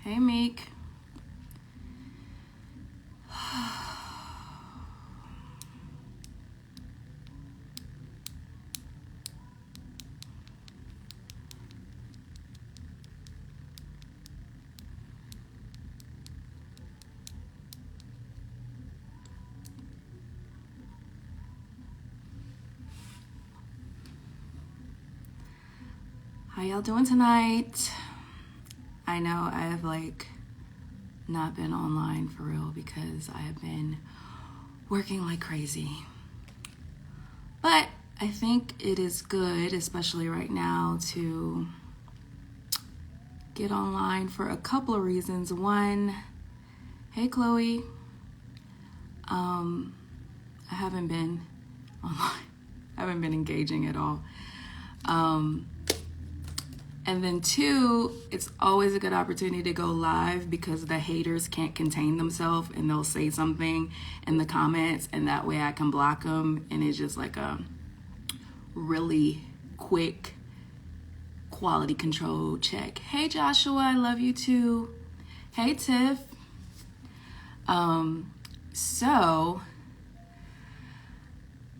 Hey, Meek. How y'all doing tonight? I know I have not been online for real because I have been working like crazy. But I think it is good, especially right now, to get online for a couple of reasons. One, hey Chloe, I haven't been online. I haven't been engaging at all. And then two, it's always a good opportunity to go live because the haters can't contain themselves and they'll say something in the comments, and that way I can block them. And it's just like a really quick quality control check. Hey Joshua, I love you too. Hey Tiff. So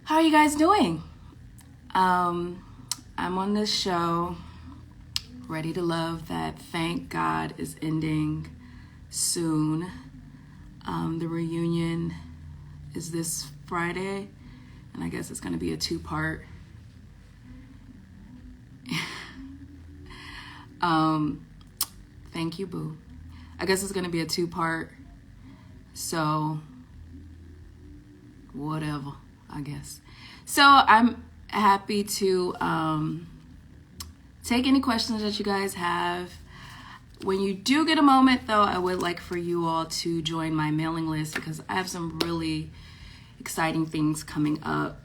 how are you guys doing? I'm on this show, Ready to Love, that thank God is ending soon. The reunion is this Friday, and I guess it's going to be a two-part. Thank you, boo. I guess it's going to be a two-part, so whatever, I guess. So I'm happy to take any questions that you guys have. When you do get a moment, though, I would like for you all to join my mailing list because I have some really exciting things coming up.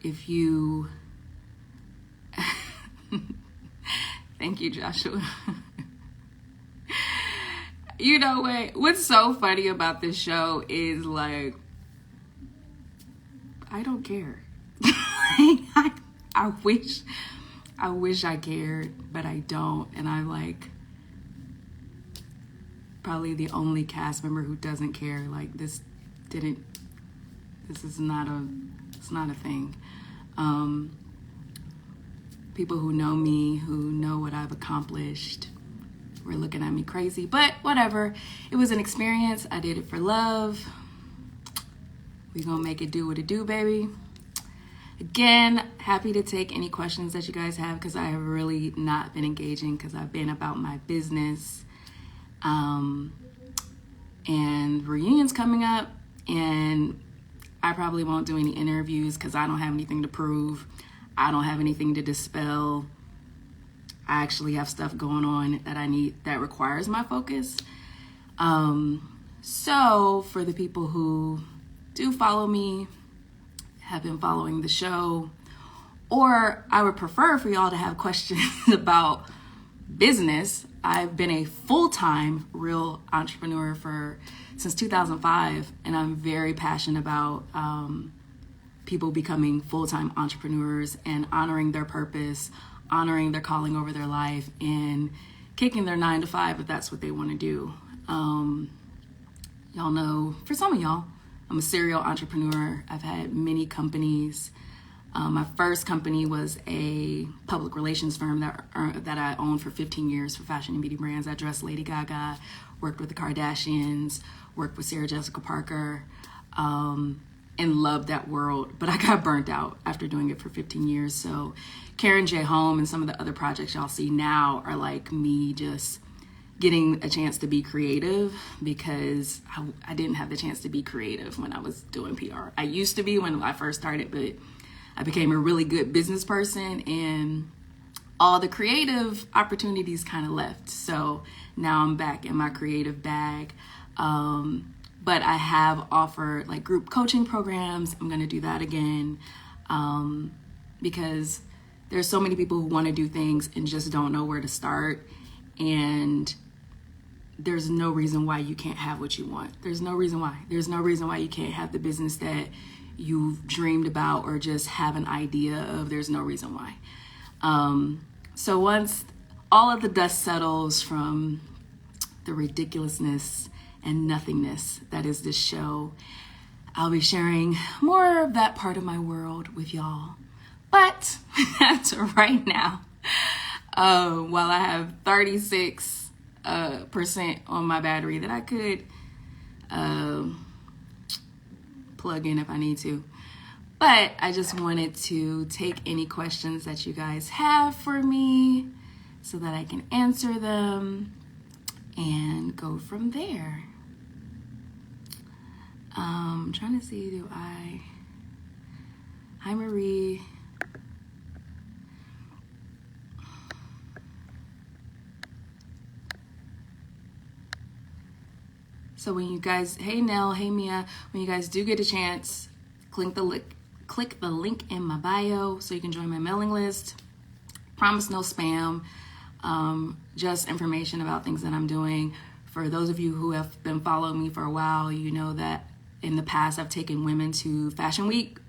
If you... Thank you, Joshua. You know what? What's so funny about this show is, I don't care. I wish I cared, but I don't. And I'm probably the only cast member who doesn't care. This is not a thing. People who know me, who know what I've accomplished, were looking at me crazy, but whatever. It was an experience. I did it for love. We gonna make it do what it do, baby. Again, happy to take any questions that you guys have because I have really not been engaging because I've been about my business. And reunion's coming up, and I probably won't do any interviews because I don't have anything to prove. I don't have anything to dispel. I actually have stuff going on that requires my focus. So for the people who do follow me, have been following the show, or I would prefer for y'all to have questions about business. I've been a full-time real entrepreneur since 2005, and I'm very passionate about people becoming full-time entrepreneurs and honoring their purpose, honoring their calling over their life, and kicking their 9 to 5 if that's what they want to do. Y'all know, for some of y'all, I'm a serial entrepreneur. I've had many companies. My first company was a public relations firm that I owned for 15 years for fashion and beauty brands. I dressed Lady Gaga, worked with the Kardashians, worked with Sarah Jessica Parker, and loved that world. But I got burnt out after doing it for 15 years. So Karen J. Home and some of the other projects y'all see now are like me just getting a chance to be creative because I didn't have the chance to be creative when I was doing PR. I used to be when I first started, but I became a really good business person and all the creative opportunities kind of left. So now I'm back in my creative bag. But I have offered group coaching programs. I'm going to do that again because there's so many people who want to do things and just don't know where to start. And there's no reason why you can't have what you want. There's no reason why. There's no reason why you can't have the business that you've dreamed about or just have an idea of. There's no reason why. So once all of the dust settles from the the ridiculousness and nothingness that is this show. I'll be sharing more of that part of my world with y'all. But that's right now. While I have 36% on my battery that I could plug in if I need to. But I just wanted to take any questions that you guys have for me so that I can answer them and go from there. I'm trying to see, hi Marie. So when you guys, hey Nell, hey Mia, when you guys do get a chance, click the link in my bio so you can join my mailing list. Promise no spam, just information about things that I'm doing. For those of you who have been following me for a while, you know that in the past I've taken women to Fashion Week,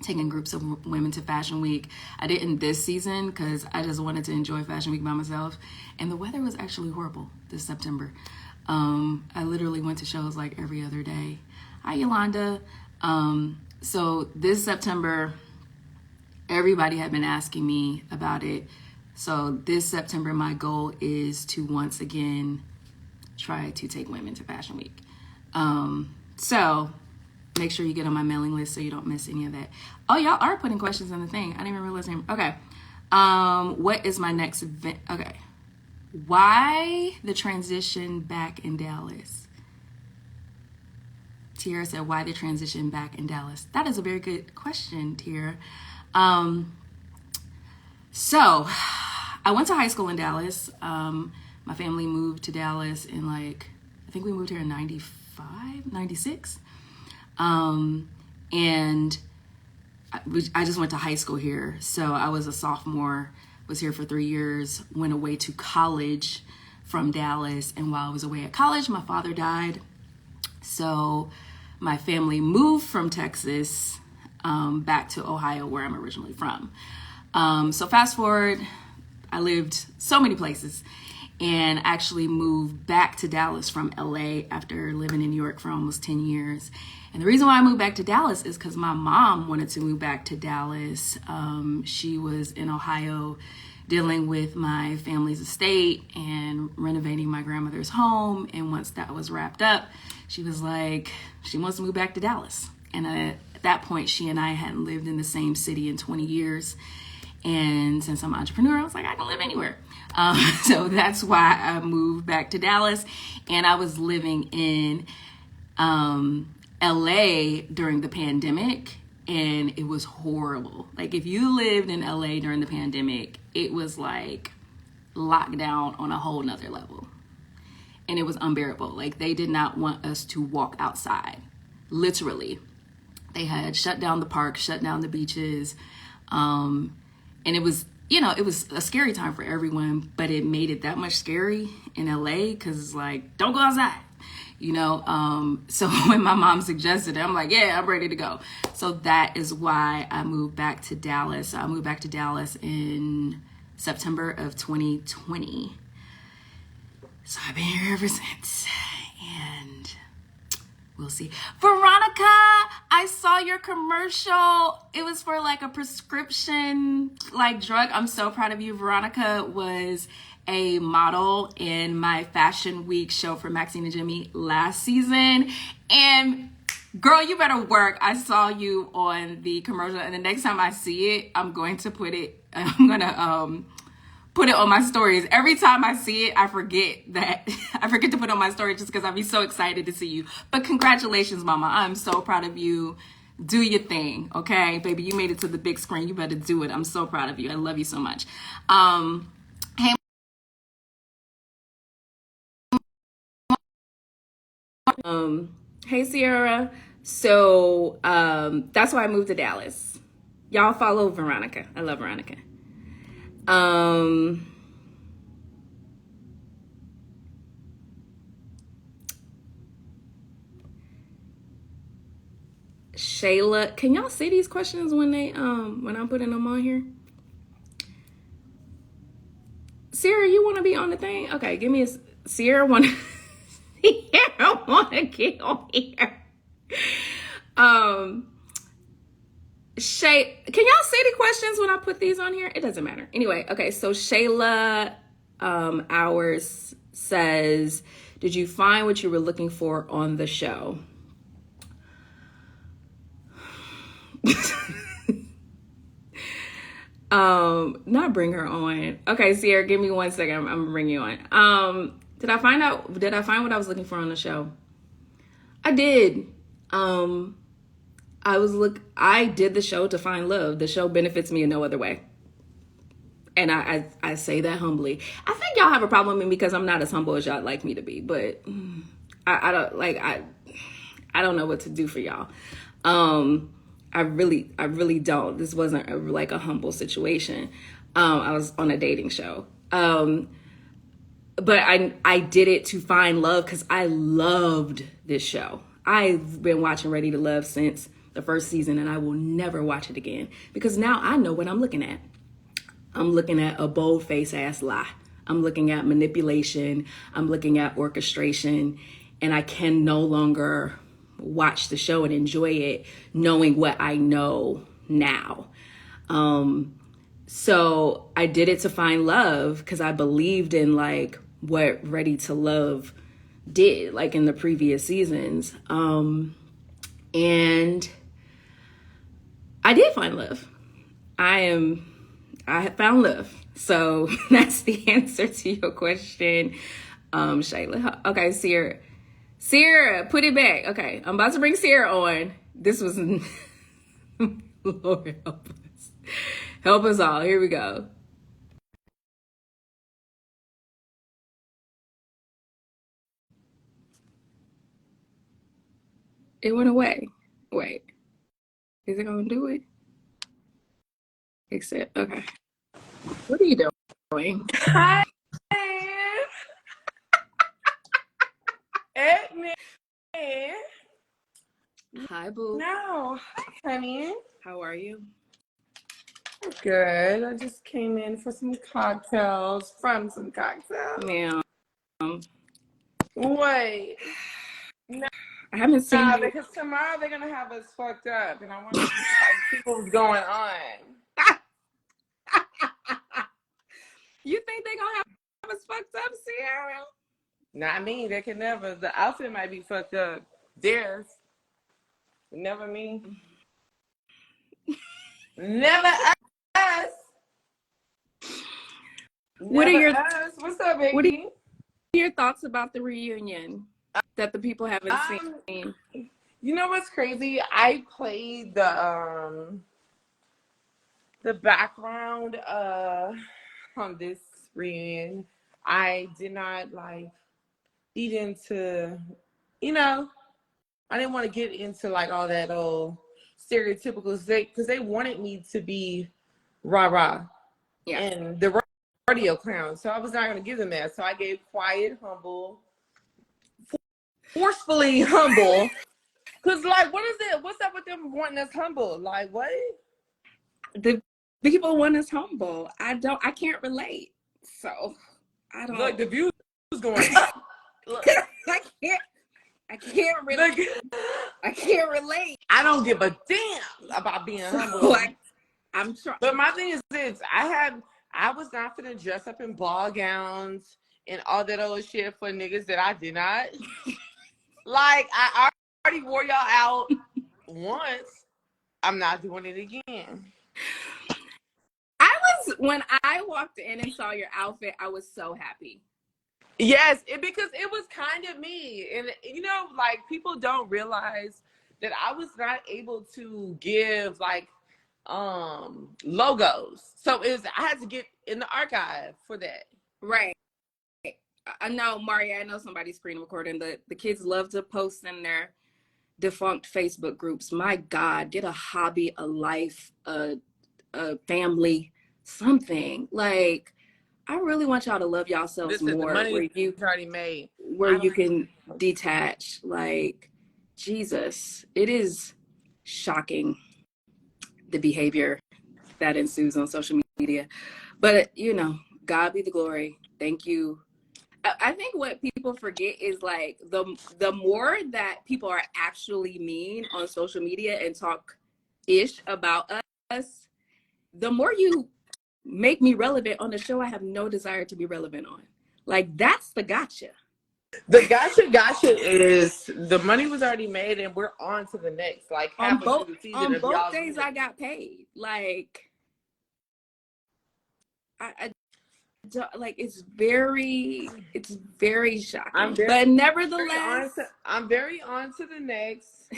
taking groups of women to Fashion Week. I didn't this season because I just wanted to enjoy Fashion Week by myself. And the weather was actually horrible this September. I literally went to shows like every other day. Hi, Yolanda. So this September, everybody had been asking me about it. So this September, my goal is to once again try to take women to Fashion Week. So make sure you get on my mailing list so you don't miss any of that. Oh, y'all are putting questions in the thing. I didn't even realize. Okay. What is my next event? Okay. Why the transition back in Dallas? Tiara said, why the transition back in Dallas? That is a very good question, Tiara. So I went to high school in Dallas. My family moved to Dallas in I think we moved here in 95, 96. And I just went to high school here. So I was a sophomore, was here for 3 years, went away to college from Dallas. And while I was away at college, my father died. So my family moved from Texas back to Ohio, where I'm originally from. So fast forward, I lived so many places and actually moved back to Dallas from LA after living in New York for almost 10 years. And the reason why I moved back to Dallas is because my mom wanted to move back to Dallas. She was in Ohio dealing with my family's estate and renovating my grandmother's home. And once that was wrapped up, she was like, she wants to move back to Dallas. And at that point, she and I hadn't lived in the same city in 20 years. And since I'm an entrepreneur, I was like, I can live anywhere. So that's why I moved back to Dallas. And I was living in LA during the pandemic, and it was horrible. Like, if you lived in LA during the pandemic, it was like lockdown on a whole nother level. And it was unbearable. Like, they did not want us to walk outside. Literally. They had shut down the parks, shut down the beaches. And it was, it was a scary time for everyone, but it made it that much scary in LA because it's like, don't go outside, So when my mom suggested it, I'm like, yeah, I'm ready to go. So that is why I moved back to Dallas. I moved back to Dallas in September of 2020. So I've been here ever since. And we'll see. Veronica, I saw your commercial. It was for like a prescription drug. I'm so proud of you. Veronica was a model in my Fashion Week show for Maxine and Jimmy last season. And girl, you better work. I saw you on the commercial, and the next time I see it, I'm going to put it on my stories. Every time I see it, I forget to put on my story just because I'll be so excited to see you. But congratulations, mama. I'm so proud of you. Do your thing, okay? Baby, you made it to the big screen. You better do it. I'm so proud of you. I love you so much. Hey, Sierra. So that's why I moved to Dallas. Y'all follow Veronica. I love Veronica. Shayla, can y'all see these questions when I'm putting them on here? Sarah, you want to be on the thing? Okay, give me a Sierra want to get on here. Shay, can y'all see the questions when I put these on here? It doesn't matter. Anyway, okay, so Shayla Hours says, did you find what you were looking for on the show? Not bring her on. Okay, Sierra, give me 1 second. I'm gonna bring you on. Did I find what I was looking for on the show? I did. I did the show to find love. The show benefits me in no other way. And I say that humbly. I think y'all have a problem with me because I'm not as humble as y'all like me to be, but I don't know what to do for y'all. I really don't. This wasn't a humble situation. I was on a dating show. But I did it to find love because I loved this show. I've been watching Ready to Love since the first season, and I will never watch it again because now I know what I'm looking at. I'm looking at a bold-faced ass lie. I'm looking at manipulation. I'm looking at orchestration, and I can no longer watch the show and enjoy it knowing what I know now. So I did it to find love because I believed in like what Ready to Love did, like in the previous seasons. And I did find love. I found love. So that's the answer to your question, Shayla. Okay, Sierra, put it back. Okay, I'm about to bring Sierra on. This was, Lord help us. Help us all. Here we go. It went away. Wait. Is it going to do it? Except, okay. What are you doing? Hi. Edmund. Hi, boo. No. Hi, honey. How are you? Good. I just came in for some cocktails. Ma'am. Wait. No, I haven't seen you. because tomorrow they're going to have us fucked up. And I want to see people's going on. You think they're going to have us fucked up, Sierra? Not me. They can never. The outfit might be fucked up. Theirs. Never me. Never us. What are your us. What's up, baby? What are your thoughts about the reunion that the people haven't seen? You know what's crazy? I played the background on this reunion. I did not eat into, I didn't want to get into all that old stereotypical because they wanted me to be rah-rah and the rodeo clown. So I was not going to give them that. So I gave quiet, humble, forcefully humble. Because what is it? What's up with them wanting us humble? What? The people want us humble. I can't relate. So I don't. Look, the views going up. Look. I can't relate. I can't relate. I don't give a damn about being humble. I'm trying. But my thing is this: I was not gonna dress up in ball gowns and all that other shit for niggas that I did not. I already wore y'all out once. I'm not doing it again. When I walked in and saw your outfit, I was so happy. Yes, because it was kind of me. And, people don't realize that I was not able to give, logos. So I had to get in the archive for that. Right. I know, Maria, I know somebody's screen recording. The kids love to post in their defunct Facebook groups. My God, get a hobby, a life, a family, something. I really want y'all to love yourselves more. The money is already made. Where you can detach. Jesus, it is shocking the behavior that ensues on social media. But, God be the glory. Thank you. I think what people forget is like the more that people are actually mean on social media and talk ish about us, the more you make me relevant on the show I have no desire to be relevant on. Like, that's the gotcha. The gotcha is the money was already made and we're on to the next. Like halfway through the season On of both y'all. days I got paid. Like, I don't, like, it's very shocking. But nevertheless, I'm very on to the next.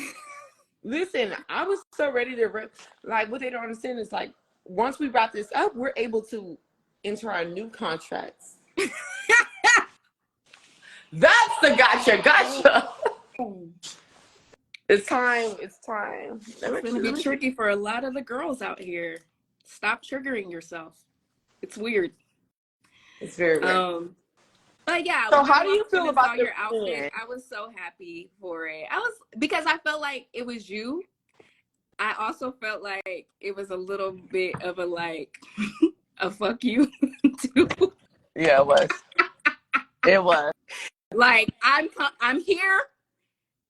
Listen, I was so ready to like what they don't understand is like once we wrap this up, we're able to enter our new contracts. That's the gotcha. It's time. It's going to be tricky for a lot of the girls out here. Stop triggering yourself. It's weird. It's very weird. But yeah, so how do you feel about your outfit? I was so happy for it. Because I felt like it was you. I also felt like it was a little bit of a like a fuck you too. Yeah, it was. It was. Like, I'm here.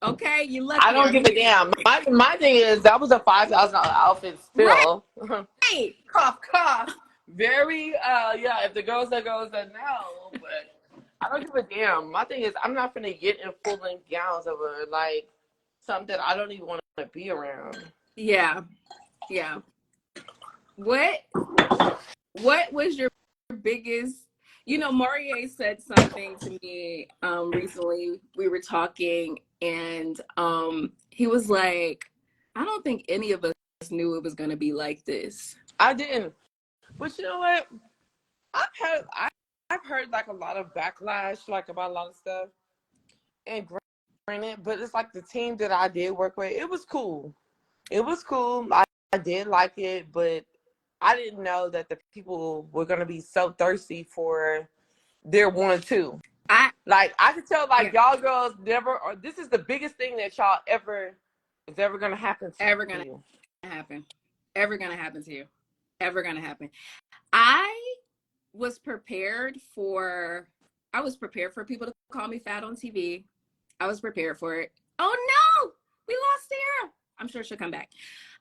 Okay, you lucky. I don't give a damn. My thing is that was a $5,000 outfit still. Right. cough. Very yeah, if the girls that goes that no, but I don't give a damn. My thing is I'm not gonna get in full length gowns over like something that I don't even want to be around. Yeah. What was your biggest, Maurier said something to me recently. We were talking and he was like, I don't think any of us knew it was going to be like this. I didn't. But you know what? I've heard like a lot of backlash like about a lot of stuff. And granted, but it's like the team that I did work with, it was cool. I did like it, but I didn't know that the people were gonna be so thirsty for their 1-2. I could tell y'all girls never, or this is the biggest thing that y'all ever gonna happen to you. Ever gonna happen to you. Ever gonna happen. I was prepared for people to call me fat on TV. I was prepared for it. Oh no, we lost Sarah. I'm sure she'll come back.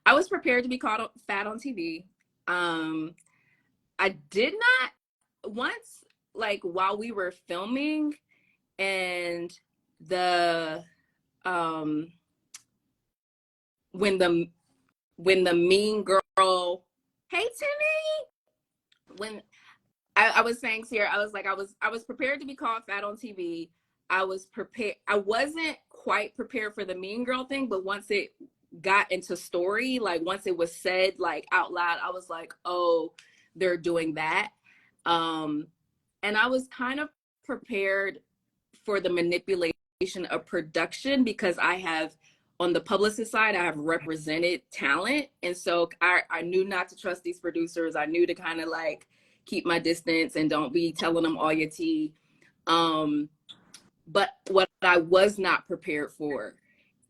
I was prepared to be called fat on TV. I did not once, like while we were filming and the when the mean girl, hey Timmy, when I was saying to her, I was like, I was prepared to be called fat on TV. I was prepared. I wasn't quite prepared for the mean girl thing, but once it got into story, like once it was said like out loud, I was like, oh, they're doing that. And I was kind of prepared for the manipulation of production because I have, on the publicist side, I have represented talent. And so I knew not to trust these producers. I knew to kind of like keep my distance and don't be telling them all your tea. But what I was not prepared for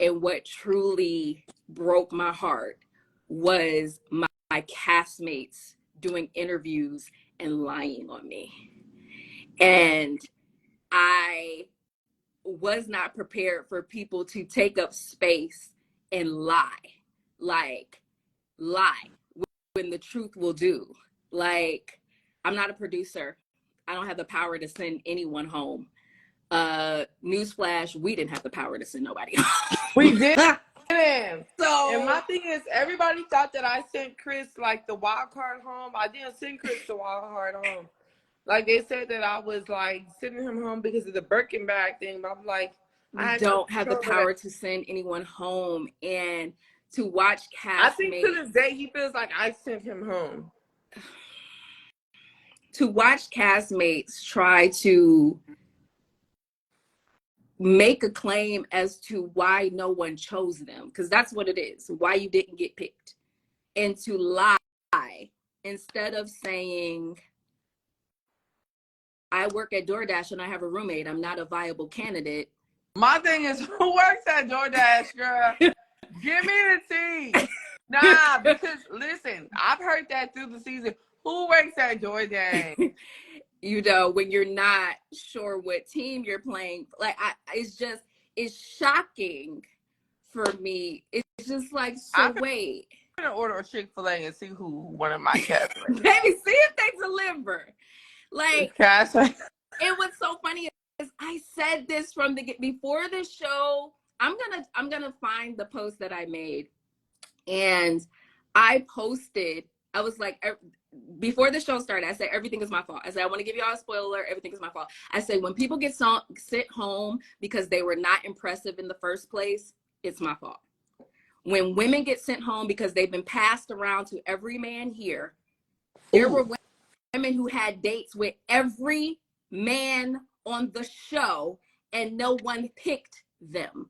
and what truly broke my heart was my castmates doing interviews and lying on me. And I was not prepared for people to take up space and lie when the truth will do. Like, I'm not a producer. I don't have the power to send anyone home. Newsflash, we didn't have the power to send nobody home. We did. So, and my thing is, everybody thought that I sent Chris like the wild card home. I didn't send Chris the wild card home. Like they said that I was like sending him home because of the Birkin bag thing. But I'm like, I don't have the power to send anyone home. And to watch castmates, I think to this day he feels like I sent him home. To watch castmates try to make a claim as to why no one chose them, because that's what it is, why you didn't get picked, and to lie instead of saying, I work at DoorDash and I have a roommate, I'm not a viable candidate. My thing is, who works at DoorDash, girl? Give me the tea. Nah, because listen, I've heard that through the season. Who works at DoorDash? you know, when you're not sure what team you're playing. Like, it's shocking for me. It's just like, so I'm wait. gonna order a Chick-fil-A and see who one of my cats is. Baby, see if they deliver. Like, it was so funny is I said this from the before the show. I'm gonna find the post that I made, and I posted. I was like, before the show started, I said everything is my fault. I said I want to give y'all a spoiler. Everything is my fault. I said when people get sent home because they were not impressive in the first place, it's my fault. When women get sent home because they've been passed around to every man here, there were women who had dates with every man on the show and no one picked them.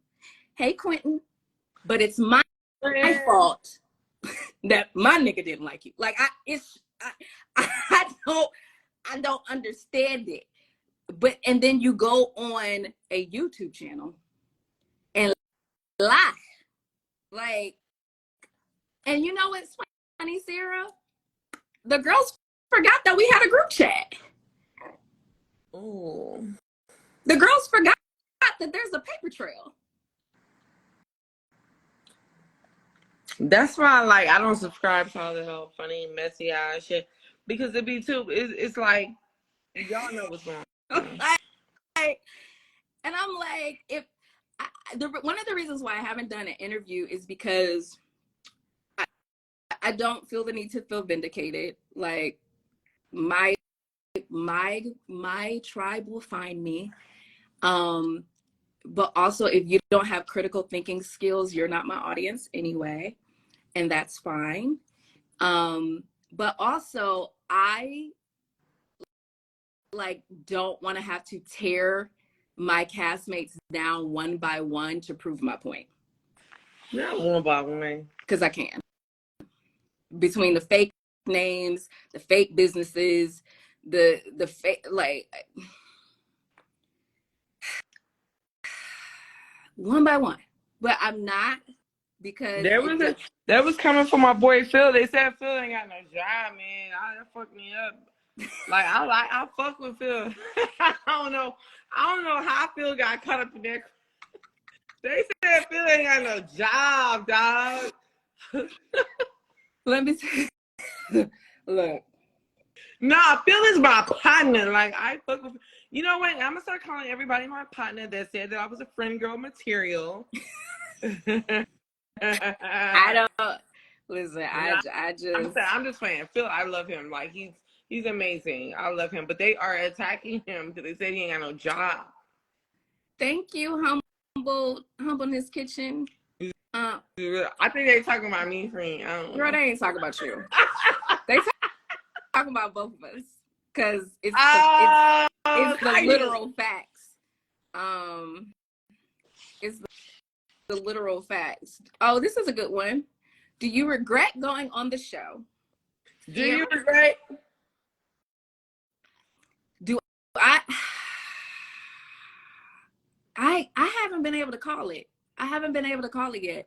Hey, Quentin, but it's my fault that my nigga didn't like you. Like, I don't understand it. But, and then you go on a YouTube channel and lie. Like, and you know what's funny, Sarah? The girls forgot that we had a group chat. Ooh. The girls forgot that there's a paper trail. That's why, like, I don't subscribe to all the whole funny, messy ass shit because it be too. It's like y'all know what's going on. And I'm like, one of the reasons why I haven't done an interview is because I don't feel the need to feel vindicated. Like, my tribe will find me. But also, if you don't have critical thinking skills, you're not my audience anyway, and that's fine. But also, I like don't want to have to tear my castmates down one by one to prove my point. Not one by one, because I can. Between the fake names, the fake businesses, the fake, like, one by one. But I'm not, because that was coming from my boy Phil. They said Phil ain't got no job, man. That fucked me up. Like, I fuck with Phil. I don't know how Phil got caught up in that. They said Phil ain't got no job, dog. Let me see. Look. Nah, Phil is my partner. Like, I fuck with. You know what? I'm gonna start calling everybody my partner that said that I was a friend girl material. I don't listen. I'm just playing. Phil, I love him. Like, he's amazing. I love him. But they are attacking him because they said he ain't got no job. Thank you, Humbleness Kitchen. I think they talking about me, friend. I don't know. Girl, they ain't talking about you. They talking about both of us because it's the literal facts. It's the literal facts. Oh, this is a good one. Do you regret going on the show? Do you regret? Do I haven't been able to call it. I haven't been able to call it yet.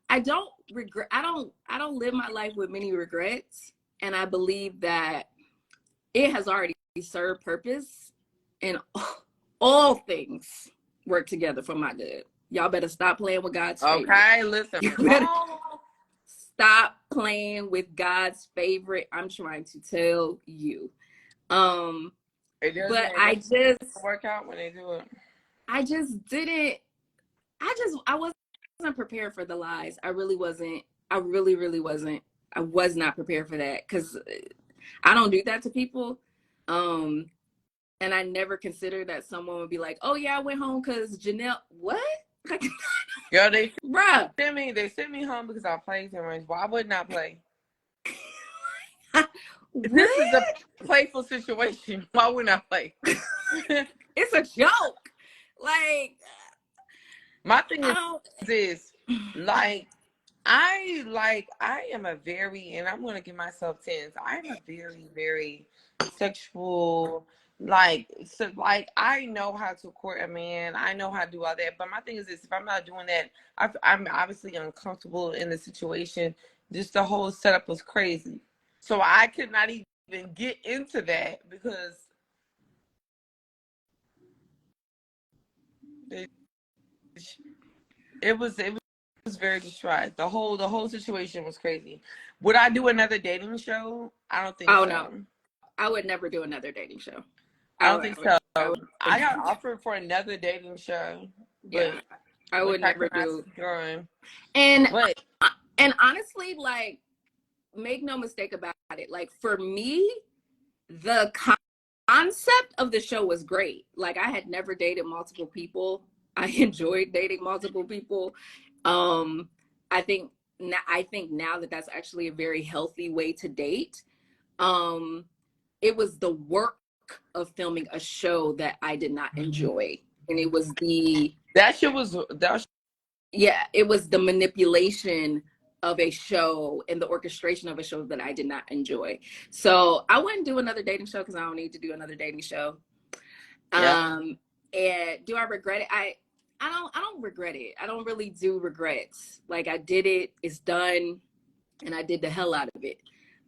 I don't regret. I don't live my life with many regrets, and I believe that it has already served purpose, and all things work together for my good. Y'all better stop playing with God's favorite. Okay, listen. You better stop playing with God's favorite. I'm trying to tell you. But I just work out when they do it. I just didn't. I wasn't prepared for the lies. I really wasn't. I really wasn't. I was not prepared for that because I don't do that to people. And I never considered that someone would be like, "Oh yeah, I went home because Janelle." What? Girl, they sent me home because I played too much. Why wouldn't I play? This is a playful situation. Why wouldn't I play? It's a joke. Like, my thing is this, like, I am a very, and I'm gonna give myself 10s. I'm a very, very sexual, like I know how to court a man. I know how to do all that. But my thing is this: if I'm not doing that, I'm obviously uncomfortable in the situation. Just the whole setup was crazy, so I could not even get into that because It was very distraught. The whole situation was crazy. Would I do another dating show? I don't think Oh so. no, I would never do another dating show. I don't think so. I would I got offered for another dating show, but yeah, I would I never cannot do. keep going. And But honestly, like, make no mistake about it. Like, for me, the concept of the show was great. Like, I had never dated multiple people. I enjoyed dating multiple people. I think now that that's actually a very healthy way to date. It was the work of filming a show that I did not enjoy, and it was it was the manipulation of a show and the orchestration of a show that I did not enjoy. So I wouldn't do another dating show because I don't need to do another dating show. yeah. And do I regret it? I don't regret it. I don't really do regrets. Like, I did it, it's done, and I did the hell out of it.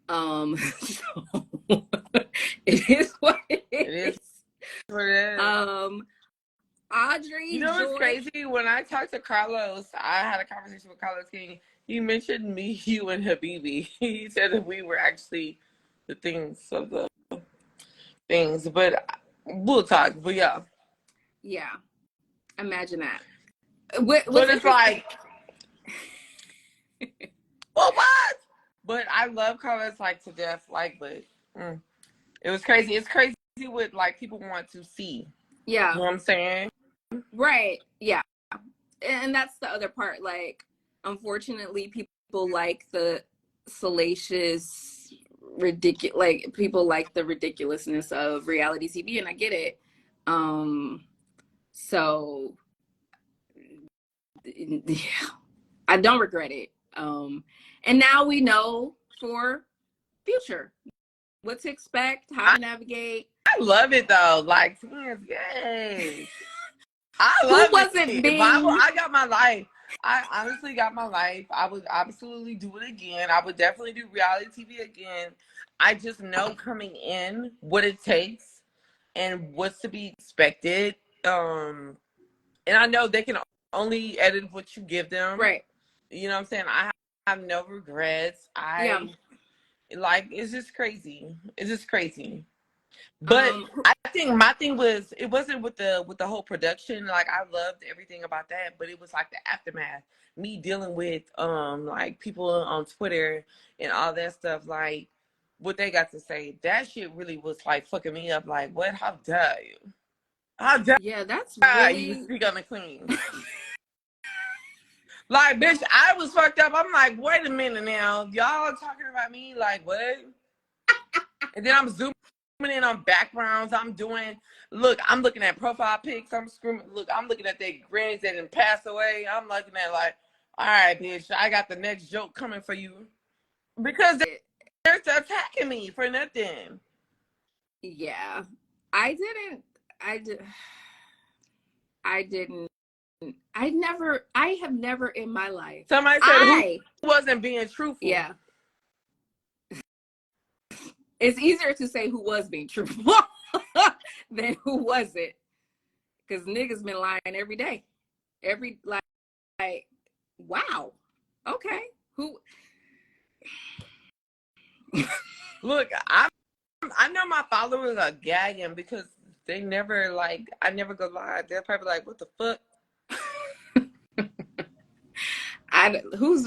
So it is what it is. It is what it is. Audrey, you know what's crazy? When I talked to Carlos, I had a conversation with Carlos King. He mentioned me, you, and Habibi. He said that we were actually the things of the things, but we'll talk. But yeah, imagine that. But it's like, well, what? But I love Carlos like to death. Like, but it was crazy. It's crazy what like people want to see. Yeah, you know what I'm saying? Right. Yeah, and that's the other part. Like, unfortunately, people like the salacious, ridiculous. Like, people like the ridiculousness of reality TV, and I get it. So yeah, I don't regret it. And now we know for future what to expect, how to navigate. I love it though. Like, yay. I love Who wasn't it. being... I got my life. I honestly got my life. I would absolutely do it again. I would definitely do reality TV again. I just know coming in what it takes and what's to be expected. And I know they can only edit what you give them. Right. You know what I'm saying? I have no regrets. Like, it's just crazy. It's just crazy. But I think my thing was, it wasn't with the whole production. Like, I loved everything about that, but it was like the aftermath. Me dealing with like people on Twitter and all that stuff, like what they got to say. That shit really was like fucking me up. Like, what? How dare you? How dare that's you speak on the queen? Like, bitch, I was fucked up. I'm like, wait a minute now. Y'all talking about me? Like, what? And then I'm zooming in on backgrounds. I'm looking at profile pics. I'm screaming. Look, I'm looking at their grannies that didn't pass away. I'm looking at like, all right, bitch, I got the next joke coming for you. Because they're attacking me for nothing. Yeah. I have never in my life. Somebody said who wasn't being truthful. Yeah. It's easier to say who was being truthful than who wasn't. Because niggas been lying every day. Like, wow. Okay. Who? Look, I know my followers are gagging because they never, like, I never go live. They're probably like, what the fuck? Who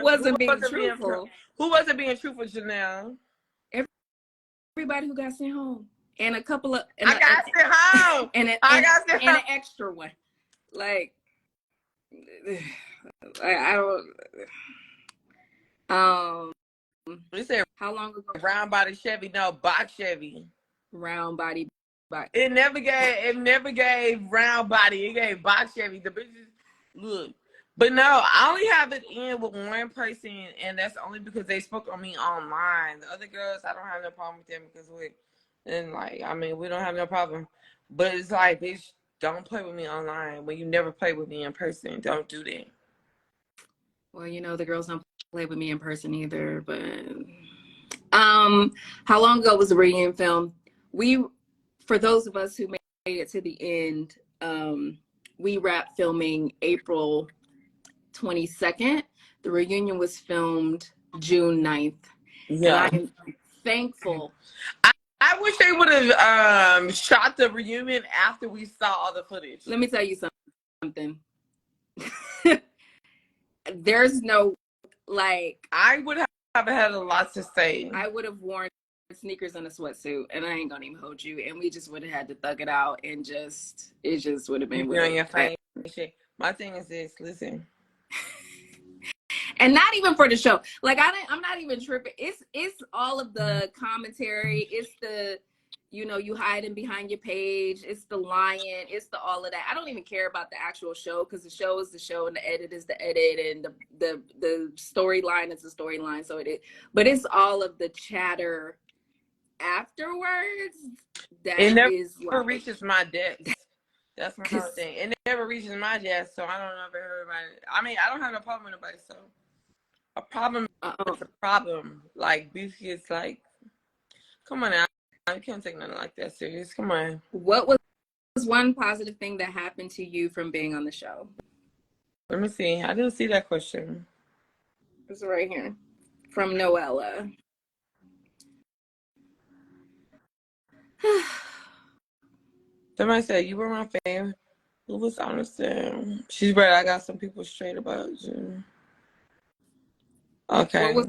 wasn't being truthful? Who wasn't being truthful, Janelle? Everybody who got sent home. And a couple of... I got sent home! And an extra one. Like, I don't... You said how long ago? Round body Chevy, no, box Chevy. Round body. It never gave round body. It gave box Chevy. The bitches, look. But no, I only have it in with one person, and that's only because they spoke on me online. The other girls, I don't have no problem with them because we don't have no problem. But it's like, bitch, don't play with me online when you never play with me in person. Don't do that. Well, the girls don't play with me in person either. But how long ago was the reunion film? For those of us who made it to the end, we wrapped filming April 22nd. The reunion was filmed June 9th. Yeah. And I am thankful. I wish they would have shot the reunion after we saw all the footage. Let me tell you something. There's no, like, I would have had a lot to say. I would have worn sneakers and a sweatsuit, and I ain't gonna even hold you. And we just would have had to thug it out, and it just would have been You know, your funny shit. My thing is this. Listen. And not even for the show. Like I'm not even tripping. It's all of the commentary. It's the, you know, you hiding behind your page. It's the lying. It's the all of that. I don't even care about the actual show, because the show is the show and the edit is the edit, and the storyline is the storyline. So but it's all of the chatter afterwards that it never is like, reaches my desk. That's my thing. It never reaches my desk, so I don't know if everybody. I mean, I don't have no problem with nobody. So a problem is a problem. Like beef is like, come on now, I can't take nothing like that serious. Come on. What was one positive thing that happened to you from being on the show? Let me see. I didn't see that question. It's right here from Noella. Somebody said you were my favorite. Who was honest? She's right. I got some people straight about you. Okay. What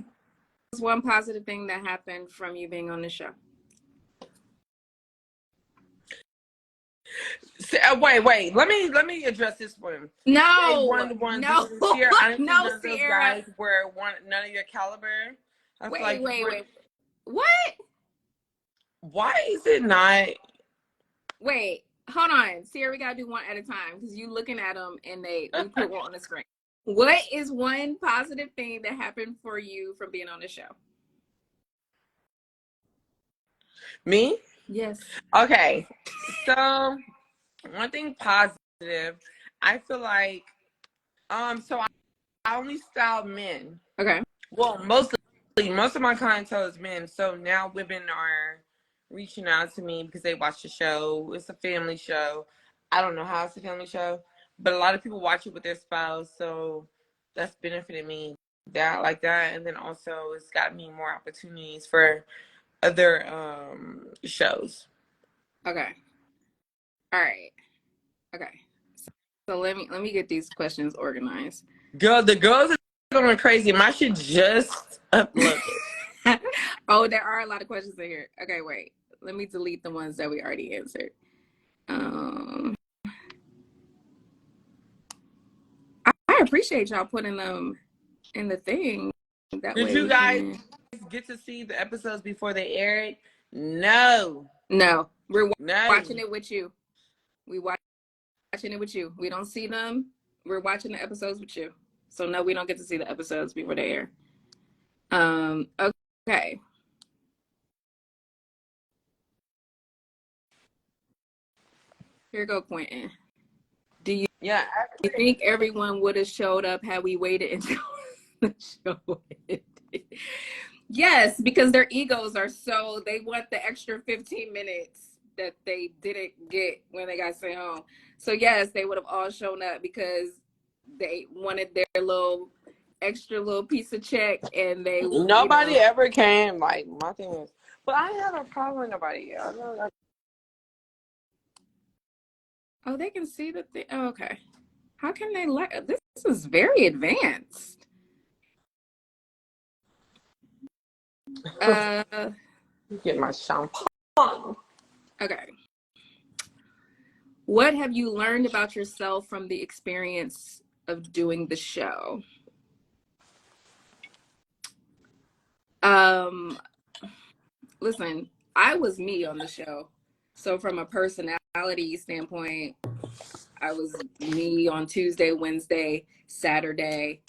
was one positive thing that happened from you being on the show? Wait. Let me address this one. No, Sierra. No, those Sierra. guys were none of your caliber. Wait. What? Why is it not? Wait, hold on, Sierra. We gotta do one at a time, because you looking at them and we put one on the screen. What is one positive thing that happened for you from being on the show? Me? Yes. Okay. So one thing positive, I feel like so I only style men. Okay. Well, most of my clientele is men. So now women are reaching out to me because they watch the show. It's a family show. I don't know how it's a family show, but a lot of people watch it with their spouse. So that's benefited me like that. And then also it's got me more opportunities for other shows. Okay. All right. Okay. So let me get these questions organized. Girl, the girls are going crazy. My shit just uploaded. Oh, there are a lot of questions in here. Okay, wait. Let me delete the ones that we already answered. I appreciate y'all putting them in the thing. That Did way you guys get to see the episodes before they aired? No. We're watching it with you. We watching it with you. We don't see them. We're watching the episodes with you. So no, we don't get to see the episodes before they air. Okay. Here you go, Quentin. Do you think everyone would have showed up had we waited until the show ended? Yes, because their egos are so, they want the extra 15 minutes that they didn't get when they got sent home. So yes, they would have all shown up because they wanted their extra little piece of check, and nobody ever came. Like my thing is, but I have a problem with nobody. Oh, they can see the thing. Oh, okay. How can they this is very advanced. Get my champagne. Okay. What have you learned about yourself from the experience of doing the show? Listen, I was me on the show. So from a personality standpoint, I was me on Tuesday, Wednesday, Saturday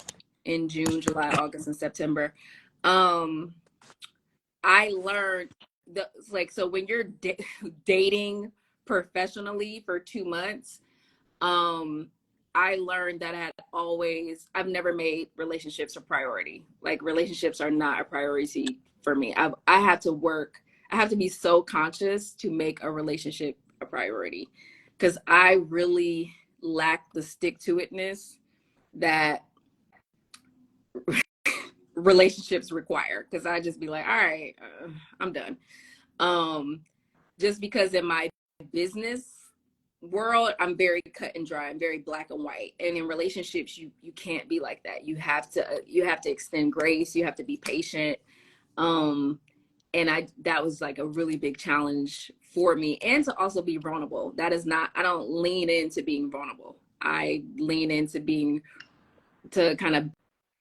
in June, July, August, and September. I learned so when you're dating professionally for 2 months, I learned that I've never made relationships a priority. Like, relationships are not a priority for me. I have to be so conscious to make a relationship a priority, because I really lack the stick-to-itness that relationships require, because I just be like, all right, I'm done. Just because in my business world, I'm very cut and dry. I'm very black and white. And in relationships, you can't be like that. You have to extend grace. You have to be patient. And that was like a really big challenge for me, and to also be vulnerable. That is not, I don't lean into being vulnerable. I lean into to kind of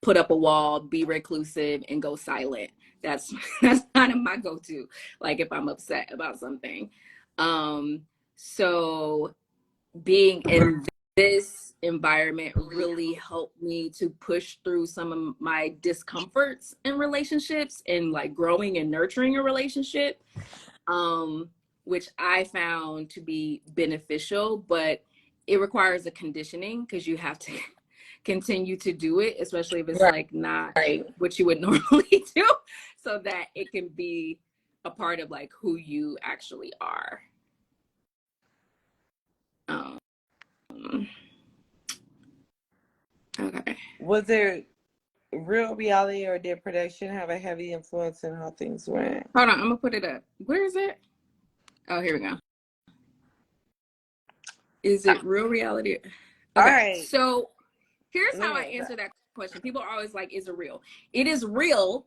put up a wall, be reclusive, and go silent. That's kind of my go-to, like if I'm upset about something. So being in this environment really helped me to push through some of my discomforts in relationships, and like growing and nurturing a relationship, which I found to be beneficial. But it requires a conditioning, because you have to continue to do it, especially if it's like not what you would normally do, so that it can be a part of like who you actually are. Okay. Was there real reality, or did production have a heavy influence in how things went? Hold on, I'm gonna put it up. Where is it? Oh, here we go. Is it real reality? Okay. All right. So here's how I answer that question. People are always like, is it real? It is real,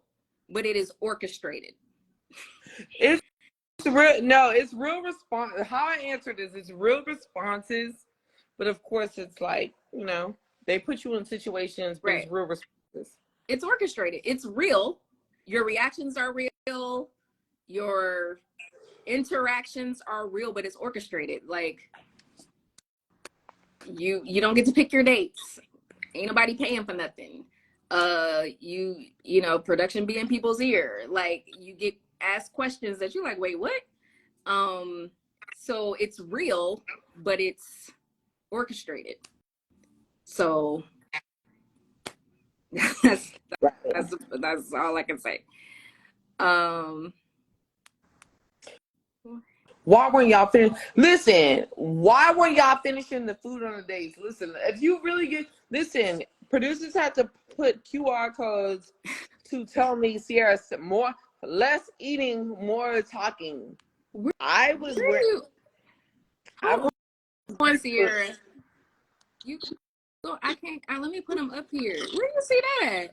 but it is orchestrated. It's real. No, it's real response. How I answer this is real responses, but of course it's like, you know, they put you in situations, but it's real responses. It's orchestrated. It's real. Your reactions are real. Your interactions are real, but it's orchestrated. Like you don't get to pick your dates. Ain't nobody paying for nothing. You know, production be in people's ear. Like you get asked questions that you're like, wait, what? So it's real, but it's orchestrated. So that's all I can say. Why weren't y'all Listen, why weren't y'all finishing the food on the dates? Listen, if you really listen, producers had to put QR codes to tell me, Sierra, less eating, more talking. I was Sierra. I can't. Let me put them up here. Where do you see that?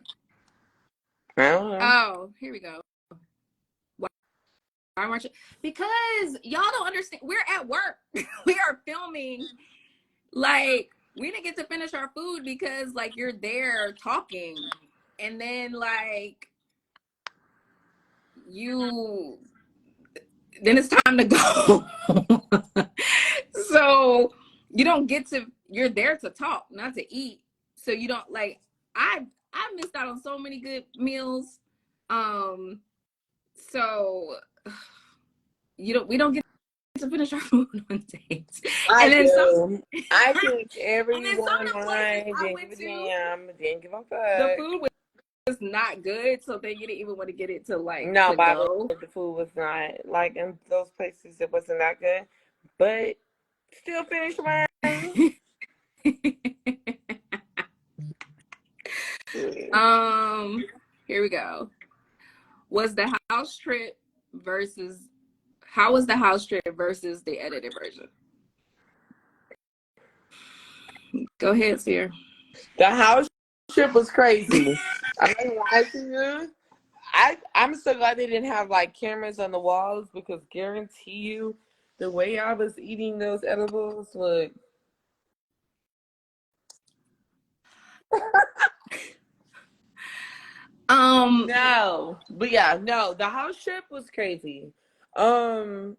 I don't know. Oh, here we go. Why weren't you? Because y'all don't understand. We're at work. We are filming. Like, we didn't get to finish our food because like you're there talking, and then like then it's time to go. So you don't get to, you're there to talk, not to eat. So you don't like, I missed out on so many good meals. So we don't get to finish our food on dates. I think everyone didn't give a fuck. The food was not good, so they didn't even want to get it to like the food was not like in those places. It wasn't that good, but still finished mine. Here we go. How was the house trip versus the edited version? Go ahead, Sierra. The house trip was crazy. I'm not gonna lie to you. I'm so glad they didn't have like cameras on the walls, because guarantee you, the way I was eating those edibles would. No, but yeah, no, the house trip was crazy. First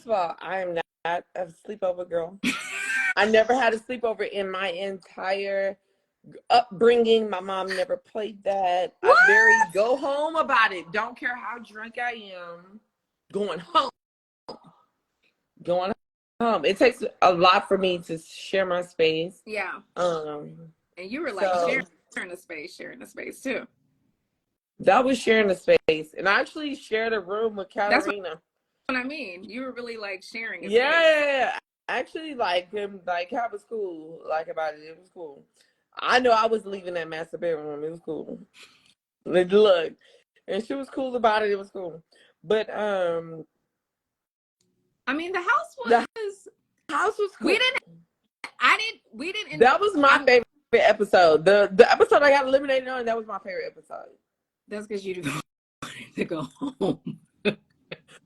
of all, I am not a sleepover girl. I never had a sleepover in my entire upbringing. My mom never played that. What? I'm very go home about it. Don't care how drunk I am. Going home. It takes a lot for me to share my space. Yeah. And you were like sharing the space too. That was sharing the space, and I actually shared a room with Katrina. That's what I mean. You were really like sharing it. Yeah, actually like how it was cool. Like about it, it was cool. I know I was leaving that master bedroom. It was cool. Look, and she was cool about it. It was cool. But I mean, the house the was. house was cool. We didn't. I didn't. We didn't. That was my favorite episode. The episode I got eliminated on. That was my favorite episode. That's because you wanted to go home.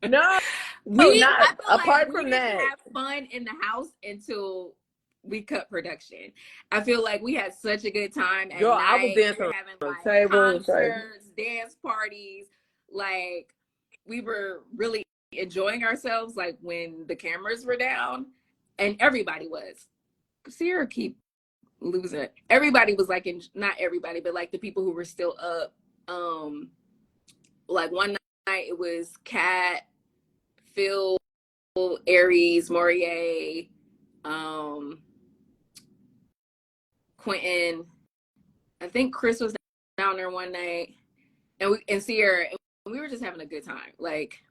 No, I not feel apart like we from didn't that. have fun in the house until we cut production. I feel like we had such a good time at Girl, night. I was dancing We were on having the like table. concerts, dance parties. Like we were really enjoying ourselves. Like when the cameras were down, and everybody was. Sierra keep losing it. Everybody was like, not everybody, but like the people who were still up. Like one night it was Kat, Phil, Aries, Morier, Quentin. I think Chris was down there one night, and Sierra, and we were just having a good time. Like,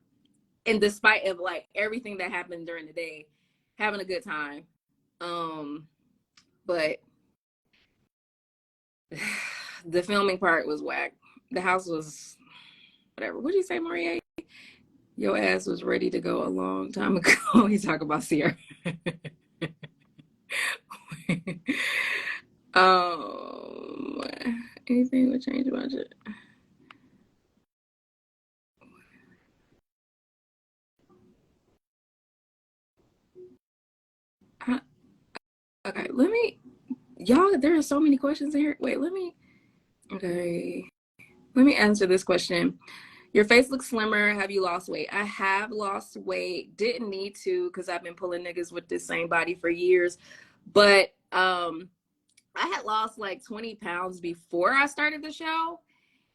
and despite of like everything that happened during the day, having a good time. But the filming part was whack. The house was whatever. What'd you say, Morier? Your ass was ready to go a long time ago. You talk about Sierra. Anything would change about it? Okay, let me. Y'all, there are so many questions in here. Wait, Okay, let me answer this question. Your face looks slimmer. Have you lost weight? I have lost weight. Didn't need to because I've been pulling niggas with this same body for years. But I had lost like 20 pounds before I started the show.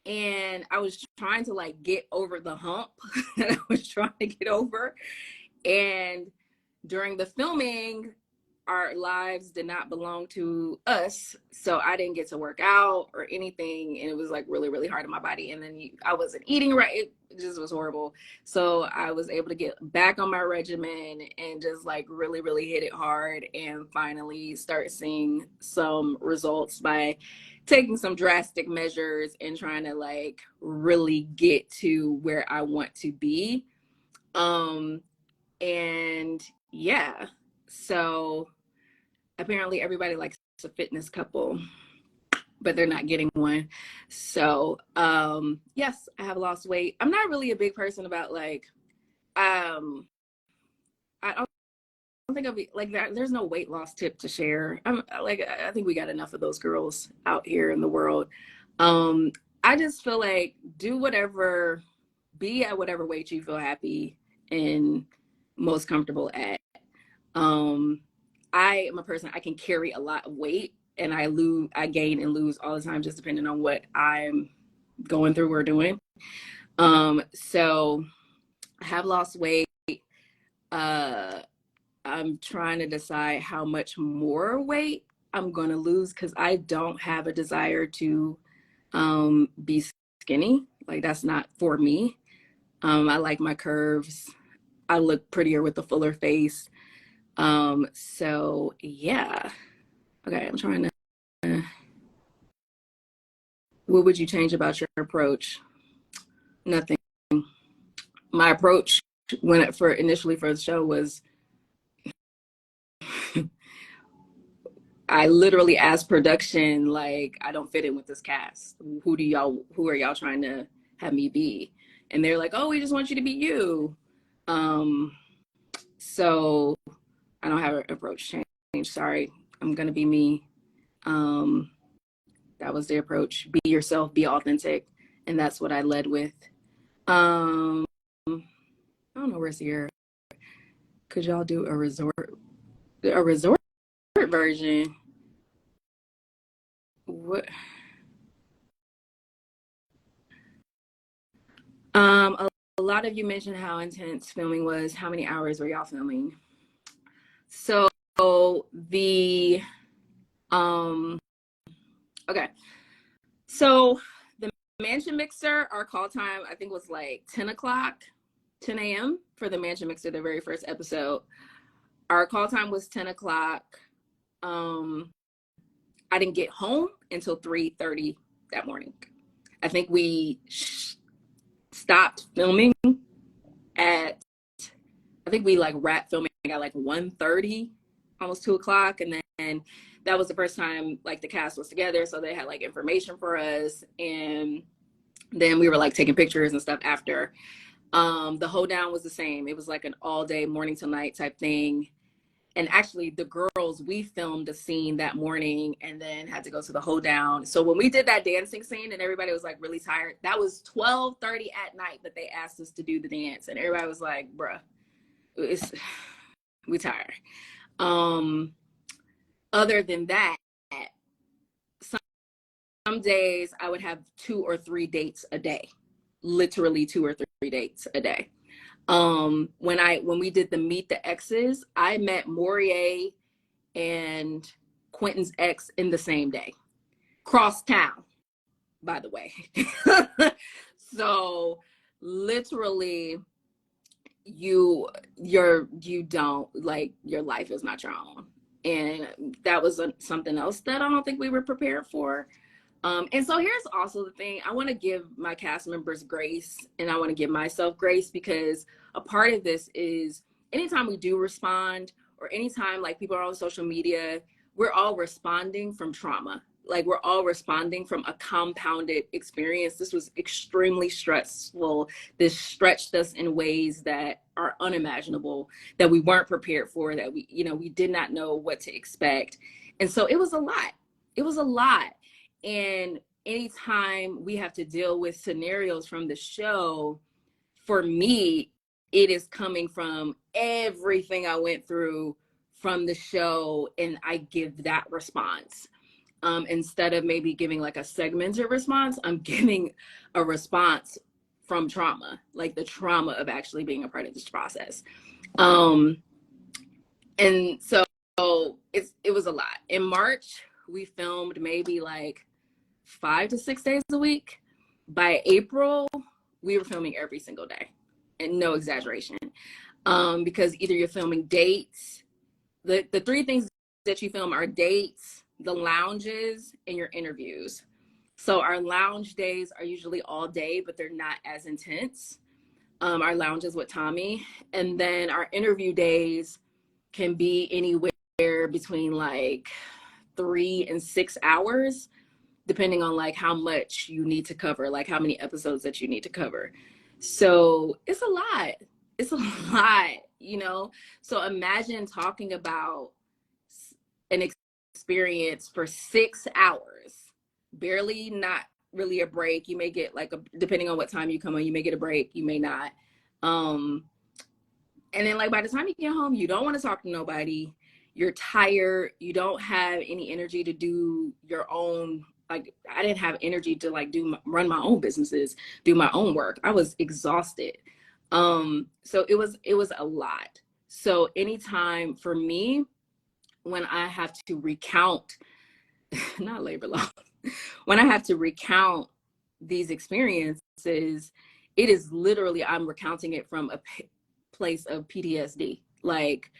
And I was trying to like get over the hump that I was trying to get over. And during the filming, our lives did not belong to us, so I didn't get to work out or anything, and it was like really, really hard on my body. And then I wasn't eating right; it just was horrible. So I was able to get back on my regimen and just like really, really hit it hard, and finally start seeing some results by taking some drastic measures and trying to like really get to where I want to be. And yeah, so apparently everybody likes a fitness couple, but they're not getting one. So yes, I have lost weight. I'm not really a big person about like I don't think I'll be like that. There's no weight loss tip to share. I think we got enough of those girls out here in the world. I just feel like do whatever, be at whatever weight you feel happy and most comfortable at. I am a person, I can carry a lot of weight, and I gain and lose all the time, just depending on what I'm going through or doing. So I have lost weight. I'm trying to decide how much more weight I'm going to lose, because I don't have a desire to be skinny. Like that's not for me. I like my curves. I look prettier with a fuller face. So yeah. Okay, I'm trying to. What would you change about your approach? Nothing. My approach initially for the show was I literally asked production, like, I don't fit in with this cast. Who are y'all trying to have me be? And they're like, oh, we just want you to be you. So I don't have an approach change. Sorry, I'm gonna be me. That was the approach. Be yourself, be authentic. And that's what I led with. I don't know where's here. Could y'all do a resort version? What? A lot of you mentioned how intense filming was. How many hours were y'all filming? So the okay. So the mansion mixer, our call time, I think was like 10 o'clock, 10 a.m. for the mansion mixer, the very first episode. Our call time was 10 o'clock. I didn't get home until 3:30 that morning. I think we stopped filming at, I think we like wrapped filming at like 1:30, almost 2 o'clock. And then that was the first time like the cast was together. So they had like information for us. And then we were like taking pictures and stuff after. The hoedown was the same. It was like an all day morning to night type thing. And actually the girls, we filmed a scene that morning and then had to go to the hoedown. So when we did that dancing scene and everybody was like really tired, that was 12:30 at night that they asked us to do the dance. And everybody was like, bruh, we tired. Other than that, some days I would have 2 or 3 dates a day, literally 2 or 3 dates a day. When we did the Meet the Exes, I met Morier and Quentin's ex in the same day, cross town, by the way. So literally you don't, like, your life is not your own. And that was something else that I don't think we were prepared for. And so here's also the thing. I want to give my cast members grace, and I want to give myself grace, because a part of this is anytime we do respond, or anytime like people are on social media, we're all responding from trauma. Like, we're all responding from a compounded experience. This was extremely stressful. This stretched us in ways that are unimaginable, that we weren't prepared for, that we did not know what to expect. And so it was a lot. It was a lot. And anytime we have to deal with scenarios from the show, for me, it is coming from everything I went through from the show, and I give that response. Instead of maybe giving like a segmented response, I'm giving a response from trauma, like the trauma of actually being a part of this process. And so it was a lot. In March, we filmed maybe like 5 to 6 days a week. By April, we were filming every single day, and no exaggeration. Because either you're filming dates, the 3 things that you film are dates, the lounges, and your interviews. So our lounge days are usually all day, but they're not as intense. Our lounges with Tommy. And then our interview days can be anywhere between like 3 and 6 hours, depending on like how much you need to cover, like how many episodes that you need to cover. So it's a lot. It's a lot, So imagine talking about an experience for 6 hours, barely, not really a break. You may get like depending on what time you come on, you may get a break, you may not. And then like by the time you get home, you don't want to talk to nobody. You're tired. You don't have any energy to do your own. Like, I didn't have energy to like run my own businesses, do my own work. I was exhausted. So it was a lot. So anytime for me, when I have to recount, not labor law, when I have to recount these experiences, it is literally, I'm recounting it from a place of PTSD, like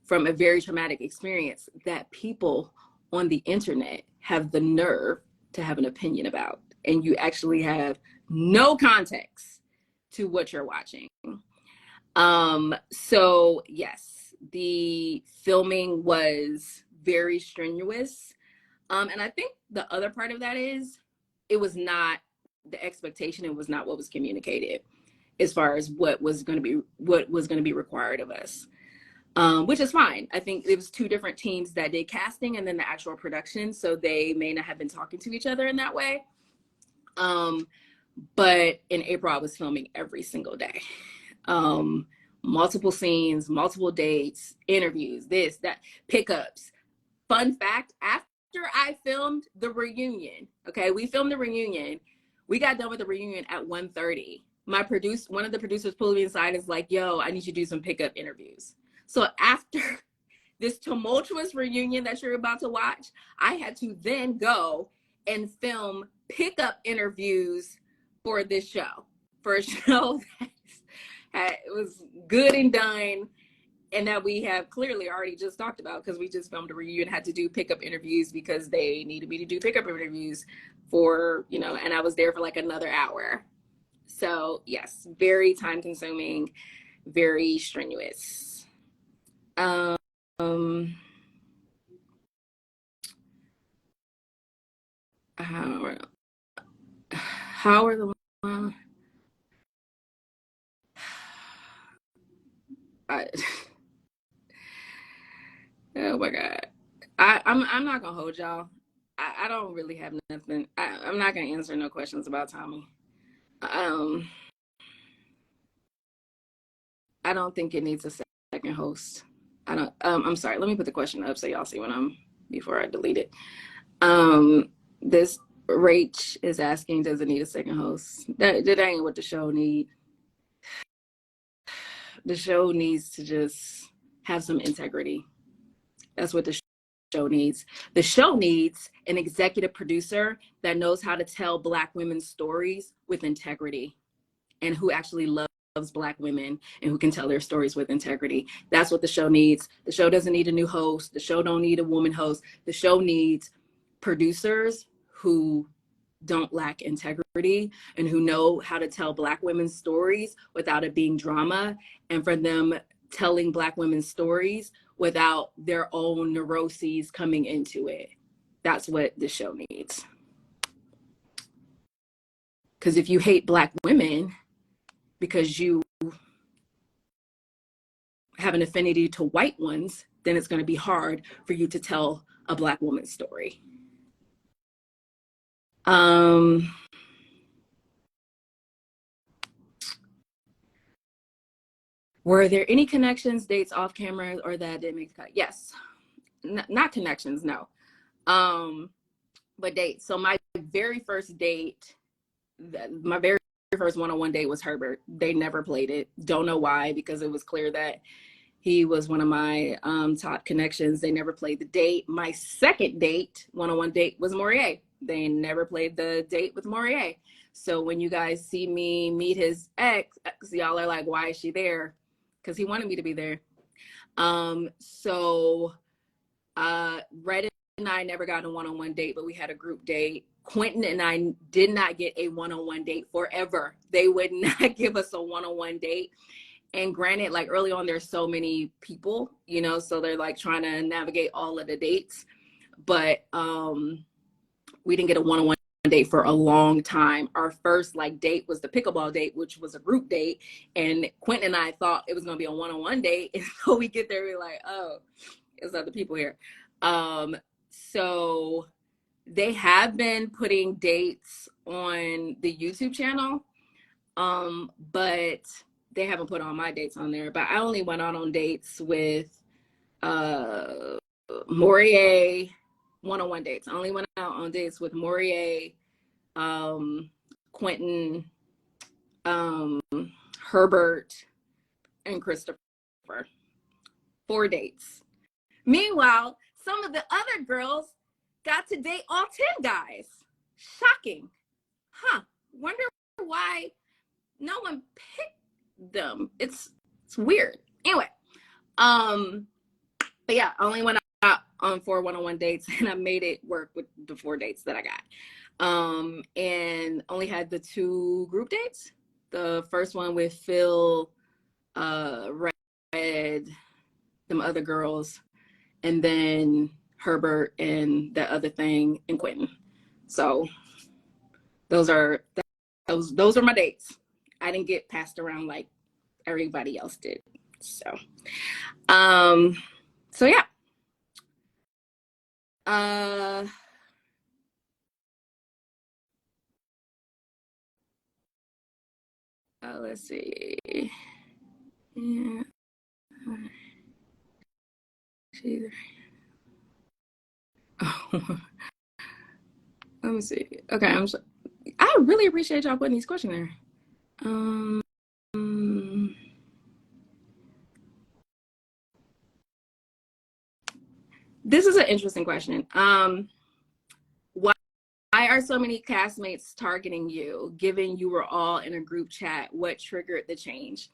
from a very traumatic experience that people on the internet have the nerve to have an opinion about, and you actually have no context to what you're watching. So yes, the filming was very strenuous. And I think the other part of that is it was not the expectation. It was not what was communicated as far as what was going to be required of us. Which is fine. I think it was 2 different teams that did casting and then the actual production. So they may not have been talking to each other in that way. But in April, I was filming every single day. Multiple scenes, multiple dates, interviews, this, that, pickups. Fun fact, after I filmed the reunion, okay, we filmed the reunion. We got done with the reunion at 1:30. One of the producers pulled me aside and is like, yo, I need you to do some pickup interviews. So after this tumultuous reunion that you're about to watch, I had to then go and film pickup interviews for this show, for a show that it was good and done. and that we have clearly already just talked about because we just filmed a reunion, had to do pickup interviews because they needed me to do pickup interviews for, you know, and I was there for like another hour. So yes, very time consuming, very strenuous. How are the I, oh my God. I'm not gonna hold y'all. I don't really have nothing. I'm not gonna answer no questions about Tommy. I don't think it needs a second host. I don't I'm sorry, let me put the question up so y'all see when I'm before I delete it. This Rach is asking, does it need a second host? That ain't what the show need. The show needs to just have some integrity. That's what the show needs. The show needs an executive producer that knows how to tell Black women's stories with integrity and who actually loves Black women and who can tell their stories with integrity. That's what the show needs. The show doesn't need a new host. The show don't need a woman host. The show needs producers who don't lack integrity and who know how to tell Black women's stories without it being drama, and for them telling Black women's stories without their own neuroses coming into it. That's what the show needs. Because if you hate Black women because you have an affinity to white ones, then it's going to be hard for you to tell a Black woman's story. Were there any connections, dates off camera, or that didn't make the cut? Yes. Not connections, no. But dates. So my very first date, my very first one-on-one date was Herbert. They never played it. Don't know why, because it was clear that he was one of my top connections. They never played the date. My second date, one-on-one date, was Morier. They never played the date with Morier. So when you guys see me meet his ex, y'all are like, why is she there? Because he wanted me to be there. Red and I never got a one-on-one date, but we had a group date. Quentin and I did not get a one-on-one date forever. They would not give us a one-on-one date. And granted, like early on, there's so many people, you know, so they're like trying to navigate all of the dates. But we didn't get a one-on-one date for a long time. Our first like date was the pickleball date, which was a group date. And Quentin and I thought it was going to be a one-on-one date. And so we get there, we're like, oh, there's other people here. So they have been putting dates on the YouTube channel, but they haven't put all my dates on there. But I only went out on dates with Morier, one-on-one dates. I only went out on dates with Morier, Quentin, Herbert, and Christopher. 4 dates. Meanwhile, some of the other girls got to date all 10 guys. Shocking. Huh. Wonder why no one picked them. It's weird. Anyway, but yeah, I only went out on 4 one-on-one dates, and I made it work with the 4 dates that I got. And only had the 2 group dates. The first one with Phil, Red, them other girls, and then Herbert and that other thing, and Quentin. So those are my dates. I didn't get passed around like everybody else did. So yeah. Let's see. Yeah. Oh. Let me see. Okay, I really appreciate y'all putting these questions there. This is an interesting question. Why are so many castmates targeting you, given you were all in a group chat? What triggered the change?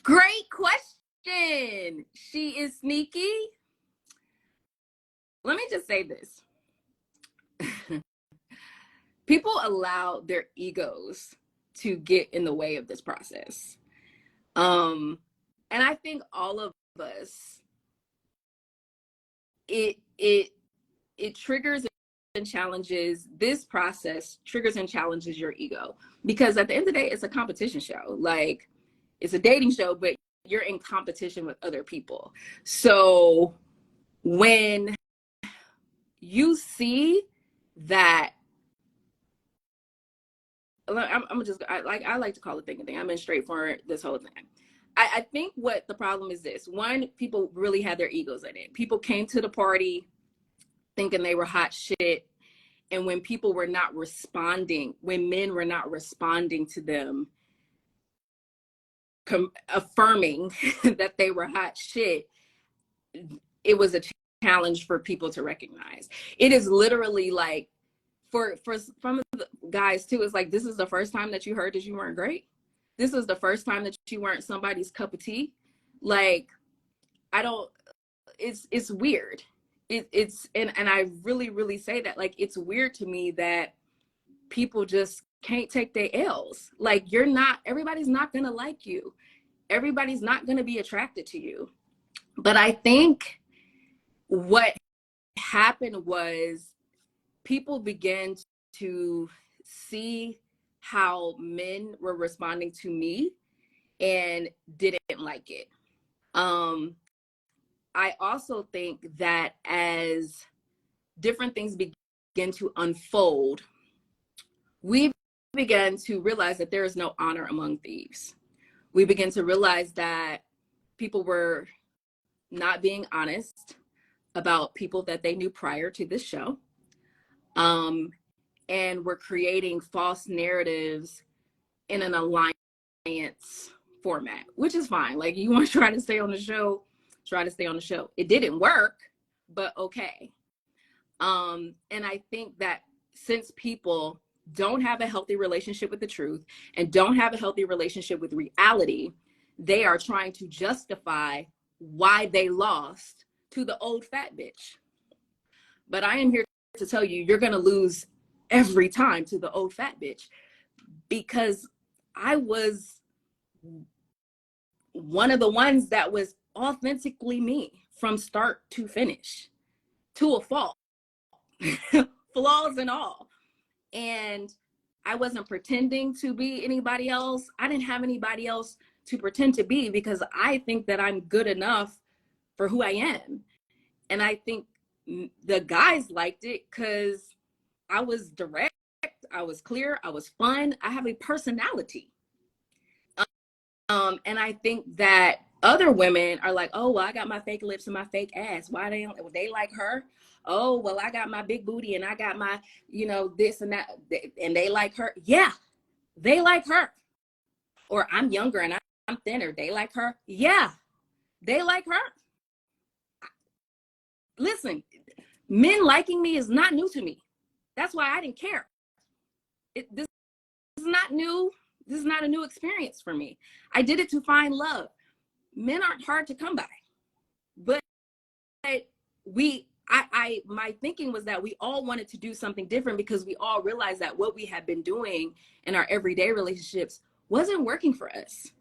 Great question. question. She is sneaky. Let me just say this. People allow their egos to get in the way of this process. And I think all of us, it triggers and challenges this process, triggers and challenges your ego. Because at the end of the day, it's a competition show. Like, it's a dating show, but you're in competition with other people. So when you see that, I like to call it thing a thing. I'm in straight for this whole thing. I think what the problem is this. One, people really had their egos in it. People came to the party thinking they were hot shit. And when people were not responding, when men were not responding to them, affirming that they were hot shit, it was a challenge for people to recognize. It is literally like, for some of the guys too, it's like, this is the first time that you heard that you weren't great. This is the first time that you weren't somebody's cup of tea. Like, it's weird. It's and I really, really say that, like, it's weird to me that people just can't take their L's. Like, everybody's not gonna like you. Everybody's not gonna be attracted to you. But I think what happened was people began to see how men were responding to me and didn't like it. I also think that as different things begin to unfold, we began to realize that there is no honor among thieves. We began to realize that people were not being honest about people that they knew prior to this show. And we're creating false narratives in an alliance format, which is fine. Like, you want to try to stay on the show, try to stay on the show. It didn't work, but okay. And I think that since people don't have a healthy relationship with the truth and don't have a healthy relationship with reality, they are trying to justify why they lost to the old fat bitch. But I am here to tell you, you're going to lose every time to the old fat bitch, because I was one of the ones that was authentically me from start to finish, to a fault, flaws and all. And I wasn't pretending to be anybody else. I didn't have anybody else to pretend to be, because I think that I'm good enough for who I am. And I think the guys liked it because I was direct, I was clear, I was fun, I have a personality. And I think that other women are like, oh, well, I got my fake lips and my fake ass. Why they like her? Oh, well, I got my big booty and I got my, this and that, and they like her. Yeah, they like her. Or I'm younger and I'm thinner. They like her. Yeah, they like her. Listen, men liking me is not new to me. That's why I didn't care. This is not new. This is not a new experience for me. I did it to find love. Men aren't hard to come by, but my thinking was that we all wanted to do something different, because we all realized that what we had been doing in our everyday relationships wasn't working for us.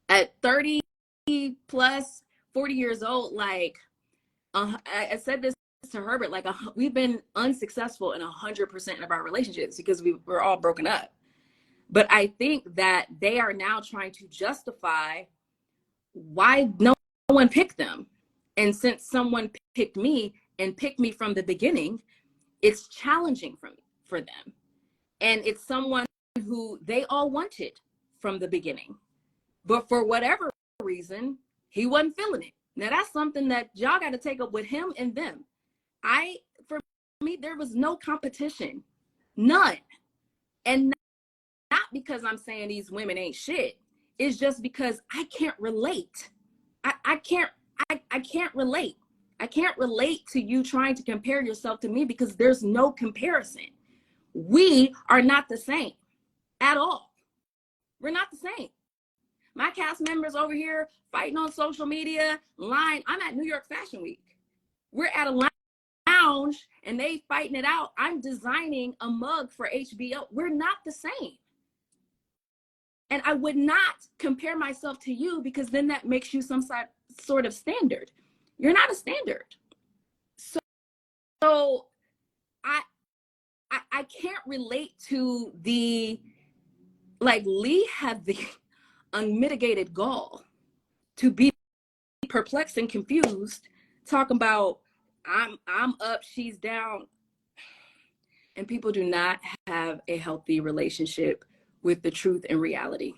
At 30 plus, 40 years old, like, I said this to Herbert, like, we've been unsuccessful in 100% of our relationships because we're all broken up. But I think that they are now trying to justify why no one picked them. And since someone picked me and picked me from the beginning, it's challenging for them. And it's someone who they all wanted from the beginning. But for whatever reason, he wasn't feeling it. Now, that's something that y'all got to take up with him and them. For me, there was no competition. None. And not because I'm saying these women ain't shit. It's just because I can't relate. I can't relate. I can't relate to you trying to compare yourself to me, because there's no comparison. We are not the same at all. We're not the same. My cast members over here fighting on social media, lying. I'm at New York Fashion Week. We're at a lounge and they fighting it out. I'm designing a mug for HBO. We're not the same. And I would not compare myself to you, because then that makes you some sort of standard. You're not a standard. So I can't relate to the, like, Lee had the unmitigated gall to be perplexed and confused, talking about I'm up, she's down. And people do not have a healthy relationship with the truth and reality.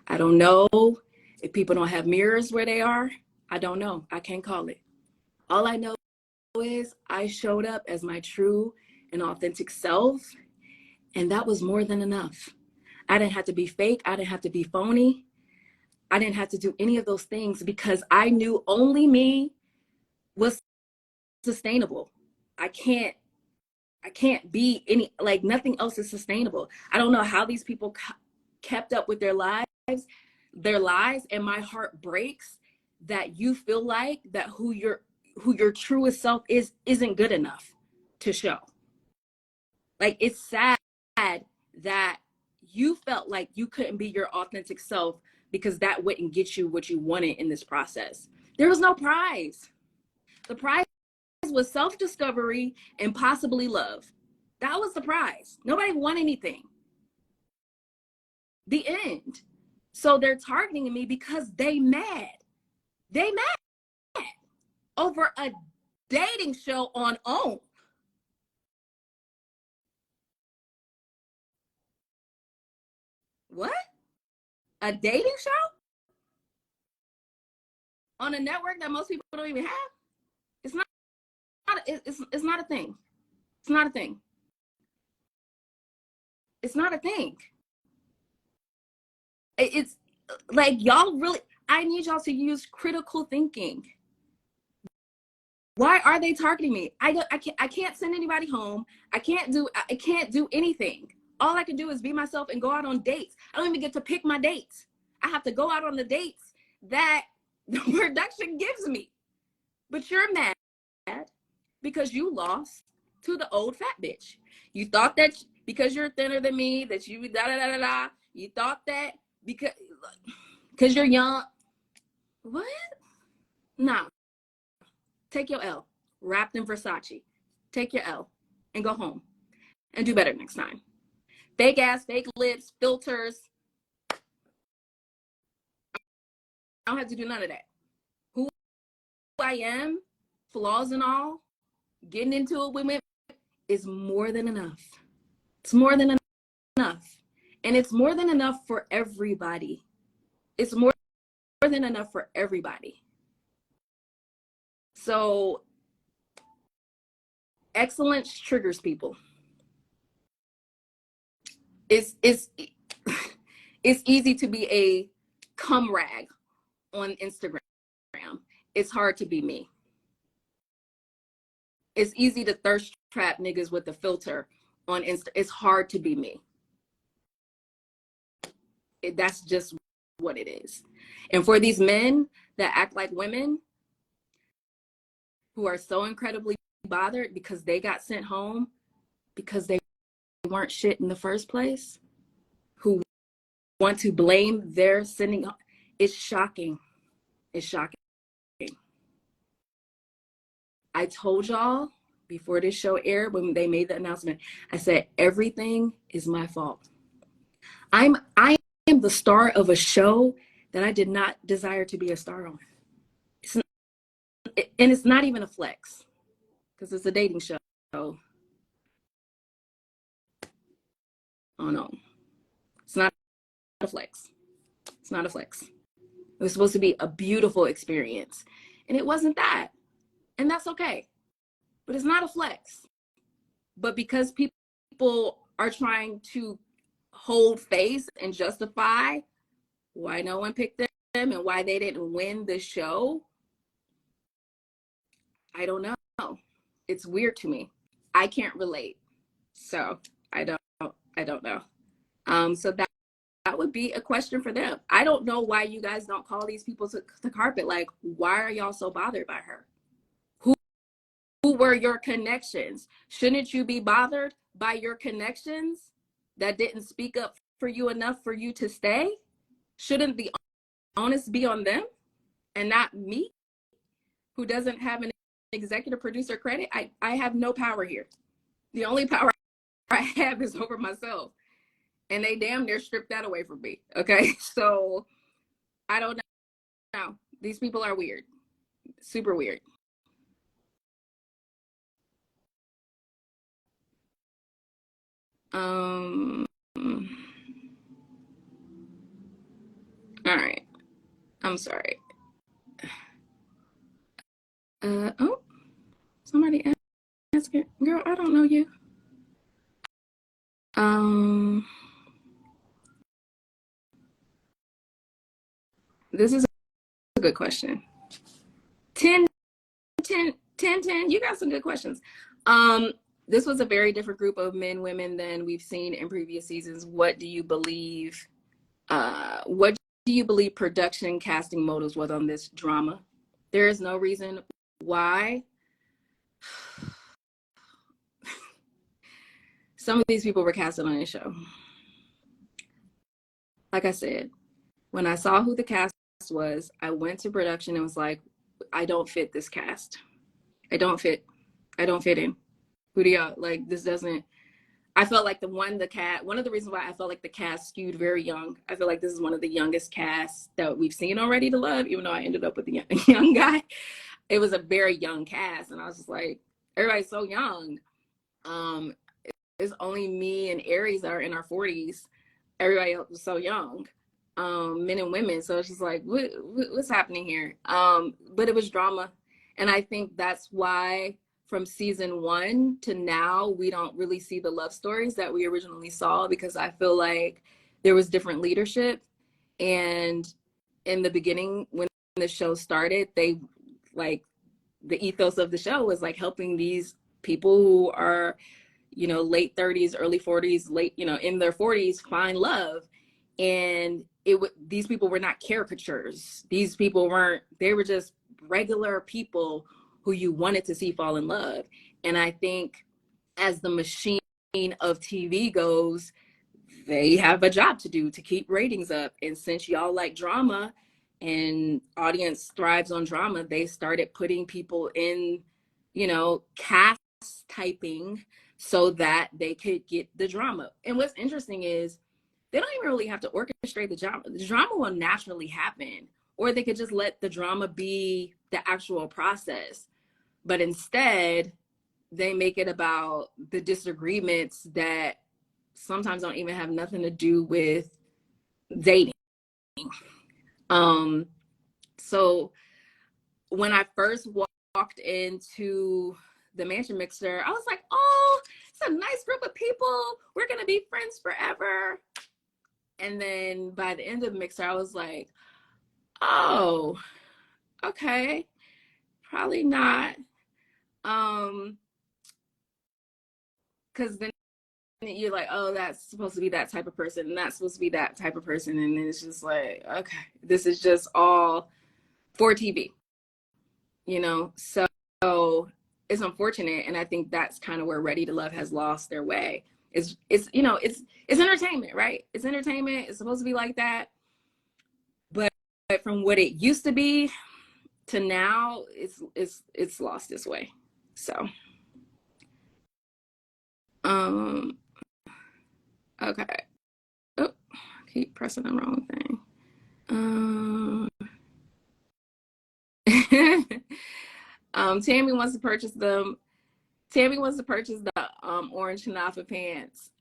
I don't know if people don't have mirrors where they are. I don't know. I can't call it. All I know is I showed up as my true and authentic self, and that was more than enough. I didn't have to be fake. I didn't have to be phony. I didn't have to do any of those things, because I knew only me was sustainable. I can't be any, like, nothing else is sustainable. I don't know how these people kept up with their lies, and my heart breaks that you feel like that who your truest self isn't good enough to show. Like, it's sad that you felt like you couldn't be your authentic self because that wouldn't get you what you wanted in this process. There was no prize. The prize was self-discovery and possibly love. That was the prize. Nobody won anything. The end. So they're targeting me because they mad. They mad over a dating show on OWN. What? A dating show on a network that most people don't even have? It's not. It's not a thing. It's not a thing. It's not a thing. It's like, y'all really. I need y'all to use critical thinking. Why are they targeting me? I can't send anybody home. I can't do anything. All I can do is be myself and go out on dates. I don't even get to pick my dates. I have to go out on the dates that the production gives me. But you're mad because you lost to the old fat bitch. You thought that because you're thinner than me, that you da da da da da. You thought that because you're young. What? Nah. Take your L. Wrapped in Versace. Take your L and go home and do better next time. Fake ass, fake lips, filters. I don't have to do none of that. Who I am, flaws and all, getting into it with me is more than enough. It's more than enough. And it's more than enough for everybody. It's more than enough for everybody. So excellence triggers people. It's easy to be a cum rag on Instagram. It's hard to be me. It's easy to thirst trap niggas with a filter on Insta. It's hard to be me. That's just what it is. And for these men that act like women, who are so incredibly bothered because they got sent home because they weren't shit in the first place, who want to blame their sending, it's shocking. It's shocking. I told y'all before this show aired, when they made the announcement, I said, everything is my fault. I am the star of a show that I did not desire to be a star on. And it's not even a flex, because it's a dating show. Oh no, it's not a flex. It's not a flex. It was supposed to be a beautiful experience, and it wasn't that. And that's okay. But it's not a flex. But because people are trying to hold face and justify why no one picked them and why they didn't win the show, I don't know. It's weird to me. I can't relate. So I don't know. So would be a question for them. I don't know why you guys don't call these people to the carpet. Like, why are y'all so bothered by her? Who were your connections? Shouldn't you be bothered by your connections that didn't speak up for you enough for you to stay? Shouldn't the onus be on them and not me, who doesn't have an executive producer credit? I have no power here. The only power I have is over myself. And they damn near stripped that away from me. Okay. So I don't know. These people are weird. Super weird. All right. I'm sorry. Oh, somebody asked it. Girl, I don't know you. This is a good question. 10, you got some good questions. This was a very different group of men, women than we've seen in previous seasons. What do you believe? What do you believe production casting motives was on this drama? There is no reason why. Some of these people were casted on this show. Like I said, when I saw who the cast was, I went to production and was like, I don't fit this cast. I don't fit in. Who do y'all like? This doesn't. I felt like one of the reasons why I felt like the cast skewed very young. I feel like this is one of the youngest casts that we've seen on Ready to Love, even though I ended up with a young guy. It was a very young cast, and I was just like, everybody's so young. It's only me and Aries that are in our 40s. Everybody else was so young, men and women. So it's just like, what's happening here? But it was drama, and I think that's why from season 1 to now, we don't really see the love stories that we originally saw, because I feel like there was different leadership. And in the beginning, when the show started, they like the ethos of the show was like helping these people who are, late 30s, early 40s, in their 40s, find love. And these people were not caricatures. These people they were just regular people who you wanted to see fall in love. And I think as the machine of TV goes, they have a job to do to keep ratings up. And since y'all like drama and audience thrives on drama, they started putting people in, cast typing so that they could get the drama. And what's interesting is they don't even really have to orchestrate the drama. The drama will naturally happen, or they could just let the drama be the actual process. But instead, they make it about the disagreements that sometimes don't even have nothing to do with dating. So when I first walked into the Mansion Mixer, I was like, oh, it's a nice group of people. We're going to be friends forever. And then by the end of the Mixer, I was like, oh, okay, probably not. Because then you're like, oh, that's supposed to be that type of person, and that's supposed to be that type of person. And then it's just like, okay, this is just all for TV, So it's unfortunate. And I think that's kind of where Ready to Love has lost their way. It's entertainment, right? It's entertainment. It's supposed to be like that. But from what it used to be to now, it's lost its way. So, okay. Oh, I keep pressing the wrong thing. Tammy wants to purchase them. Tammy wants to purchase the orange Hanafa pants.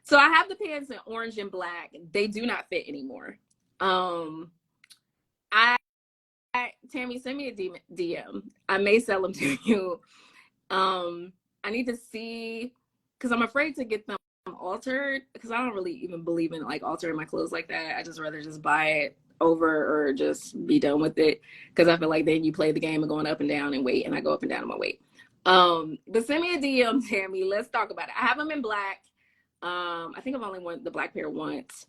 So I have the pants in orange and black. They do not fit anymore. Tammy, send me a DM. I may sell them to you. I need to see, because I'm afraid to get them altered, because I don't really even believe in like altering my clothes like that. I just rather just buy it over or just be done with it, because I feel like then you play the game of going up and down and weight, and I go up and down in my weight. But send me a DM, Tammy. Let's talk about it. I have them in black. I think I've only worn the black pair once.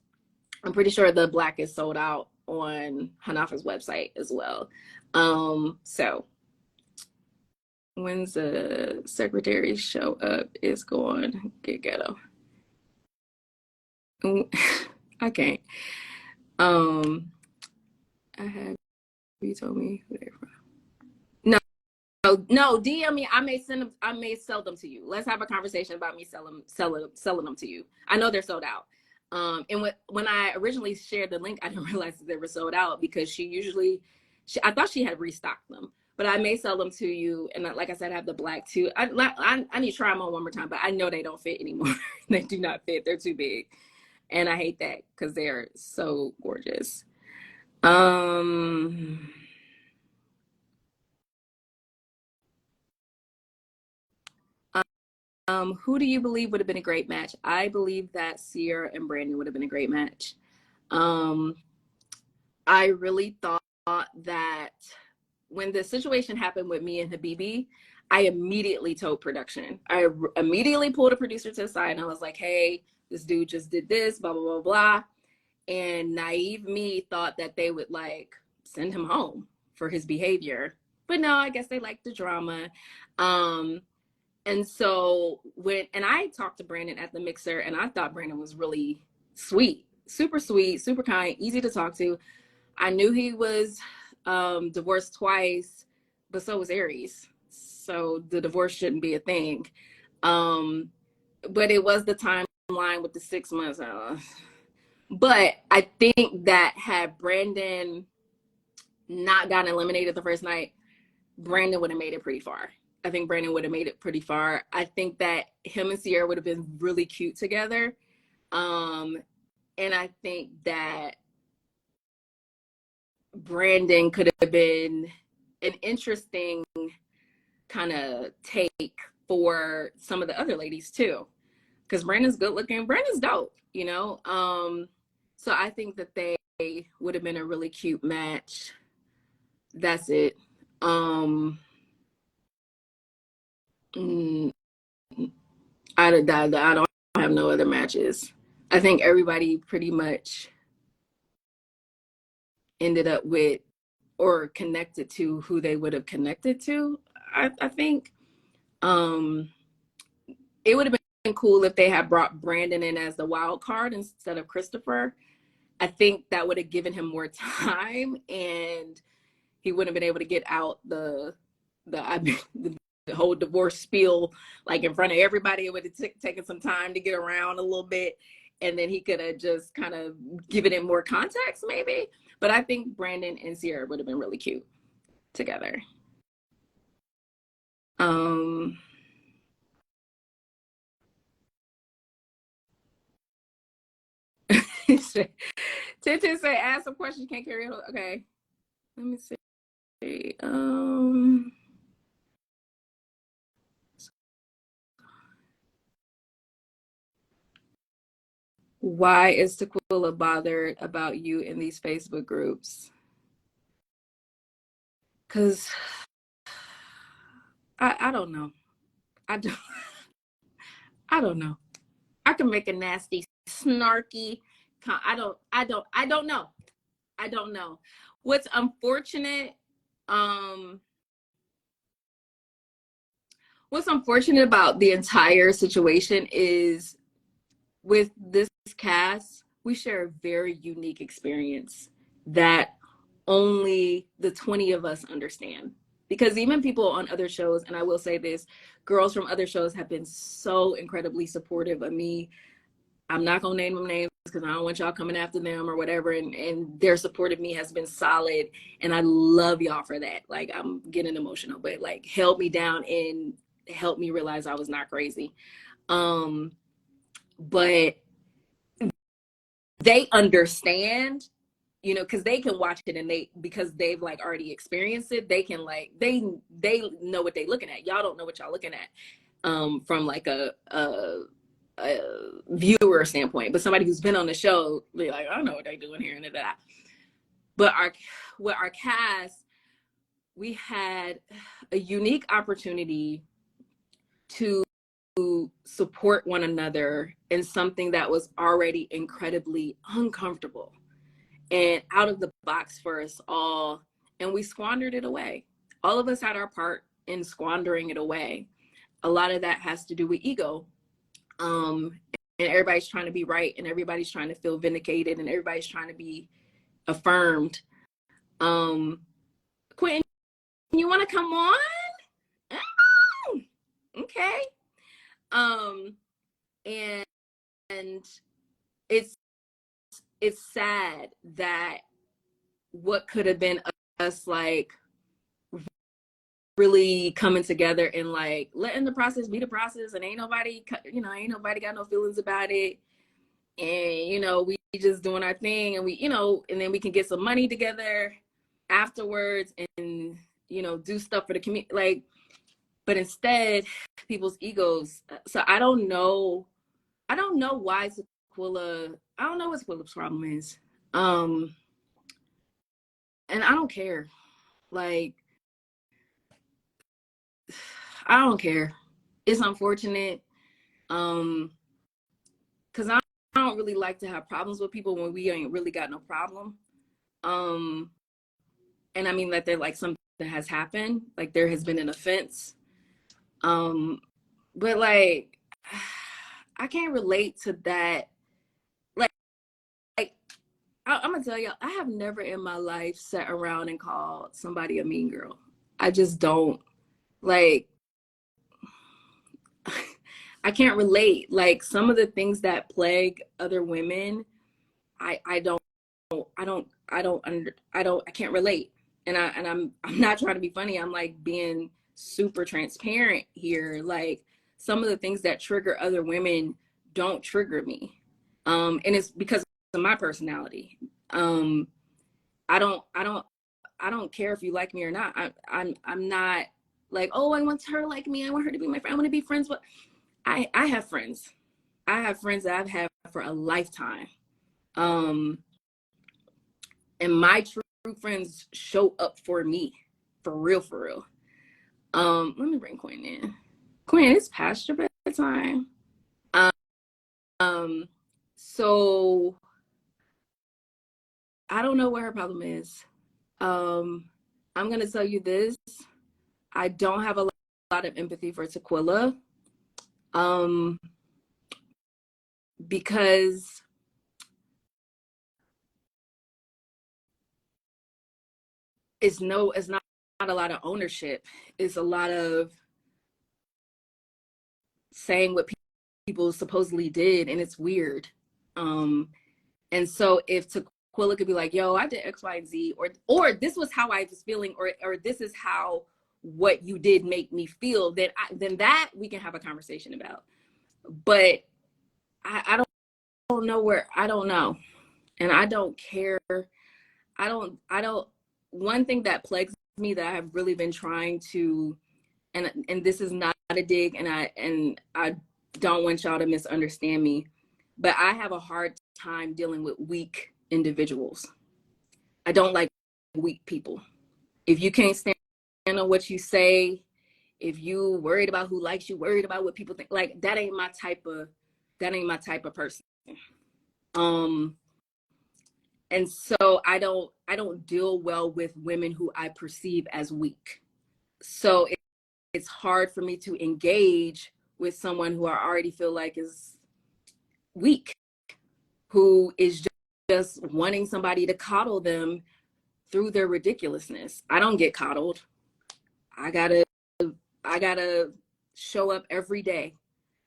I'm pretty sure the black is sold out on Hanafa's website as well. So when's the secretary show up? It's going get ghetto. I can't. I have you told me who they're from. No, DM me. I may send them. I may sell them to you. Let's have a conversation about me selling them to you. I know they're sold out. And when I originally shared the link, I didn't realize that they were sold out because I thought she had restocked them. But I may sell them to you. And like I said, I have the black too. I need to try them on one more time, but I know they don't fit anymore. They do not fit. They're too big, and I hate that because they're so gorgeous. Who do you believe would have been a great match? I believe that Sierra and Brandon would have been a great match. I really thought that when the situation happened with me and Habibi, I immediately told production. I immediately pulled a producer to the side and I was like, hey, this dude just did this, blah, blah, blah, blah. And naive me thought that they would like send him home for his behavior. But no, I guess they liked the drama. And so and I talked to Brandon at the mixer and I thought Brandon was really sweet, super kind, easy to talk to. I knew he was divorced twice, but so was Aries. So the divorce shouldn't be a thing. But it was the timeline with the 6 months. But I think that had Brandon not gotten eliminated the first night, Brandon would have made it pretty far. I think Brandon would have made it pretty far. I think that him and Sierra would have been really cute together. And I think that Brandon could have been an interesting kind of take for some of the other ladies too. Because Brandon's good looking. Brandon's dope, you know? So I think that they would have been a really cute match. That's it. I don't have no other matches. I think everybody pretty much ended up with or connected to who they would have connected to. I think it would have been cool if they had brought Brandon in as the wild card instead of Christopher. I think that would have given him more time and he wouldn't have been able to get out the whole divorce spiel like in front of everybody. It would have taken some time to get around a little bit and then he could have just kind of given it more context maybe. But I think Brandon and Sierra would have been really cute together. Tintin say ask some questions, can't carry it. Okay, let me see. Why is Taquilla bothered about you in these Facebook groups? Because I don't know. I don't know. I can make a nasty, snarky. I don't know. I don't know. What's unfortunate, about the entire situation is with this cast, we share a very unique experience that only the 20 of us understand. Because even people on other shows, and I will say this, girls from other shows have been so incredibly supportive of me. I'm not gonna name them names because I don't want y'all coming after them or whatever. And their support of me has been solid. And I love y'all for that. Like I'm getting emotional, but like held me down and helped me realize I was not crazy. But they understand, you know, because they can watch it and because they've like already experienced it, they can like they know what they're looking at. Y'all don't know what y'all looking at from like a viewer standpoint, but somebody who's been on the show, be like, I don't know what they're doing here and that. But our cast, we had a unique opportunity to support one another in something that was already incredibly uncomfortable and out of the box for us all, and we squandered it away. All of us had our part in squandering it away. A lot of that has to do with ego, and everybody's trying to be right, and everybody's trying to feel vindicated, and everybody's trying to be affirmed. Quentin, you want to come on? Oh, okay. And it's sad that what could have been us like really coming together and like letting the process be the process, and ain't nobody got no feelings about it, and we just doing our thing, and and then we can get some money together afterwards and do stuff for the community, like, but instead people's egos. So I don't know why Taquilla, I don't know what Taquilla's problem is, and I don't care, like, I don't care. It's unfortunate, because I don't really like to have problems with people when we ain't really got no problem. And I mean that there like something has happened, like there has been an offense. But like I can't relate to that. Like I'm gonna tell y'all, I have never in my life sat around and called somebody a mean girl. I just don't. Like, I can't relate. Like some of the things that plague other women, I can't relate. And I'm not trying to be funny. I'm like being super transparent here. Like some of the things that trigger other women don't trigger me. And it's because of my personality. I don't care if you like me or not. I'm not like, oh, I want her to like me. I want her to be my friend. I want to be friends with. I have friends. I have friends that I've had for a lifetime. And my true friends show up for me, for real, for real. Let me bring Quinn in. Quinn, it's past your bedtime. So I don't know what her problem is. I'm gonna tell you this. I don't have a lot of empathy for Taquilla. Because it's not a lot of ownership. It's a lot of saying what people supposedly did, and it's weird. And so if Taquilla could be like, yo, I did X, Y, and Z, or this was how I was feeling, or this is how what you did make me feel, then that we can have a conversation about. But I don't know where, I don't know. And I don't care. I don't, one thing that plagues me that I have really been trying to, and this is not a dig, and I don't want y'all to misunderstand me, but I have a hard time dealing with weak individuals. I don't like weak people. If you can't stand on what you say, if you worried about who likes you, worried about what people think, like that ain't my type of person. And so I don't deal well with women who I perceive as weak. So it's hard for me to engage with someone who I already feel like is weak, who is just wanting somebody to coddle them through their ridiculousness. I don't get coddled. I gotta show up every day.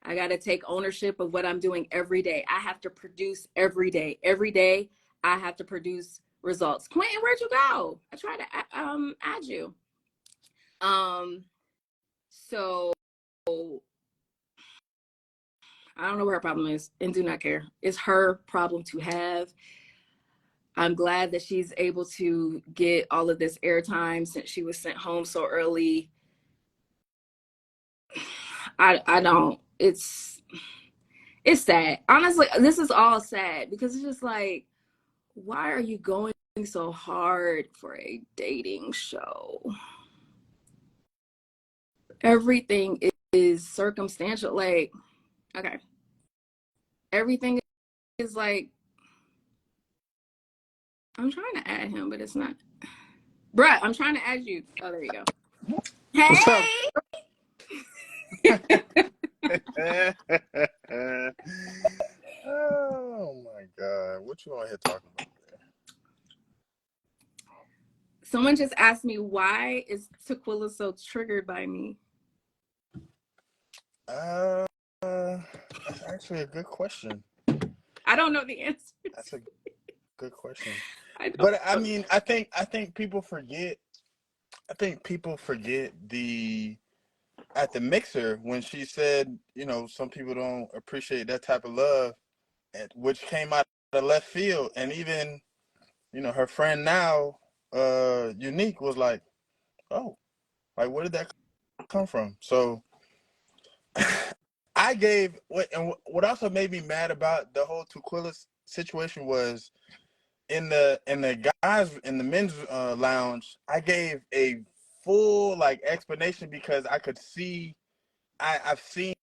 I gotta take ownership of what I'm doing every day. I have to produce every day. Every day I have to produce results. Quentin, where'd you go? I tried to add you. So I don't know what her problem is, and do not care. It's her problem to have. I'm glad that she's able to get all of this airtime since she was sent home so early. I don't. It's sad. Honestly, this is all sad because it's just like, why are you going so hard for a dating show? Everything is circumstantial. Like, okay, everything is like, I'm trying to add him, but it's not. Bruh, I'm trying to add you. Oh, there you go. What's up? Hey! Oh my God. What you on here talking about? Someone just asked me, why is Taquilla so triggered by me? That's actually a good question. I don't know the answer. That's a good question. I don't But I know. mean, I think people forget. I think people forget at the mixer when she said, some people don't appreciate that type of love, which came out of left field, and even her friend now, Unique, was like, oh, like where did that come from? So I gave what also made me mad about the whole Taquilla situation was in the guys in the men's lounge. I gave a full explanation because I could see I've seen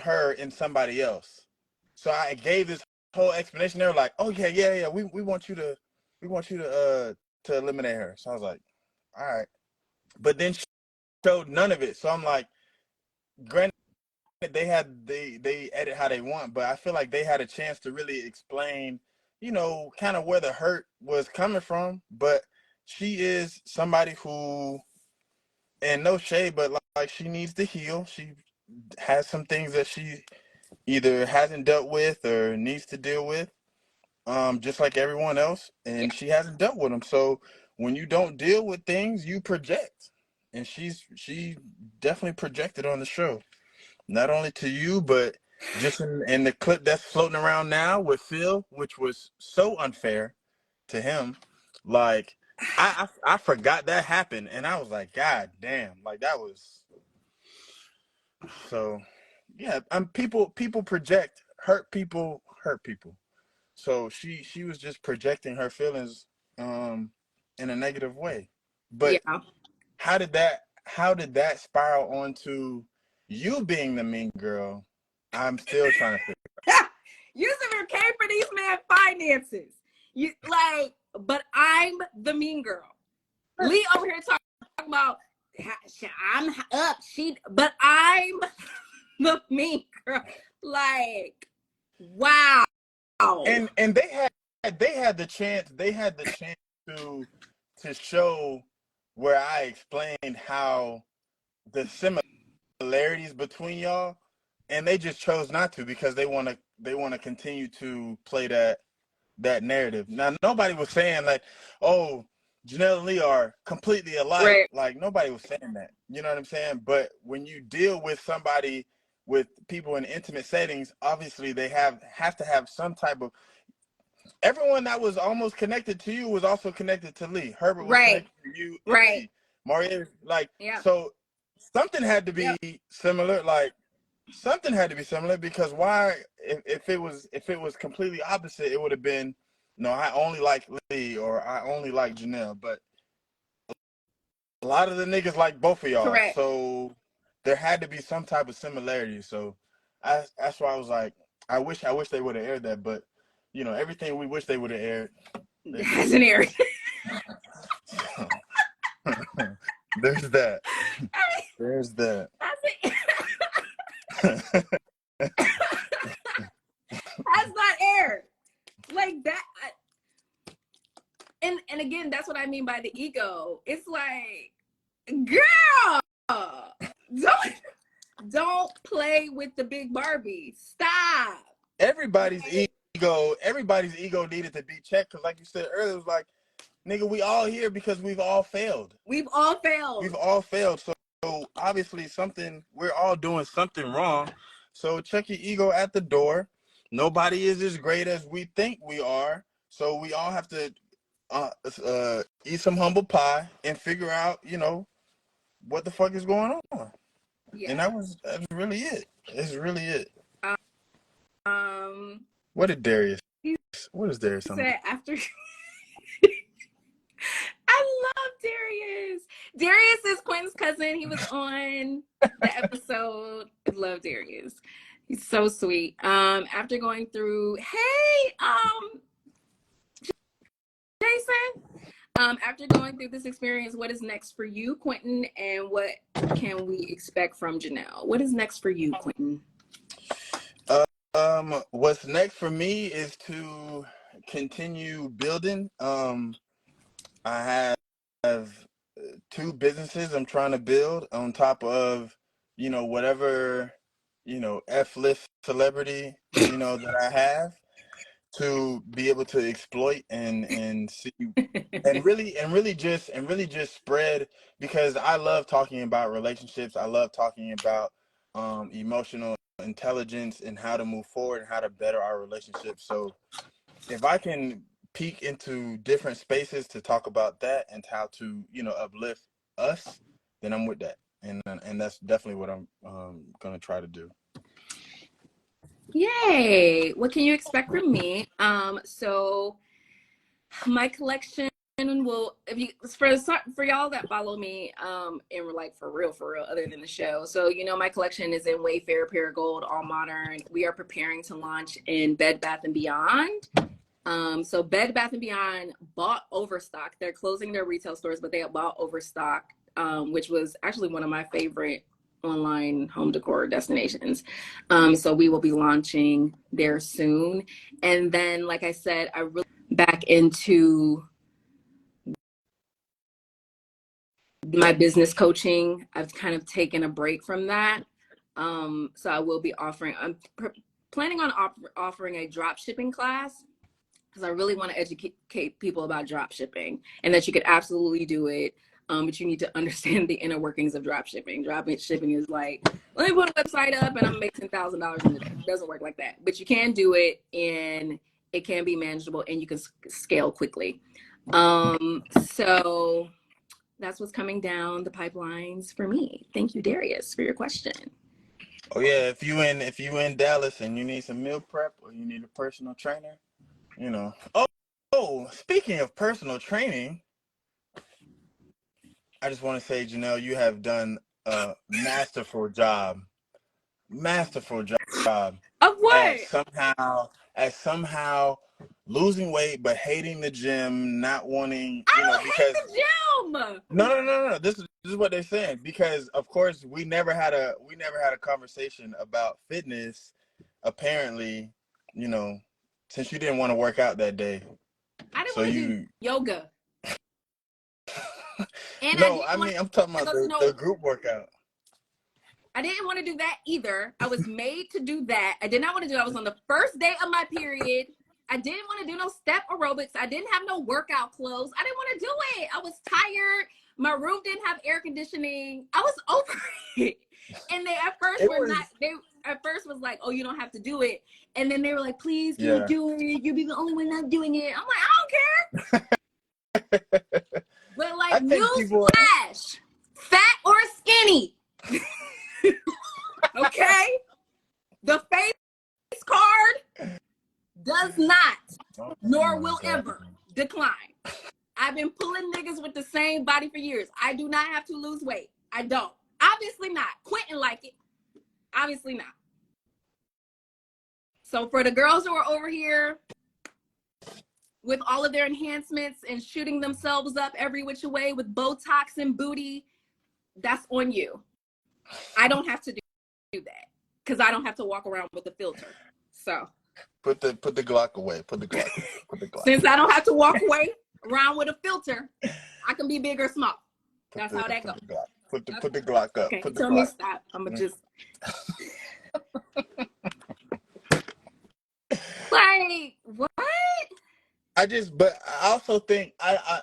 her in somebody else. So I gave this whole explanation. They were like, "Oh yeah. We want you to eliminate her." So I was like, "All right," but then she showed none of it. So I'm like, granted, they edit how they want, but I feel like they had a chance to really explain, kind of where the hurt was coming from. But she is somebody who, and no shade, but like she needs to heal. She has some things that she either hasn't dealt with or needs to deal with, just like everyone else, and Yeah. she hasn't dealt with them. So when you don't deal with things, you project, and she definitely projected on the show. Not only to you, but just in the clip that's floating around now with Phil, which was so unfair to him. Like, I forgot that happened, and I was like, God damn, like that was so. Yeah, people project, hurt people hurt people. So she was just projecting her feelings in a negative way. But Yeah. how did that spiral onto you being the mean girl? I'm still trying to figure. You never came for these man finances. You like, but I'm the mean girl. Lee over here talking about I'm up. But I'm the mean girl. Like, wow. And they had the chance to show where I explained how the similarities between y'all, and they just chose not to because they want to continue to play that narrative. Now nobody was saying like, oh, Janelle and Lee are completely alike. Right. Like nobody was saying that. You know what I'm saying? But when you deal with somebody, with people in intimate settings, obviously they have to have some type of. Everyone that was almost connected to you was also connected to Lee. Herbert was Right. connected to you and Right. Lee. Mario, Yeah. so something had to be Yep. similar. Something had to be similar because why? If it was completely opposite, it would have been, no, I only like Lee or I only like Janelle. But a lot of the niggas like both of y'all, Correct. so there had to be some type of similarity. So that's why I was like, I wish they would have aired that, but everything we wish they would have aired. As an area. There's that. There's that. That's not air. Like that. And again, that's what I mean by the ego. It's like, girl, don't play with the big Barbie. Stop. Everybody's ego needed to be checked because, like you said earlier, it was like, nigga, we all here because we've all failed. We've all failed. So obviously we're all doing something wrong. So check your ego at the door. Nobody is as great as we think we are. So we all have to eat some humble pie and figure out, what the fuck is going on. Yeah. And that's really it. It's really it. Um. What did Darius? What is Darius? Said after. I love Darius. Darius is Quentin's cousin. He was on the episode. love Darius. He's so sweet. After going through, hey, Jason. After going through this experience, what is next for you, Quentin, and what can we expect from Janelle? What is next for you, Quentin? What's next for me is to continue building. I have two businesses I'm trying to build on top of, whatever, F-list celebrity, that I have, to be able to exploit and see and really just spread, because I love talking about relationships. I love talking about emotional intelligence and how to move forward and how to better our relationships. So if I can peek into different spaces to talk about that and how to, uplift us, then I'm with that. And that's definitely what I'm going to try to do. Yay! What can you expect from me? So my collection will, if you, for y'all that follow me, and like for real, other than the show. So, my collection is in Wayfair, Paragold, All Modern. We are preparing to launch in Bed Bath & Beyond. So Bed Bath & Beyond bought Overstock. They're closing their retail stores, but they have bought Overstock, which was actually one of my favorite online home decor destinations. So we will be launching there soon. And then, like I said, I really back into my business coaching. I've kind of taken a break from that. So I will be I'm planning on offering a drop shipping class, because I really want to educate people about drop shipping, and that you could absolutely do it. But you need to understand the inner workings of drop shipping. Drop shipping is like, let me put a website up and I'm making $10,000 in a day. It doesn't work like that. But you can do it, and it can be manageable, and you can scale quickly. So that's what's coming down the pipelines for me. Thank you, Darius, for your question. Oh yeah, if you in Dallas and you need some meal prep or you need a personal trainer, Oh, speaking of personal training, I just want to say, Janelle, you have done a masterful job Of what? at somehow losing weight but hating the gym, not wanting, I don't because hate the gym. no. This is what they're saying, because of course we never had a conversation about fitness. Apparently, since you didn't want to work out that day, I didn't so want to do yoga. And no, I'm talking about the group workout. I didn't want to do that either. I was made to do that. I did not want to do it. I was on the first day of my period. I didn't want to do no step aerobics. I didn't have no workout clothes. I didn't want to do it. I was tired. My room didn't have air conditioning. I was over it. And they at first was like, oh, you don't have to do it. And then they were like, please, can you do it? You'll be the only one not doing it. I'm like, I don't care. But like, newsflash, fat or skinny. Okay? The face card does not, nor will ever, decline. I've been pulling niggas with the same body for years. I do not have to lose weight. I don't. Obviously not. Quentin like it. Obviously not. So for the girls who are over here with all of their enhancements and shooting themselves up every which way with Botox and booty, that's on you. I don't have to do that, because I don't have to walk around with a filter. So put the Glock away. Put the Glock. Since I don't have to walk away around with a filter, I can be big or small. That's how that goes. Put the Glock up. Okay, tell me stop. I'm gonna just like what? But I also think I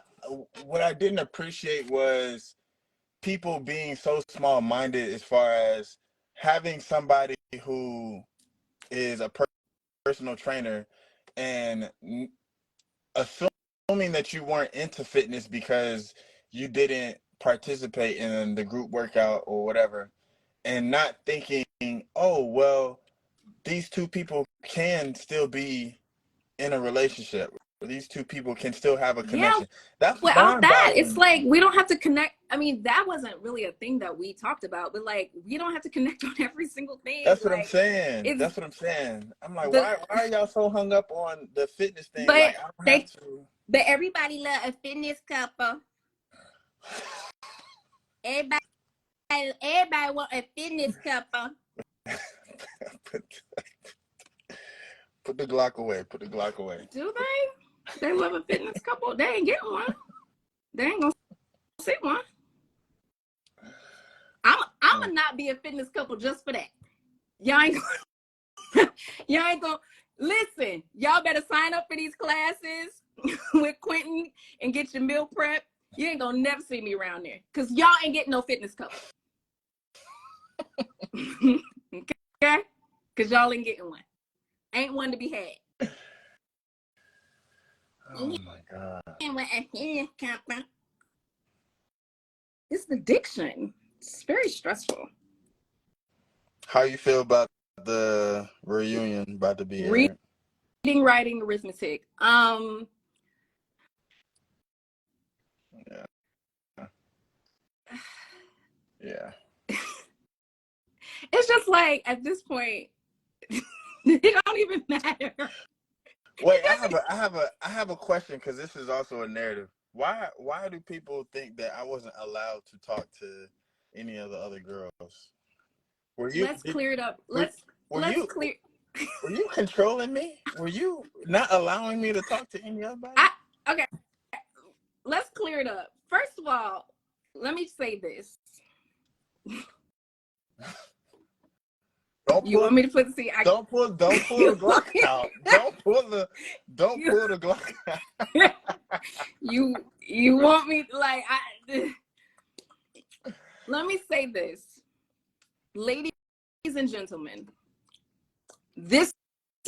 what I didn't appreciate was people being so small-minded as far as having somebody who is a personal trainer and assuming that you weren't into fitness because you didn't participate in the group workout or whatever, and not thinking, oh, well, these two people can still be in a relationship. These two people can still have a connection. That's without that, mind-boggling. it's like we don't have to connect. I mean, that wasn't really a thing that we talked about, but like, we don't have to connect on every single thing. That's what I'm Like, saying. That's what I'm saying. I'm like, why are y'all so hung up on the fitness thing? But Like, I don't have to. But everybody love a fitness couple. Everybody want a fitness couple. Put the Glock away. Put the Glock away. Do they? They love a fitness couple. They ain't getting one. They ain't gonna see one. I'm gonna not be a fitness couple just for that. Y'all ain't gonna listen. Y'all better sign up for these classes with Quentin and get your meal prep. You ain't gonna never see me around there because y'all ain't getting no fitness couple. Okay? Because y'all ain't getting one. Ain't one to be had. Oh my God. It's the diction. It's very stressful. How you feel about the reunion about to be aired? Reading, writing, arithmetic. Yeah. It's just like at this point, it don't even matter. Wait, I have a question because this is also a narrative. Why do people think that I wasn't allowed to talk to any of the other girls? Let's clear it up. Let's clear. Were you controlling me? Were you not allowing me to talk to any other? Okay. Let's clear it up. First of all, let me say this. You want me to put don't pull the Glock out. Don't pull the Glock out. You want me like let me say this. Ladies and gentlemen, this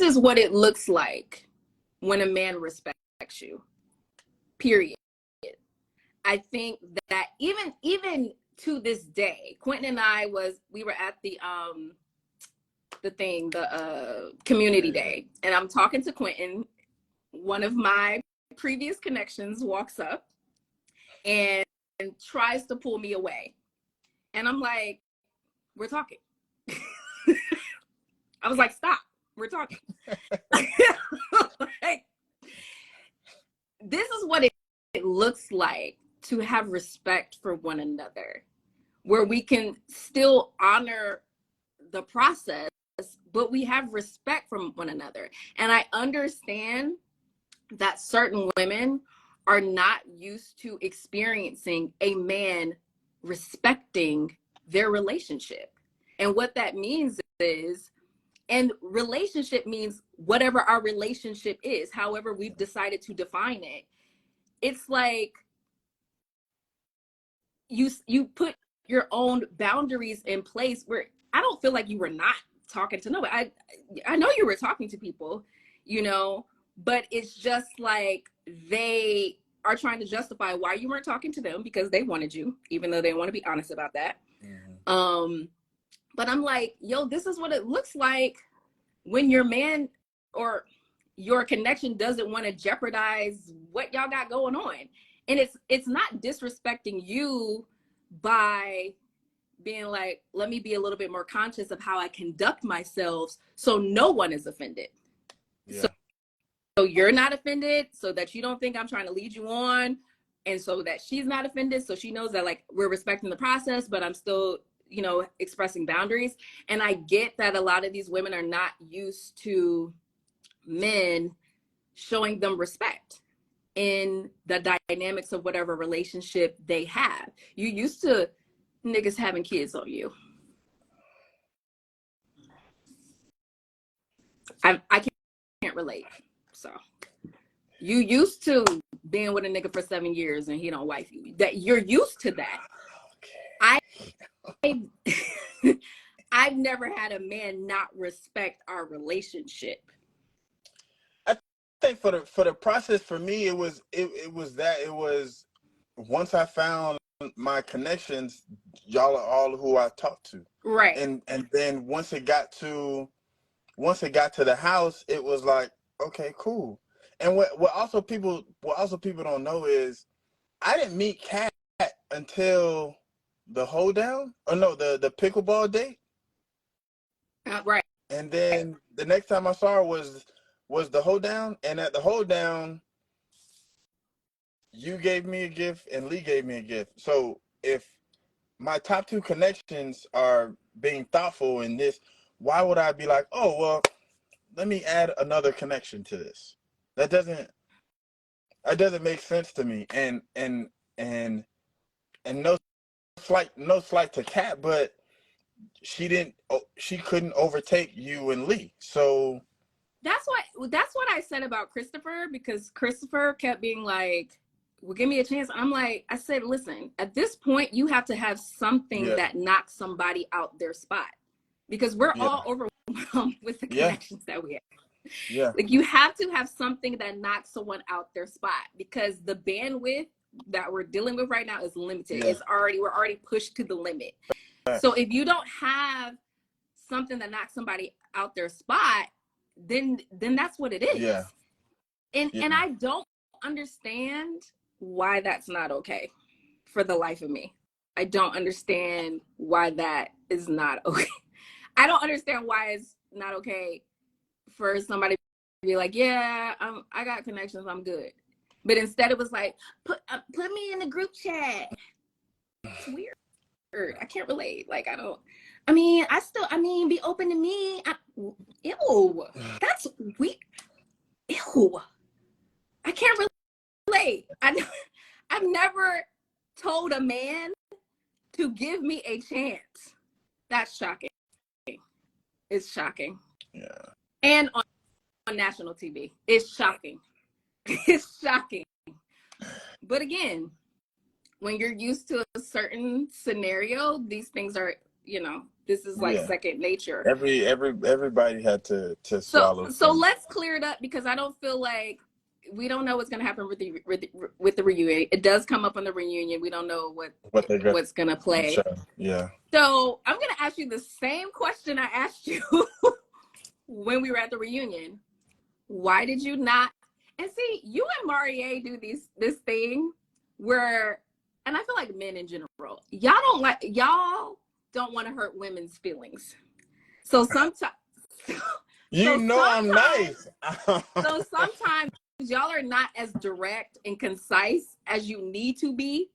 is what it looks like when a man respects you. Period. I think that even to this day, Quentin and I we were at the community day, and I'm talking to Quentin. One of my previous connections walks up and tries to pull me away, and I'm like, we're talking. I was like, stop, we're talking. Like, this is what it looks like to have respect for one another, where we can still honor the process, but we have respect from one another. And I understand that certain women are not used to experiencing a man respecting their relationship. And what that means is, and relationship means whatever our relationship is, however we've decided to define it. It's like you put your own boundaries in place where I don't feel like you were not talking to nobody. I know you were talking to people, but it's just like they are trying to justify why you weren't talking to them because they wanted you, even though they want to be honest about that. Mm-hmm. But I'm like, yo, this is what it looks like when your man or your connection doesn't want to jeopardize what y'all got going on. And it's not disrespecting you by being like, let me be a little bit more conscious of how I conduct myself so no one is offended. Yeah. So you're not offended, so that you don't think I'm trying to lead you on, and so that she's not offended, so she knows that like we're respecting the process, but I'm still, expressing boundaries. And I get that a lot of these women are not used to men showing them respect in the dynamics of whatever relationship they have. You used to niggas having kids on you. I can't relate. So you used to being with a nigga for 7 years and he don't wife you. That you're used to that. Okay. I've never had a man not respect our relationship. I think for the process for me, it was once I found my connections, y'all are all who I talked to. Right. And then once it got to the house, it was like, okay, cool. And what also people don't know is I didn't meet Kat until the hold down. Oh no, the pickleball date. Right. And then the next time I saw her was the hold down, and at the hold down, you gave me a gift and Lee gave me a gift. So if my top two connections are being thoughtful in this, why would I be like, oh well, let me add another connection to this? That doesn't make sense to me. And no slight to Kat, but she couldn't overtake you and Lee. So that's what I said about Christopher, because Christopher kept being like, well, give me a chance. I said, listen, at this point, you have to have something that knocks somebody out their spot, because we're all overwhelmed with the connections that we have. Yeah. Like, you have to have something that knocks someone out their spot, because the bandwidth that we're dealing with right now is limited. We're already pushed to the limit. So if you don't have something that knocks somebody out their spot, then that's what it is. Yeah. And I don't understand why that's not okay, for the life of me. I don't understand why that is not okay. I don't understand why it's not okay for somebody to be like, yeah, I got connections, I'm good. But instead it was like, put me in the group chat. It's weird. I can't relate. Like, be open to me. Ew, that's weird. Ew, I can't relate. I've never told a man to give me a chance. That's shocking. It's shocking. Yeah. And on national TV, it's shocking. It's shocking. But again, when you're used to a certain scenario, these things are, this is like second nature. Everybody had to swallow. So let's clear it up, because I don't feel like, we don't know what's going to happen with the reunion. It does come up on the reunion. We don't know what's going to play. Sure. Yeah. So I'm going to ask you the same question I asked you when we were at the reunion. Why did you not? And see, you and Marie do this thing where, and I feel like men in general, y'all don't want to hurt women's feelings. So sometimes, I'm nice. So sometimes y'all are not as direct and concise as you need to be,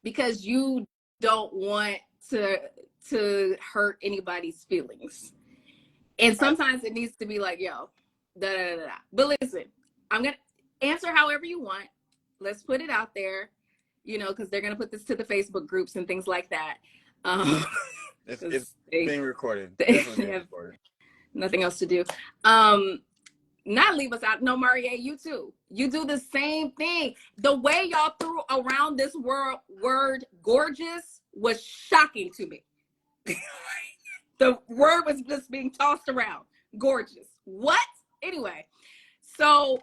because you don't want to hurt anybody's feelings. And sometimes it needs to be like, yo, da da da da. But listen, I'm gonna answer however you want. Let's put it out there, because they're gonna put this to the Facebook groups and things like that. It's being recorded. They have nothing else to do. Not leave us out. No, Marie, you too. You do the same thing. The way y'all threw around this word gorgeous was shocking to me. The word was just being tossed around. Gorgeous. What? Anyway, so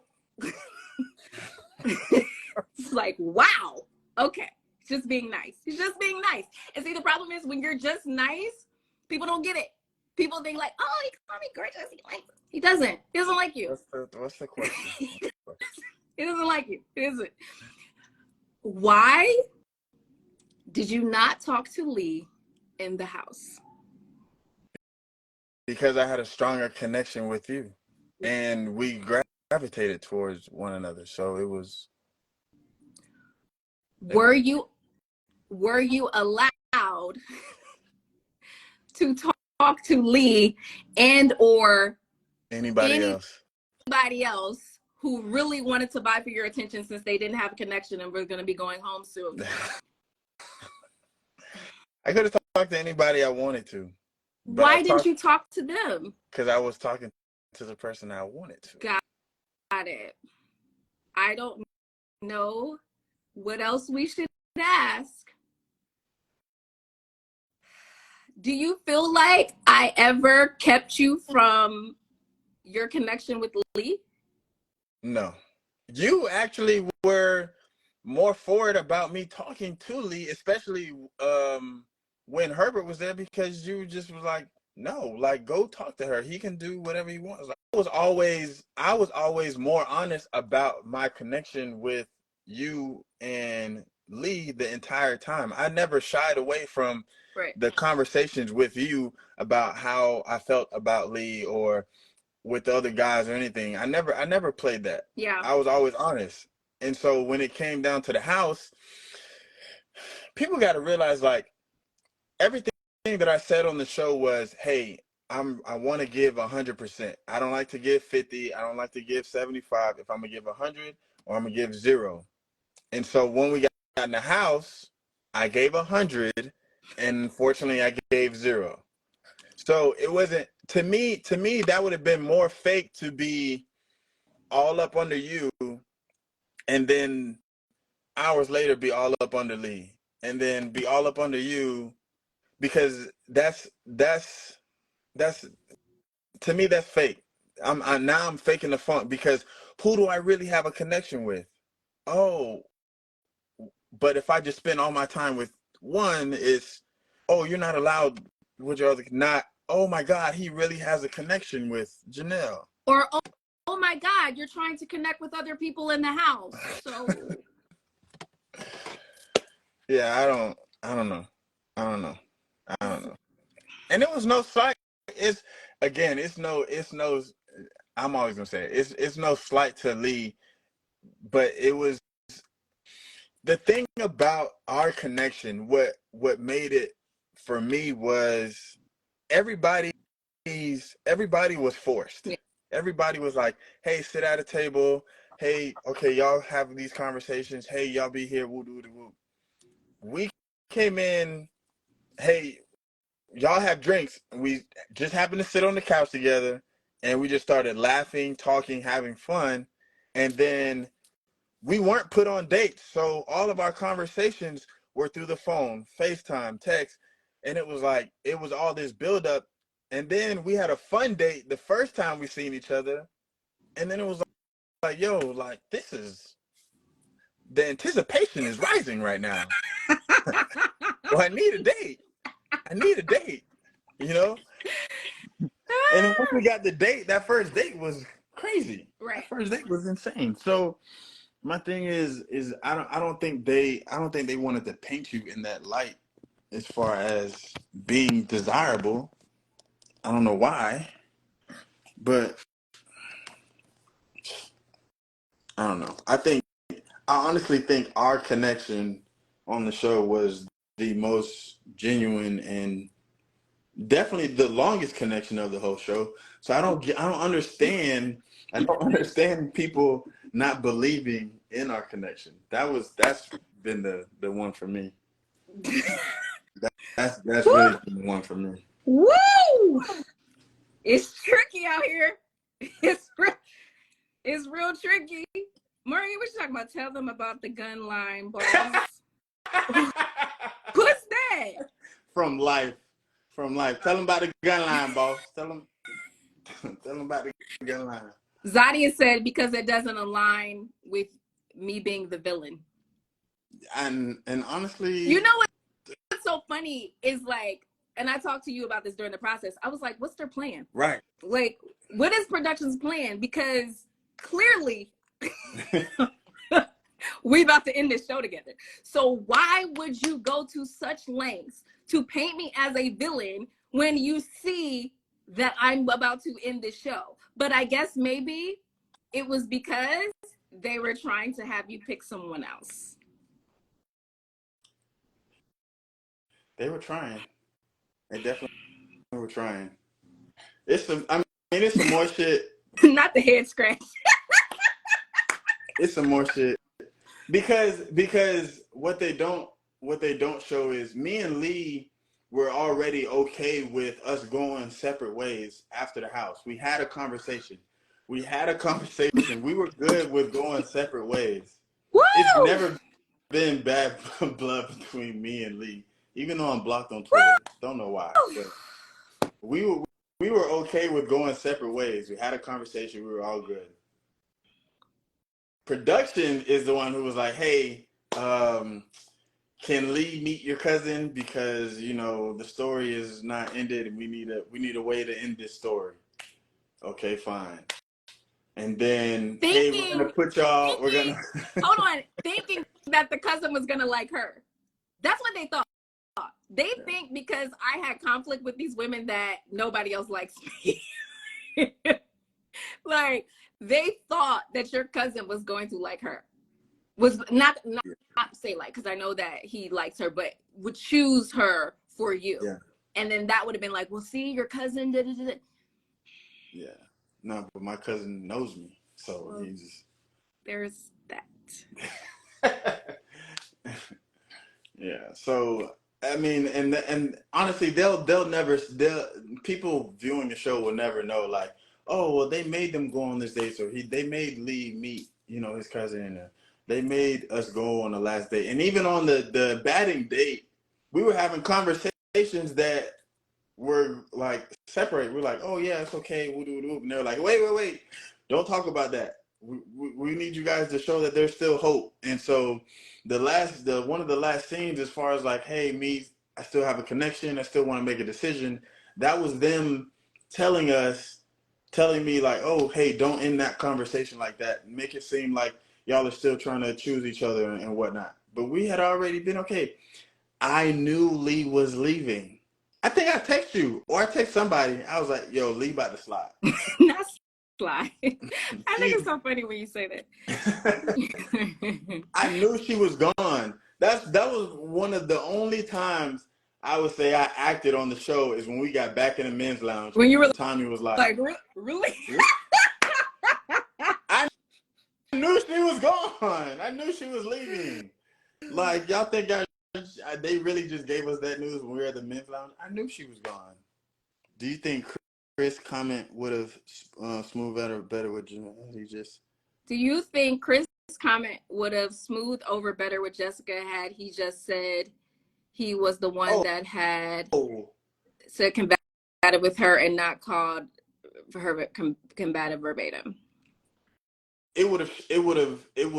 it's like, wow. Okay. Just being nice. He's just being nice. And see, the problem is, when you're just nice, people don't get it. People think like, oh, he called me gorgeous. He doesn't. He doesn't like you. What's the question? He doesn't like you. He doesn't. Why did you not talk to Lee in the house? Because I had a stronger connection with you, and we gravitated towards one another. So it was. Were you allowed to talk to Lee and or anybody else who really wanted to vie for your attention, since they didn't have a connection and we're going to be going home soon? I could have talked to anybody I wanted to. Why didn't you talk to them? Because I was talking to the person I wanted to. Got it. I don't know what else we should ask. Do you feel like I ever kept you from your connection with Lee? No. You actually were more forward about me talking to Lee, especially when Herbert was there, because you just was like, no, like, go talk to her. He can do whatever he wants. Like, I was always more honest about my connection with you and Lee the entire time. I never shied away from Right. the conversations with you about how I felt about Lee or with the other guys or anything. I never played that. Yeah. I was always honest. And so when it came down to the house, people got to realize, like, everything that I said on the show was, hey, I want to give 100%. I don't like to give 50. I don't like to give 75. If I'm gonna give 100 or I'm gonna give 0. And so when we got in the house, I gave 100, and unfortunately I gave 0. So it wasn't, to me that would have been more fake to be all up under you and then hours later be all up under Lee and then be all up under you, because that's to me that's fake. I'm faking the funk, because who do I really have a connection with? Oh, but if I just spend all my time with one, it's, oh, you're not allowed with your other, not, oh my God, he really has a connection with Janelle. Or, oh my God, you're trying to connect with other people in the house. So yeah, I don't know. And it was no slight. It's, again, it's no, I'm always gonna say it. It's no slight to Lee, but it was the thing about our connection. What made it for me was everybody was forced. yeah. Everybody was like, hey, sit at a table. Hey, okay, y'all have these conversations. Hey, y'all be here. Woo, woo, woo. We came in, hey, y'all have drinks. We just happened to sit on the couch together, and we just started laughing, talking, having fun. And then we weren't put on dates. So all of our conversations were through the phone, FaceTime, text. And it was like, it was all this buildup. And then we had a fun date the first time we seen each other. And then it was like, yo, like, this is, the anticipation is rising right now. Well, I need a date. You know? And then once we got the date, that first date was crazy. Right. That first date was insane. So my thing is I don't think they wanted to paint you in that light as far as being desirable. I don't know why, but I don't know. I honestly think our connection on the show was the most genuine and definitely the longest connection of the whole show. So I don't understand people not believing in our connection. That's been the one for me. That's really been the one for me. Woo! It's tricky out here. It's real tricky. Maureen, what you talking about? Tell them about the gun line, boss. What's that? From life. Tell them about the gun line, boss. Tell them about the gun line. Zadia said because it doesn't align with me being the villain. And honestly, you know what's so funny is, like, and I talked to you about this during the process. I was like, what's their plan? Right. Like, what is production's plan? Because clearly we about to end this show together. So why would you go to such lengths to paint me as a villain when you see that I'm about to end this show? But I guess maybe it was because they were trying to have you pick someone else. They were trying. They definitely were trying. It's some more shit. Not the head scratch. It's some more shit. Because what they don't show is me and Lee were already okay with us going separate ways after the house. We had a conversation. We were good with going separate ways. Woo! It's never been bad blood between me and Lee, even though I'm blocked on Twitter. Don't know why. But we were okay with going separate ways. We had a conversation. We were all good. Production is the one who was like, hey, can Lee meet your cousin, because the story is not ended and we need a way to end this story. Okay, fine. And then, hey, we're gonna put y'all. We're gonna hold on. Thinking that the cousin was gonna like her. That's what they thought. They think because I had conflict with these women that nobody else likes me. Like, they thought that your cousin was going to like her. Was not say like, because I know that he likes her, but would choose her for you. Yeah. And then that would have been like, well, see, your cousin did it. Yeah. No, but my cousin knows me, so Well, he's. There's that. Yeah. So I mean, and honestly, they'll people viewing the show will never know, like, oh well, they made them go on this date, so they made Lee meet, his cousin, and they made us go on the last date, and even on the batting date, we were having conversations that were like separate. We're like, oh yeah, it's okay, and they're like, wait, don't talk about that. We need you guys to show that there's still hope. And so one of the last scenes, as far as like, hey, I still have a connection, I still want to make a decision, that was them telling me like, oh, hey, don't end that conversation like that, make it seem like y'all are still trying to choose each other and whatnot. But we had already been okay. I knew Lee was leaving. I think I text you or I text somebody. I was like, yo, Lee about to slide. Not slide. I think it's so funny when you say that. I knew she was gone. That was one of the only times I would say I acted on the show is when we got back in the men's lounge. When you were Tommy was like really? I knew she was gone. I knew she was leaving. Like, y'all think they really just gave us that news when we were at the men's lounge? I knew she was gone. Do you think Chris' comment would have smoothed better with Janelle? Do you think Chris' comment would have smoothed over better with Jessica had he just said he was the one that had said combative with her and not called for her combative verbatim? It would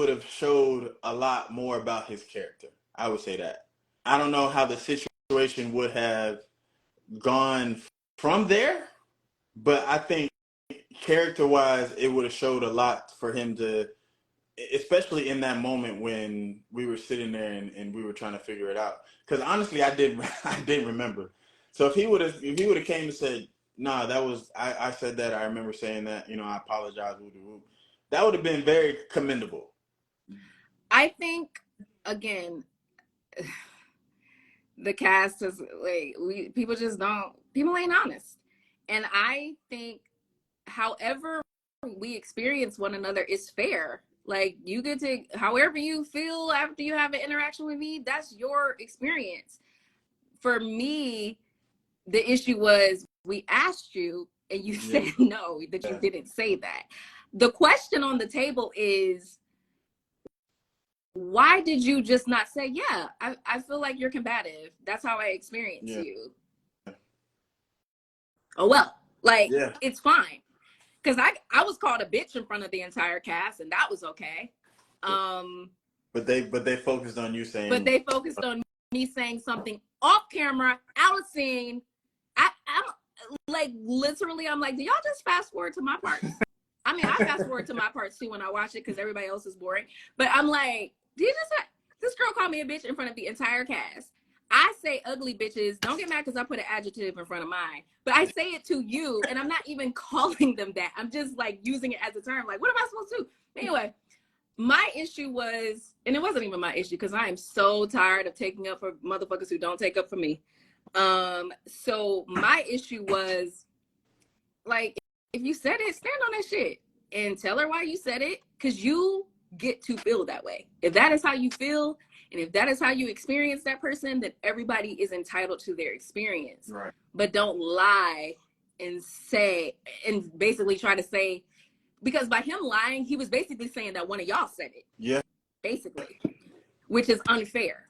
have showed a lot more about his character. I would say that. I don't know how the situation would have gone from there, but I think character-wise, it would have showed a lot for him to, especially in that moment when we were sitting there and we were trying to figure it out. Because honestly, I didn't remember. So if he would have came and said, "Nah, that was I said that. I remember saying that. I apologize." That would have been very commendable. I think, again, the cast is like, people ain't honest. And I think however we experience one another is fair. Like, you get to, however you feel after you have an interaction with me, that's your experience. For me, the issue was we asked you and you said no, that you didn't say that. The question on the table is, why did you just not say, yeah, I feel like you're combative. That's how I experience you. Oh, well, like, it's fine. Because I was called a bitch in front of the entire cast, and that was okay. But they focused on you saying. But they focused on me saying something off camera, out of scene. I'm like, literally, I'm like, do y'all just fast forward to my parts? I mean, I fast forward to my parts too when I watch it because everybody else is boring. But I'm like, this girl called me a bitch in front of the entire cast. I say ugly bitches. Don't get mad because I put an adjective in front of mine. But I say it to you, and I'm not even calling them that. I'm just like using it as a term. Like, what am I supposed to do? Anyway, my issue was, and it wasn't even my issue because I am so tired of taking up for motherfuckers who don't take up for me. So my issue was, like, if you said it, stand on that shit and tell her why you said it, because you get to feel that way. If that is how you feel, and if that is how you experience that person, then everybody is entitled to their experience. Right. But don't lie and say, and basically try to say, because by him lying, he was basically saying that one of y'all said it. Yeah. Basically, which is unfair.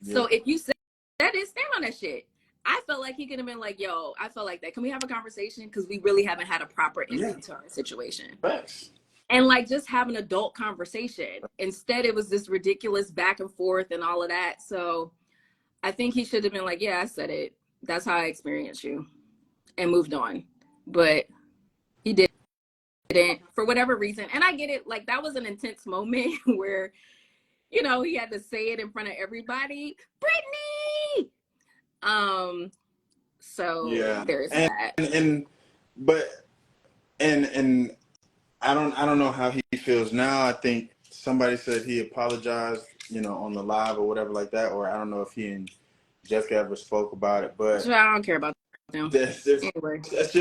Yeah. So if you said it, stand on that shit. I felt like he could have been like, yo, I felt like that. Can we have a conversation? Because we really haven't had a proper ending to our situation. Thanks. And like, just have an adult conversation. Instead, it was this ridiculous back and forth and all of that. So I think he should have been like, yeah, I said it. That's how I experienced you, and moved on. But he didn't, for whatever reason. And I get it. Like, that was an intense moment where you know, he had to say it in front of everybody. Brittany. So Yeah, there's that. but and I don't know how he feels now. I think somebody said he apologized, you know, on the live or whatever like that, or I don't know if he and Jessica ever spoke about it, but So I don't care about them. that's Anyway. that's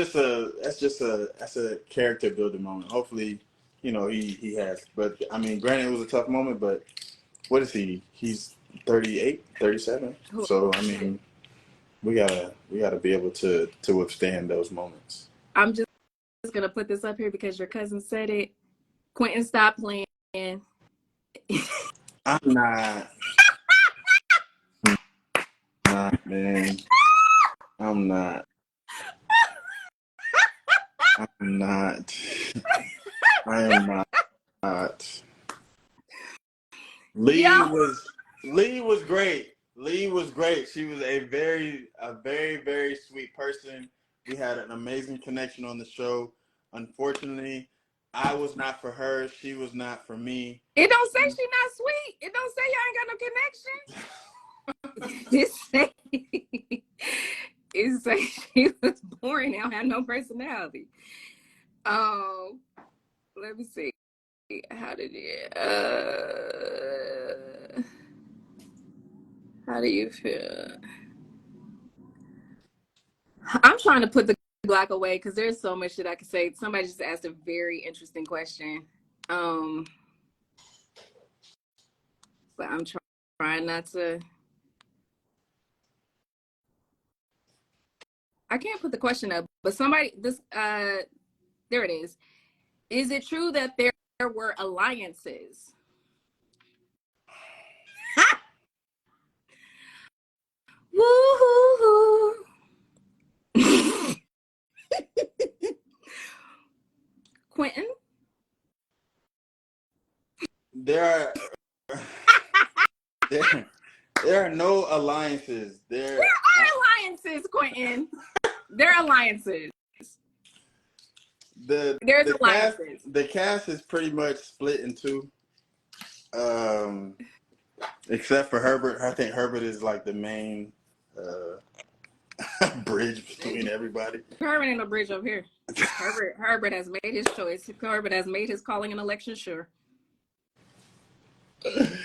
a character building moment. Hopefully, you know, he has. But I mean, granted, it was a tough moment, but what is he? He's 38, 37. So I mean, we gotta be able to withstand those moments. I'm just gonna put this up here because your cousin said it. Quentin, stop playing. I'm not, man. I'm not. I'm not. I am not. Lee Yo. was great. Lee was great. She was a very, very sweet person. We had an amazing connection on the show. Unfortunately, I was not for her. She was not for me. It don't say she not sweet. It don't say y'all ain't got no connection. It say she was boring. I don't have no personality. Let me see. How did it? How do you feel? I'm trying to put the Glock away because there's so much that I could say. Somebody just asked a very interesting question. But I'm trying not to. I can't put the question up, but somebody there it is. Is it true that there were alliances? Woo-hoo-hoo. Quentin? There are no alliances. There are alliances, Quentin. There are alliances. There's alliances. The cast is pretty much split in two. Except for Herbert. I think Herbert is like the main bridge between everybody. Herbert ain't no bridge over here. Herbert has made his choice. Herbert has made his calling and election sure.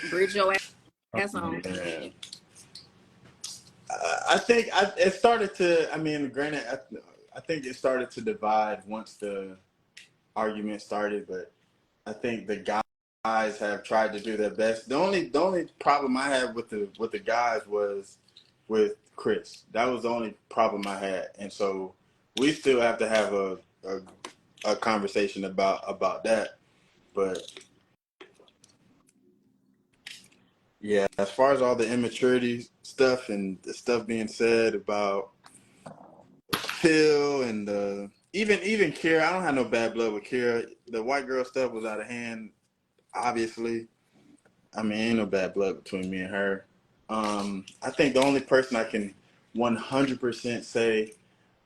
Bridge your ass on. I think it started to. I mean, granted, I think it started to divide once the argument started, but I think the guys have tried to do their best. The only problem I had with the guys was with Chris. That was the only problem I had, and so we still have to have a conversation about that. But yeah, as far as all the immaturity stuff and the stuff being said about Phil and even Kira, I don't have no bad blood with Kira. The white girl stuff was out of hand, obviously. I mean, ain't no bad blood between me and her. I think the only person I can 100% say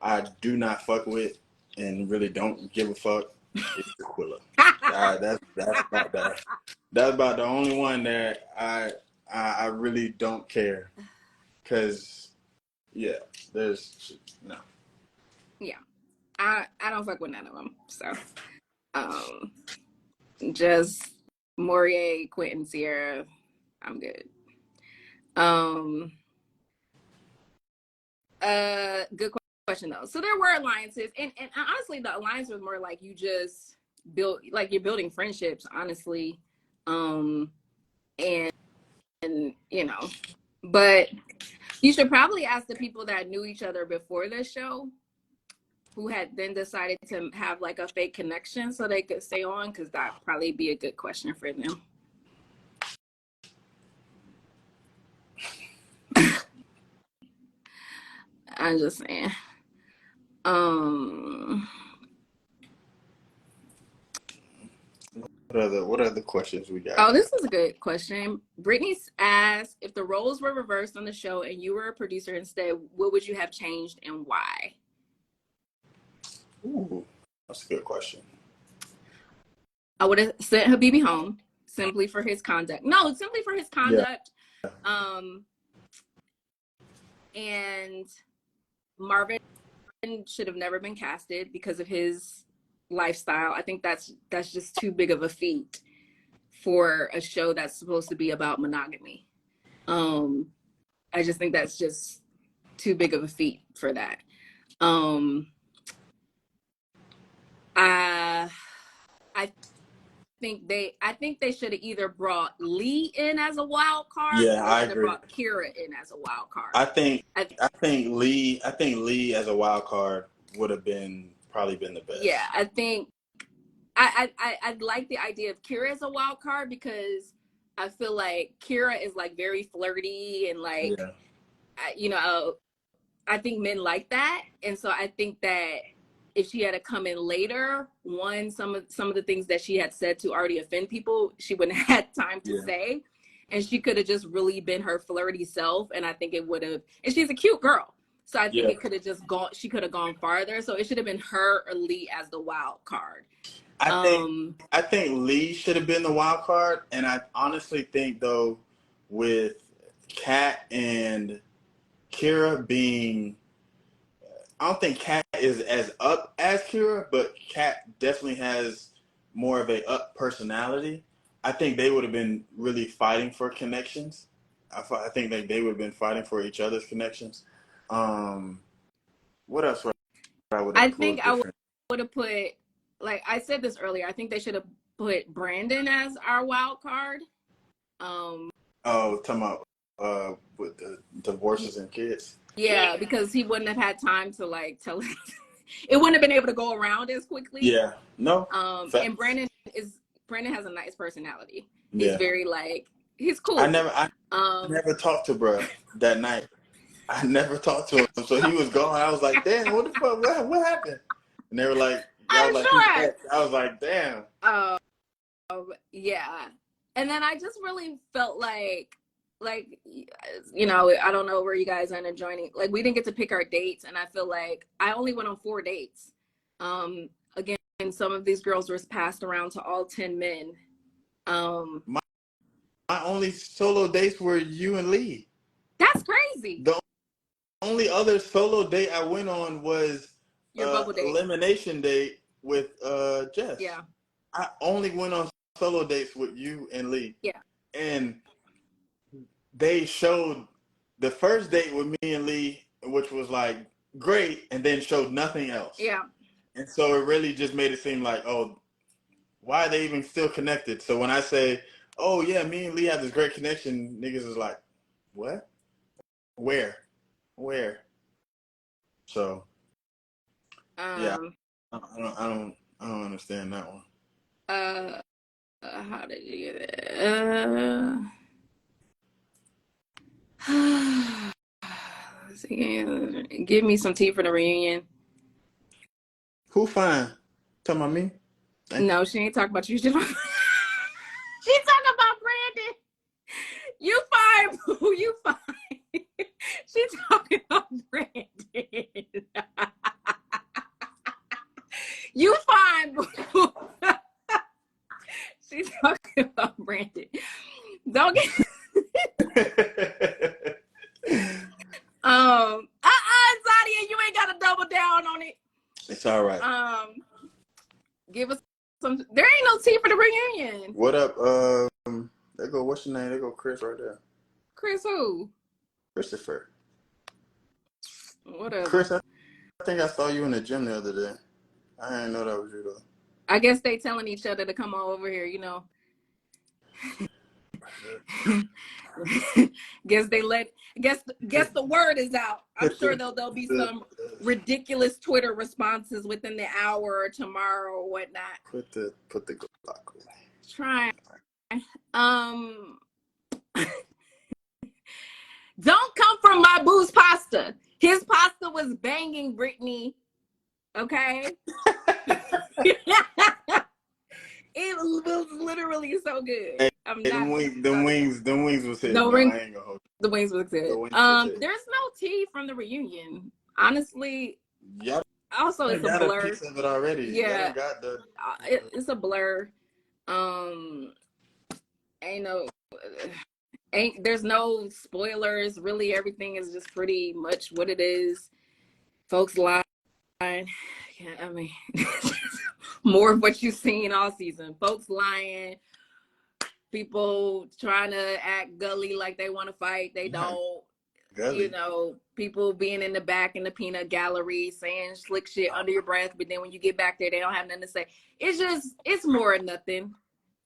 I do not fuck with and really don't give a fuck is Taquilla. That's about the only one that I really don't care. Cause yeah, there's no. Yeah. I don't fuck with none of them. So just Morier, Quentin, Sierra, I'm good. Good question though. So there were alliances, and honestly, the alliance was more like you just build, like you're building friendships, honestly, and you know, but you should probably ask the people that knew each other before the show, who had then decided to have like a fake connection so they could stay on, because that'd probably be a good question for them. I'm just saying. What other questions we got? Oh, this is a good question. Brittany's asked, if the roles were reversed on the show and you were a producer instead, what would you have changed and why? Ooh, that's a good question. I would have sent Habibi home. simply for his conduct. No, simply for his conduct. And Marvin should have never been casted because of his lifestyle. I think that's just too big of a feat for a show that's supposed to be about monogamy. I just think that's just too big of a feat for that. I think they should have either brought Lee in as a wild card, Yeah, or I they should have agree. brought Kira in as a wild card. I think Lee as a wild card would have probably been the best. Yeah, I think I'd like the idea of Kira as a wild card, because I feel like Kira is like very flirty and like, you know, I think men like that. And so I think that if she had to come in later, some of the things that she had said to already offend people, she wouldn't have had time to say. And she could have just really been her flirty self. And I think it would have, and she's a cute girl. So I think it could have just gone, she could have gone farther. So it should have been her or Lee as the wild card. I think Lee should have been the wild card. And I honestly think, though, with Kat and Kira being, I don't think Kat is as up as Kira, but Kat definitely has more of a up personality. I think they would have been really fighting for connections. I think they would have been fighting for each other's connections. What else would I would have I think different? I would have put, like I said this earlier, I think they should have put Brandon as our wild card. Talking about with the divorces and kids. Yeah, because he wouldn't have had time to like tell it. It wouldn't have been able to go around as quickly. Yeah, no. And Brandon has a nice personality. He's very like, he's cool. I never talked to bruh that night. I never talked to him, so he was gone. I was like, damn, what the fuck? What happened? And they were like, I'm sure. I was like, damn. Yeah. And then I just really felt like, you know, I don't know where you guys end up joining. Like, we didn't get to pick our dates, and I feel like I only went on 4 dates. Again, some of these girls were passed around to all 10 men. My only solo dates were you and Lee. That's crazy. The only other solo date I went on was your bubble date. elimination date with Jess. Yeah. I only went on solo dates with you and Lee. Yeah. And they showed the first date with me and Lee, which was like great, and then showed nothing else. Yeah. And so it really just made it seem like, oh, why are they even still connected? So when I say, oh yeah, me and Lee have this great connection, niggas is like, what? Where? So yeah, I don't understand that one. How did you get it? Let's see. Give me some tea for the reunion. Who fine? Talking about me? No, she ain't talking about you. She's talking about Brandon. You fine, boo. You fine. She's talking about Brandon. You fine, boo. She's talking about Brandon. Don't get Zadia, you ain't gotta double down on it. It's all right. Give us some. There ain't no tea for the reunion. What up? There go, what's your name? There go Chris right there. Chris who? Christopher. Whatever. Chris, I think I saw you in the gym the other day. I didn't know that was you though. I guess they telling each other to come on over here, you know. Guess the word is out. I'm sure there'll be some ridiculous Twitter responses within the hour or tomorrow or whatnot. Put the clock away. Try. Don't come from my boo's pasta. His pasta was banging, Brittany. Okay. It was literally so good. Hey, them wings was hitting. I ain't gonna hold you. The wings was good. There's no tea from the reunion. Honestly. Yep. Also, it's a blur. A piece of it already. Yeah. Got the. It's a blur. ain't no there's no spoilers. Really, everything is just pretty much what it is. Folks lying. Yeah, I mean, more of what you've seen all season. Folks lying, people trying to act gully like they want to fight, they don't. Gully. You know, people being in the back in the peanut gallery saying slick shit under your breath, but then when you get back there, they don't have nothing to say. It's more of nothing.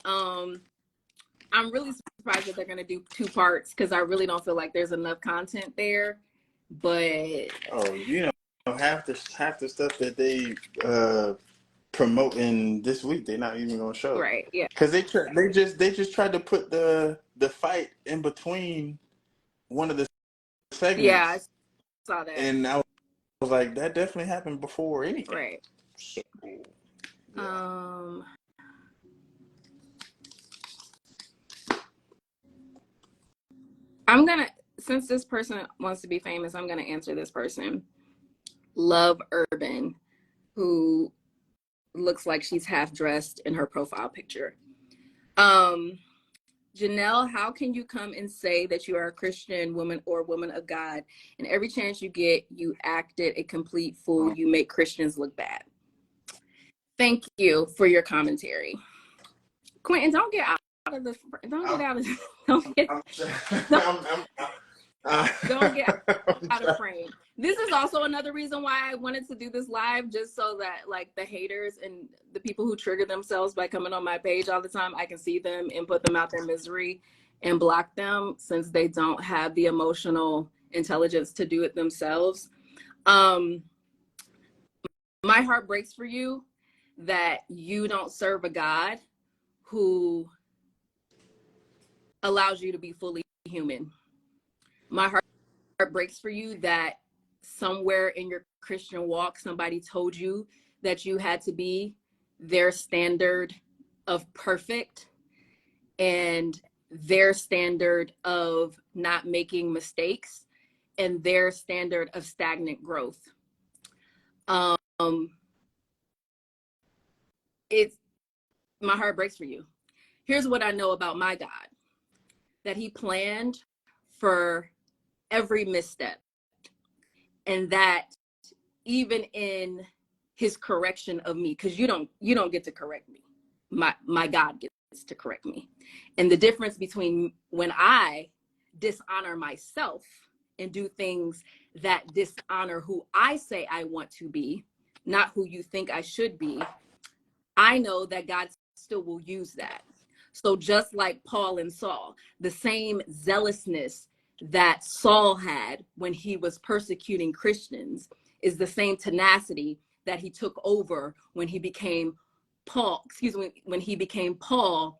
I'm really surprised that they're gonna do 2 parts because I really don't feel like there's enough content there. But half the stuff that they promoting this week, they're not even gonna show. Right, yeah. Because they just tried to put the fight in between one of the segments. Yeah, I saw that. And I was like, that definitely happened before anything. Right. So, yeah. I'm gonna, since this person wants to be famous, I'm gonna answer this person. Love Urban, who looks like she's half dressed in her profile picture. Janelle, how can you come and say that you are a Christian woman or woman of God, and every chance you get, you acted a complete fool? You make Christians look bad. Thank you for your commentary. Quentin, don't get out of the, don't get out of frame. This is also another reason why I wanted to do this live, just so that like the haters and the people who trigger themselves by coming on my page all the time, I can see them and put them out their misery and block them, since they don't have the emotional intelligence to do it themselves. My heart breaks for you that you don't serve a God who allows you to be fully human. My heart breaks for you that somewhere in your Christian walk, somebody told you that you had to be their standard of perfect and their standard of not making mistakes and their standard of stagnant growth. My heart breaks for you. Here's what I know about my God, that he planned for every misstep, and that even in his correction of me, because you don't get to correct me, my God gets to correct me. And the difference between when I dishonor myself and do things that dishonor who I say I want to be, not who you think I should be, I know that God still will use that. So just like Paul and Saul, the same zealousness that Saul had when he was persecuting Christians is the same tenacity that he took over when he became Paul, when he became Paul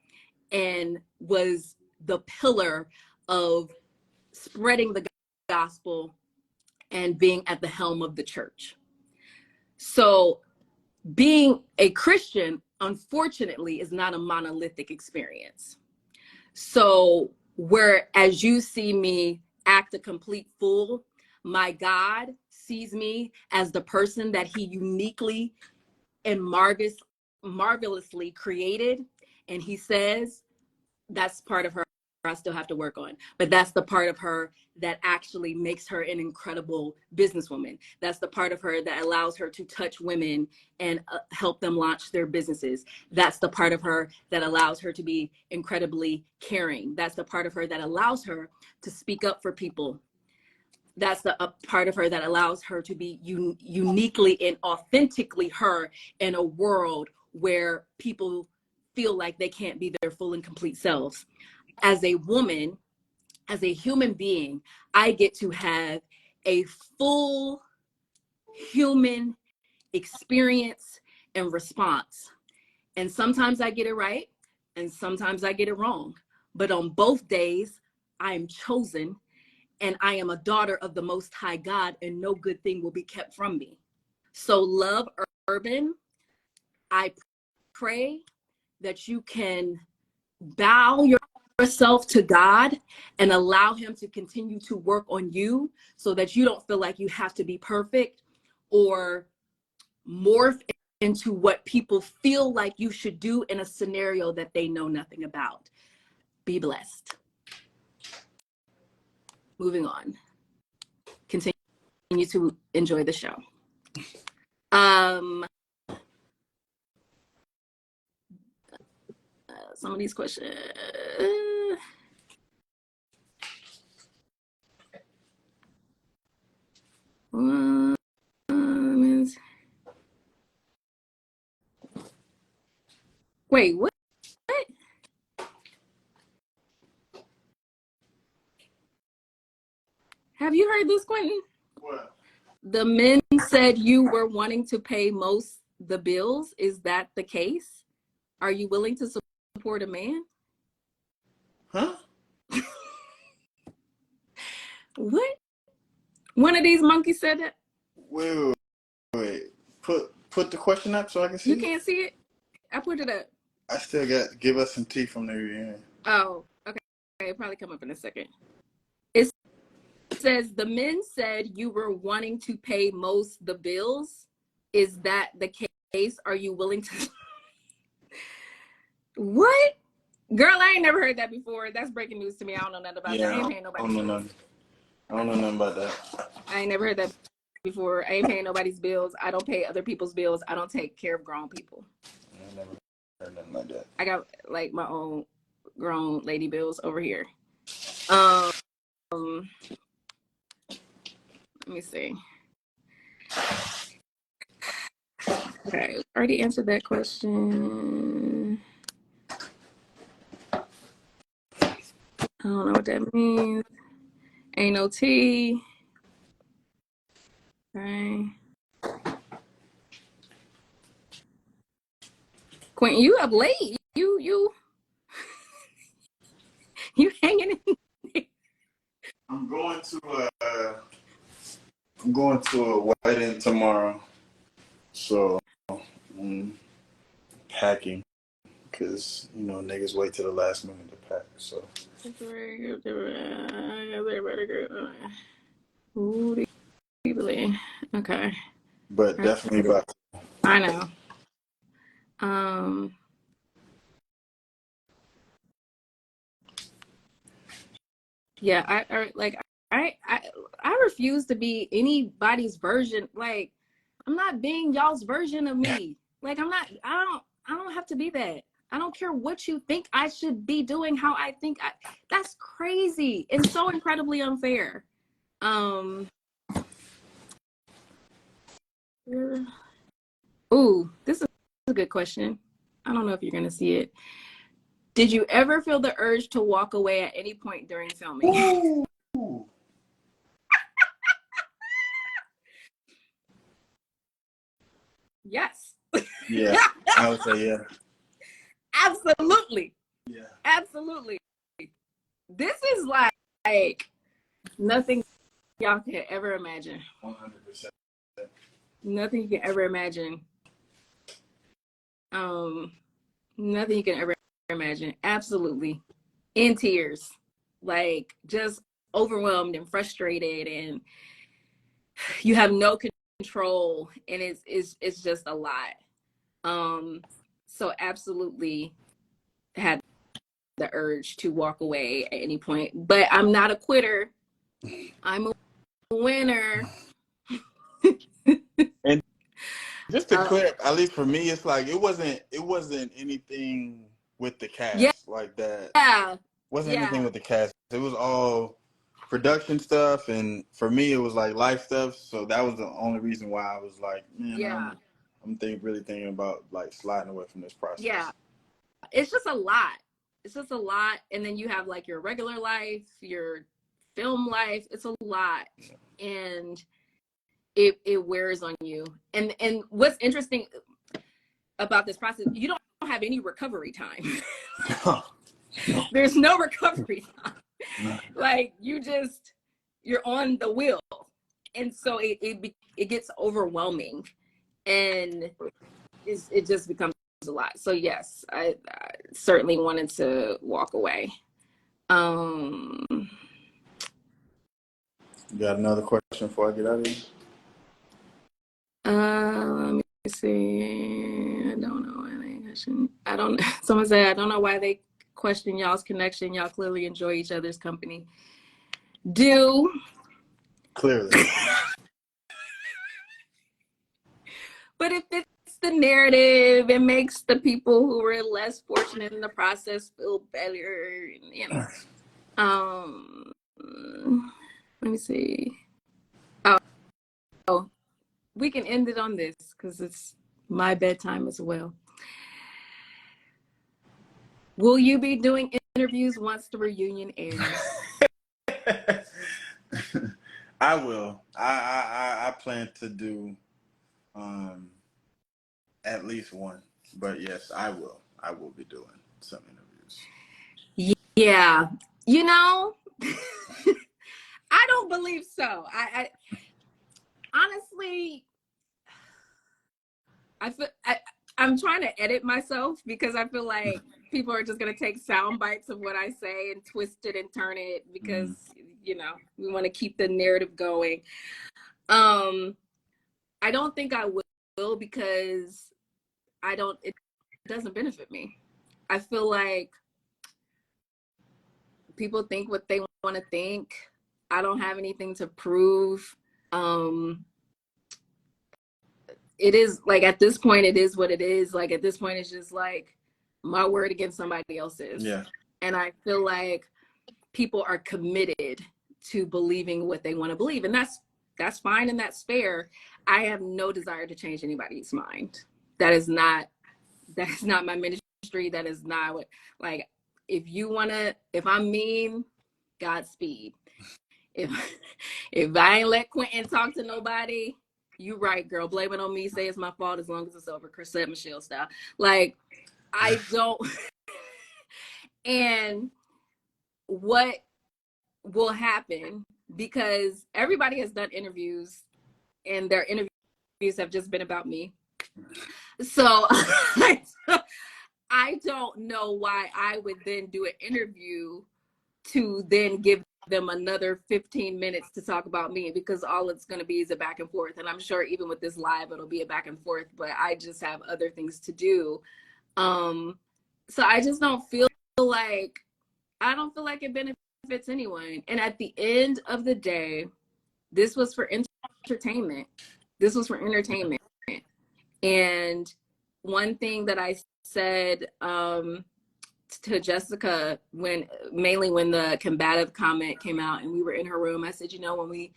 and was the pillar of spreading the gospel and being at the helm of the church. So being a Christian, unfortunately, is not a monolithic experience. So whereas you see me act a complete fool, my God sees me as the person that he uniquely and marvelously created. And he says, that's part of her I still have to work on, but that's the part of her that actually makes her an incredible businesswoman. That's the part of her that allows her to touch women and help them launch their businesses. That's the part of her that allows her to be incredibly caring. That's the part of her that allows her to speak up for people. That's the part of her that allows her to be uniquely and authentically her in a world where people feel like they can't be their full and complete selves. As a woman, as a human being, I get to have a full human experience and response. And sometimes I get it right, and sometimes I get it wrong. But on both days, I am chosen, and I am a daughter of the Most High God, and no good thing will be kept from me. So Love Urban, I pray that you can bow yourself to God and allow him to continue to work on you so that you don't feel like you have to be perfect or morph into what people feel like you should do in a scenario that they know nothing about. Be blessed. Moving on. Continue to enjoy the show. Some of these questions. Wait, what? Have you heard this, Quentin? What? The men said you were wanting to pay most the bills. Is that the case? Are you willing to support a man? Huh? What? One of these monkeys said that? Wait. Put the question up so I can see. You can't see it? I put it up. I still got give us some tea from the end. Oh, okay. It'll probably come up in a second. It says the men said you were wanting to pay most the bills. Is that the case? Are you willing to? What? Girl, I ain't never heard that before. That's breaking news to me. I don't know nothing about that. I ain't paying nobody. I don't know nothing about that. I ain't never heard that before. I ain't paying nobody's bills. I don't pay other people's bills. I don't take care of grown people. I never heard nothing like that. I got like my own grown lady bills over here. Let me see. Okay, already answered that question. I don't know what that means. Ain't no tea. Okay. Quentin, you up late. You hanging in. I'm going to a wedding tomorrow, so I'm packing because niggas wait till the last minute to pack. So. Okay. But definitely about. I know. Yeah, I refuse to be anybody's version. Like, I'm not being y'all's version of me. Like, I don't have to be that. I don't care what you think I should be doing, how I think that's crazy and so incredibly unfair. Ooh, this is a good question. I don't know if you're gonna see it. Did you ever feel the urge to walk away at any point during filming? Ooh. Yes. Yeah, I would say yeah. Absolutely. Yeah. Absolutely. This is like nothing y'all can ever imagine. 100%. Nothing you can ever imagine. Nothing you can ever imagine. Absolutely. In tears. Like, just overwhelmed and frustrated, and you have no control, and it's just a lot. So absolutely had the urge to walk away at any point, but I'm not a quitter. I'm a winner. And just to clear, at least for me, it's like it wasn't anything with the cast like that. Yeah. Wasn't anything with the cast. It was all production stuff, and for me, it was like life stuff. So that was the only reason why I was like, man, I'm really thinking about like sliding away from this process. Yeah, it's just a lot. It's just a lot, and then you have like your regular life, your film life. It's a lot, and it wears on you. And what's interesting about this process, you don't have any recovery time. There's no recovery time. Like, you're on the wheel, and so it gets overwhelming, and it just becomes a lot. So yes, I certainly wanted to walk away. You got another question before I get out of here? Let me see. I don't know. Someone said, I don't know why they question y'all's connection. Y'all clearly enjoy each other's company. Clearly. But if it's the narrative, it makes the people who were less fortunate in the process feel better, you know. Let me see. Oh, we can end it on this because it's my bedtime as well. Will you be doing interviews once the reunion ends? I will. I plan to do at least one. But yes, I will. I will be doing some interviews. Yeah. You know, I don't believe so. I honestly, I'm trying to edit myself because I feel like people are just going to take sound bites of what I say and twist it and turn it because, you know, we want to keep the narrative going. I don't think I will because it doesn't benefit me. I feel like people think what they want to think. I don't have anything to prove. It is like at this point, it is what it is. Like at this point, it's just like my word against somebody else's. Yeah. And I feel like people are committed to believing what they want to believe. And that's fine and that's fair. I have no desire to change anybody's mind. That is not my ministry. That is not what, like, if I'm mean, Godspeed. If I ain't let Quentin talk to nobody, you right, girl. Blame it on me. Say it's my fault as long as it's over. Chrisette Michelle style. Like, I don't. And what will happen, because everybody has done interviews and their interviews have just been about me. So I don't know why I would then do an interview to then give them another 15 minutes to talk about me, because all it's going to be is a back and forth. And I'm sure even with this live, it'll be a back and forth, but I just have other things to do. So I just don't feel like, it benefits anyone. And at the end of the day, this was for entertainment. And one thing that I said, to Jessica, mainly when the combative comment came out and we were in her room, I said, you know, when we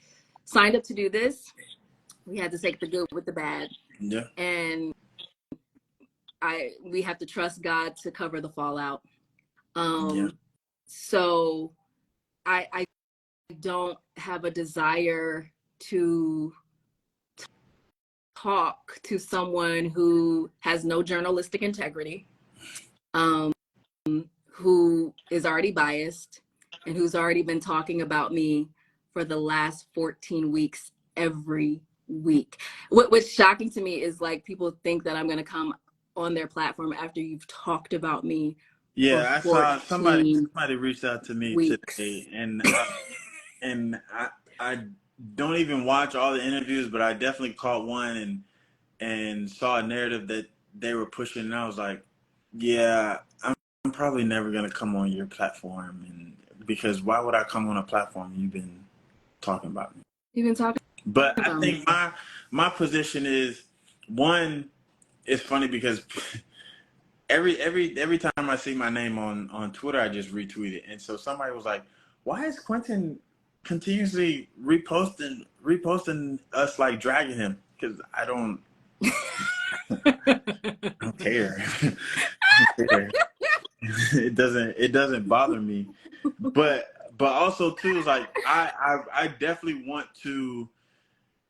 signed up to do this, we had to take the good with the bad. Yeah. And we have to trust God to cover the fallout. So I don't have a desire to talk to someone who has no journalistic integrity, who is already biased, and who's already been talking about me for the last 14 weeks every week. What's shocking to me is, like, people think that I'm going to come on their platform after you've talked about me. Yeah, I saw somebody reached out to me weeks. today, and I don't even watch all the interviews, but I definitely caught one and saw a narrative that they were pushing, and I was like, yeah, I'm probably never gonna come on your platform, and because why would I come on a platform you've been talking about me? But I think my position is, one, it's funny because every time I see my name on Twitter, I just retweet it. And so somebody was like, why is Quentin continuously reposting us, like dragging him? Because I don't care. It doesn't bother me. But also too is like I definitely want to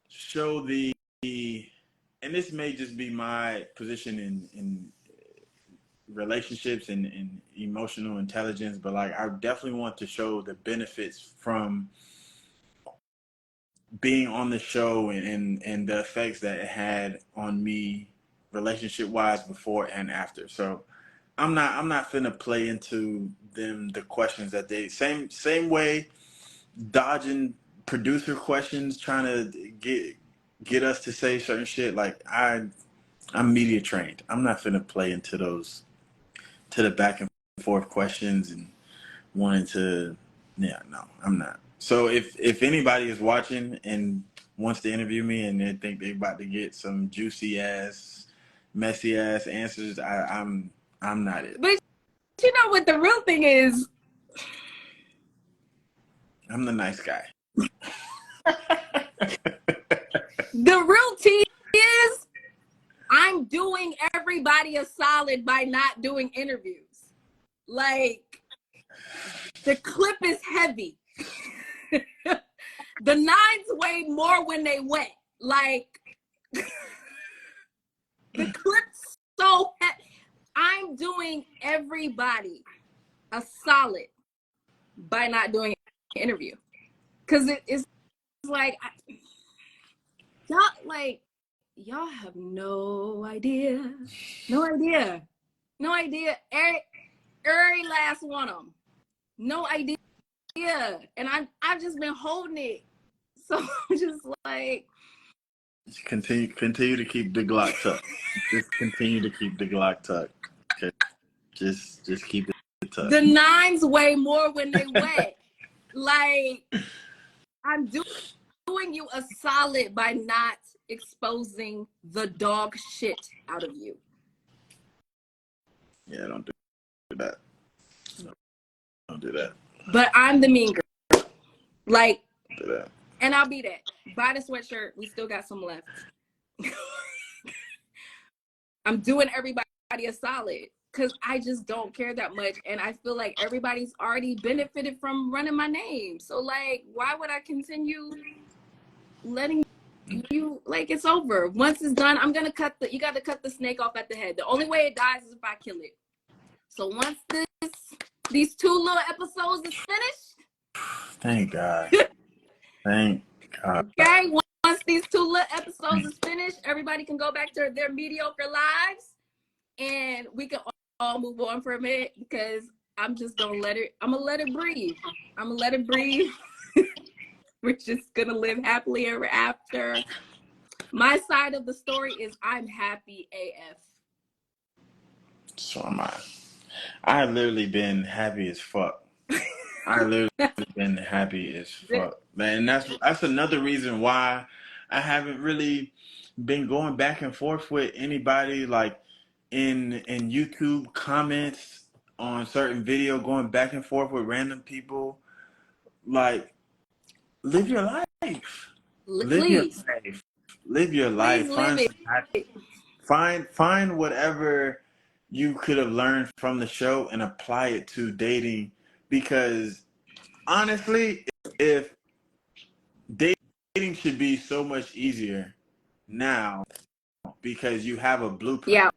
show and this may just be my position in relationships and emotional intelligence, but like I definitely want to show the benefits from being on the show and the effects that it had on me relationship wise before and after. So I'm not finna play into the questions that they same way dodging producer questions, trying to get us to say certain shit. Like I'm media trained. I'm not finna play into those, to the back and forth questions and wanting to. Yeah, no, I'm not. So if anybody is watching and wants to interview me and they think they're about to get some juicy ass, messy ass answers, I'm not it. But you know what the real thing is? I'm the nice guy. The real tea is I'm doing everybody a solid by not doing interviews. Like, the clip is heavy. The nines weigh more when they wet. Like, the clip's so heavy. I'm doing everybody a solid by not doing an interview. Because it's like, y'all have no idea. No idea. No idea. Every last one of them. No idea. And I've just been holding it. So I'm just like, Continue to keep the Glock tucked. Just continue to keep the Glock tucked. Okay. Just keep it tucked. the nines weigh more when they wet. Like, I'm doing you a solid by not exposing the dog shit out of you. Yeah, don't do that. Don't do that. But I'm the mean girl. Like, Don't do that. and I'll be that. Buy the sweatshirt. We still got some left. I'm doing everybody a solid because I just don't care that much. And I feel like everybody's already benefited from running my name. So, like, why would I continue letting you, like, it's over. Once it's done, I'm going to you got to cut the snake off at the head. The only way it dies is if I kill it. So once these 2 little episodes is finished. Thank God. Thank God. Okay, once these 2 little episodes is finished, everybody can go back to their mediocre lives and we can all move on for a minute because I'm just gonna let it breathe. I'm gonna let it breathe. We're just gonna live happily ever after. My side of the story is I'm happy AF. So am I. I literally been happy as fuck. I literally been happy as fuck, man. That's another reason why I haven't really been going back and forth with anybody, like in YouTube comments on certain video, going back and forth with random people. Like, live your life. Live your Please. life. Live your life. Please live it. Find whatever you could have learned from the show and apply it to dating, because honestly, if dating should be so much easier now because you have a blueprint.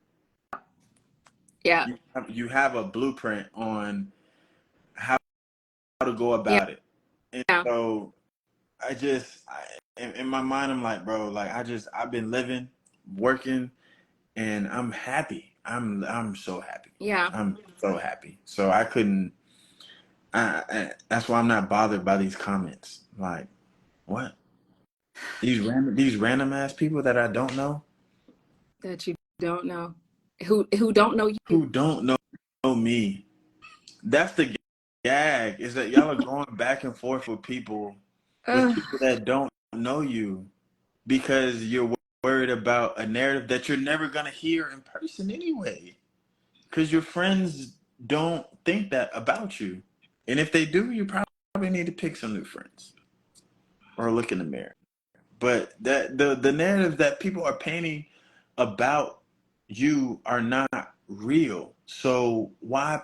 Yeah. You have a blueprint on how to go about it. And so in my mind, I'm like, bro, like I've been living, working, and I'm happy. I'm so happy. Yeah. I'm so happy. So I couldn't. That's why I'm not bothered by these comments. Like, what? These random ass people that I don't know. That you don't know. Who don't know you. Who don't know me. That's the gag, is that y'all are going back and forth with people that don't know you because you're worried about a narrative that you're never going to hear in person anyway. Because your friends don't think that about you. And if they do, you probably need to pick some new friends or look in the mirror. But that the narrative that people are painting about you are not real. So why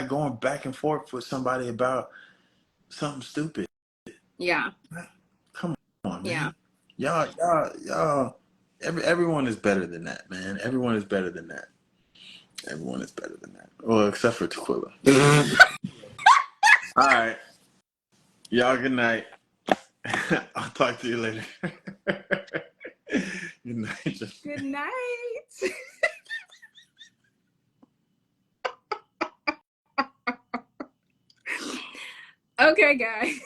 going back and forth with somebody about something stupid? Yeah. Come on, man. Y'all. Everyone is better than that, man. Everyone is better than that. Everyone is better than that. Well, except for Taquilla. All right. Y'all, good night. I'll talk to you later. Good night. Good night. Okay, guys.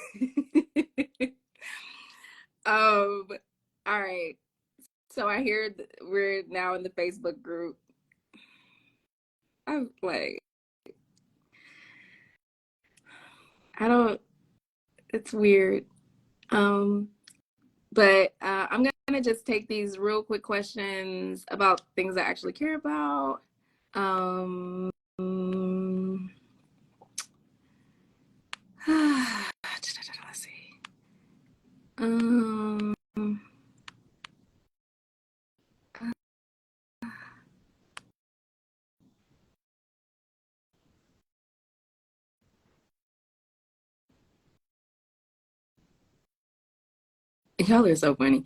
All right. So I hear we're now in the Facebook group. I'm like, I don't, it's weird. But I'm gonna just take these real quick questions about things I actually care about. Um, let's see. Um, y'all are so funny.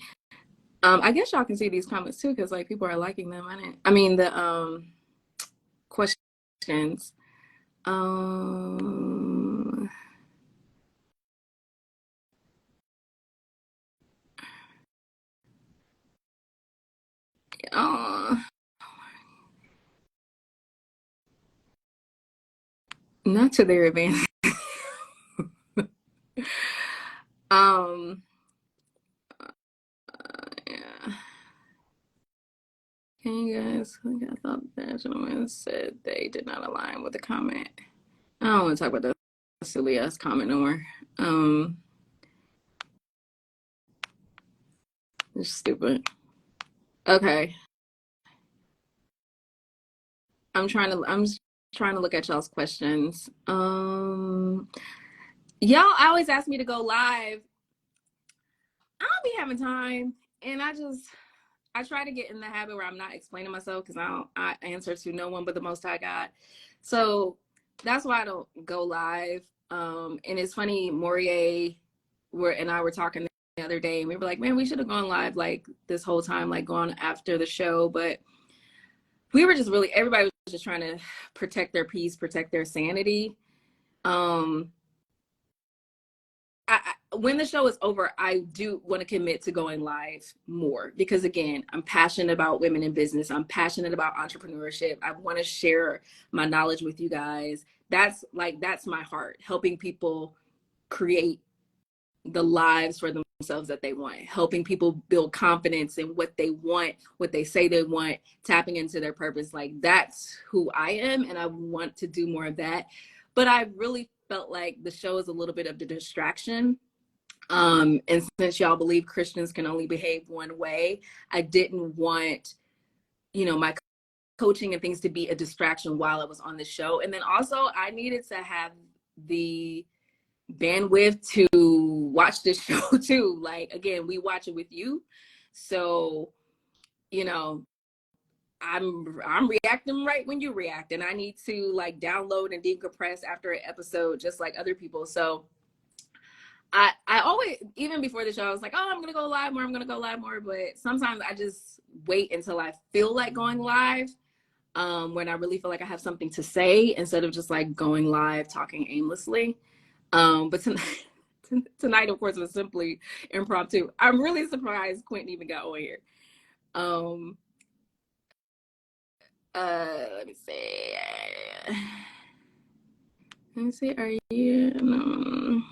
I guess y'all can see these comments too, because like people are liking them. I mean the questions. Um, uh, not to their advantage. um, yeah. Can you guys? I thought that gentleman said they did not align with the comment. I don't want to talk about the silly ass comment no more. It's stupid. Okay, I'm just trying to look at y'all's questions. Y'all always ask me to go live. I don't be having time, and I try to get in the habit where I'm not explaining myself because I answer to no one but the Most High God. So that's why I don't go live. And it's funny, Morier and I were talking the other day, and we were like, man, we should have gone live like this whole time, like gone after the show. But we were just everybody was just trying to protect their peace, protect their sanity. When the show is over, I do want to commit to going live more because, again, I'm passionate about women in business. I'm passionate about entrepreneurship. I want to share my knowledge with you guys. That's my heart, helping people create the lives for themselves that they want, helping people build confidence in what they want, what they say they want, tapping into their purpose. Like, that's who I am, and I want to do more of that. But I really felt like the show is a little bit of the distraction. And since y'all believe Christians can only behave one way, I didn't want, my coaching and things to be a distraction while I was on the show. And then also I needed to have the bandwidth to watch this show too. Like, again, we watch it with you. So, I'm reacting right when you react, and I need to like download and decompress after an episode, just like other people. So I always, even before the show, I was like, oh, I'm gonna go live more. But sometimes I just wait until I feel like going live, when I really feel like I have something to say, instead of just like going live talking aimlessly. But tonight, of course, was simply impromptu. I'm really surprised Quentin even got on here. Let me see. Let me see. Are you?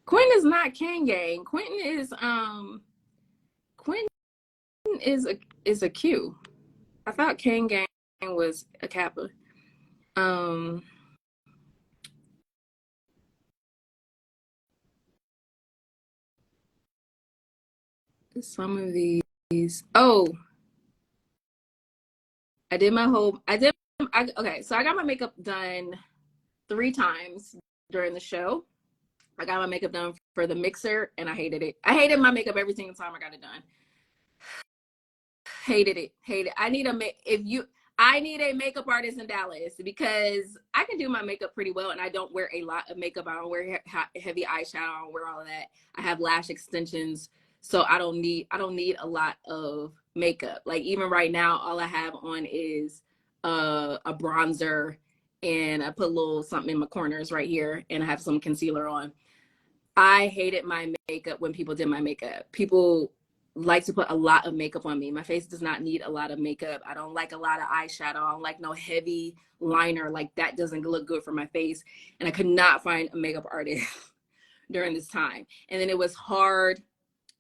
Quentin is not Kang Gang. Quentin is a Q. I thought Kang Gang was a Kappa. Some of these. Oh, I did my whole. Okay, so I got my makeup done 3 times during the show. I got my makeup done for the mixer, and I hated it. I hated my makeup every single time I got it done. Hated it. I need a makeup artist in Dallas, because I can do my makeup pretty well, and I don't wear a lot of makeup. I don't wear heavy eyeshadow. I don't wear all of that. I have lash extensions, so I don't need a lot of makeup. Like, even right now, all I have on is a bronzer, and I put a little something in my corners right here, and I have some concealer on. I hated my makeup when people did my makeup. People like to put a lot of makeup on me. My face does not need a lot of makeup. I don't like a lot of eyeshadow. I don't like no heavy liner. Like, that doesn't look good for my face. And I could not find a makeup artist during this time. And then it was hard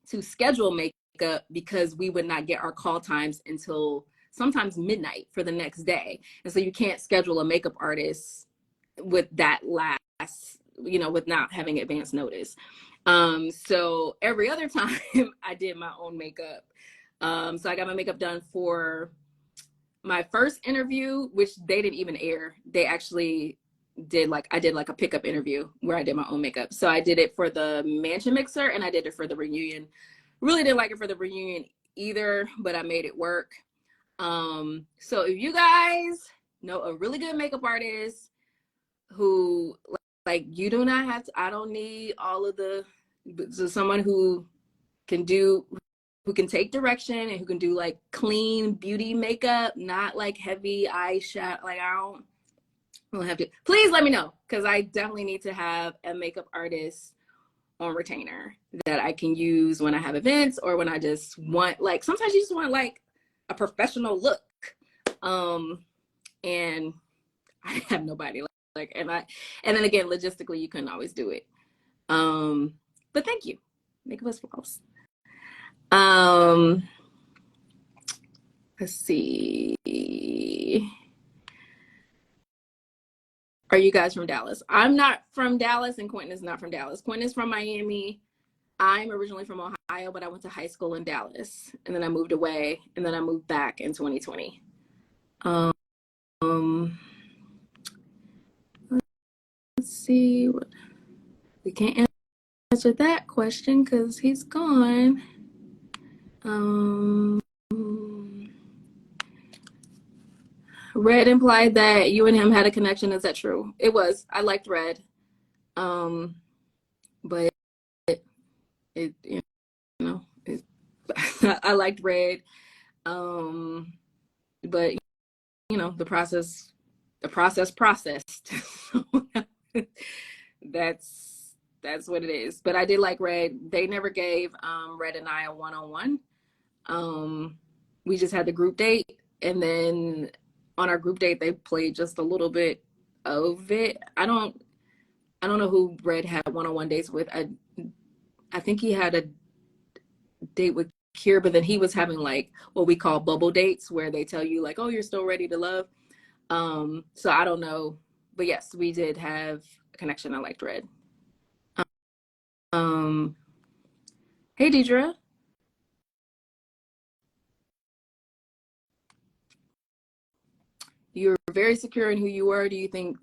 to schedule makeup because we would not get our call times until sometimes midnight for the next day. And so you can't schedule a makeup artist with that last, with not having advance notice. So every other time I did my own makeup. So I got my makeup done for my first interview, which they didn't even air. They actually I did like a pickup interview where I did my own makeup. So I did it for the Mansion Mixer and I did it for the reunion. Really didn't like it for the reunion either, but I made it work. So if you guys know a really good makeup artist who like you do not have to, I don't need all of so someone who can take direction and who can do like clean beauty makeup, not like heavy eyeshadow. Like I don't have to. Please let me know, because I definitely need to have a makeup artist on retainer that I can use when I have events or when I just want, like, sometimes you just want like a professional look. And I have nobody and then again, logistically, you couldn't always do it. But thank you. Makeup is flawless. Let's see. Are you guys from Dallas? I'm not from Dallas, and Quentin is not from Dallas. Quentin is from Miami. I'm originally from Ohio, but I went to high school in Dallas, and then I moved away, and then I moved back in 2020. Let's see. We can't answer that question because he's gone. Red implied that you and him had a connection. Is that true? It was. I liked Red. But I liked Red. But the process processed. That's what it is. But I did like Red. They never gave Red and I a one-on-one. We just had the group date, and then on our group date they played just a little bit of it. I don't know who Red had one-on-one dates with. I think he had a date with Kier, but then he was having like what we call bubble dates, where they tell you like, oh, you're still ready to love. So I don't know, but yes, we did have a connection. I liked Red. Hey, Deidre. You're very secure in who you were. Do you think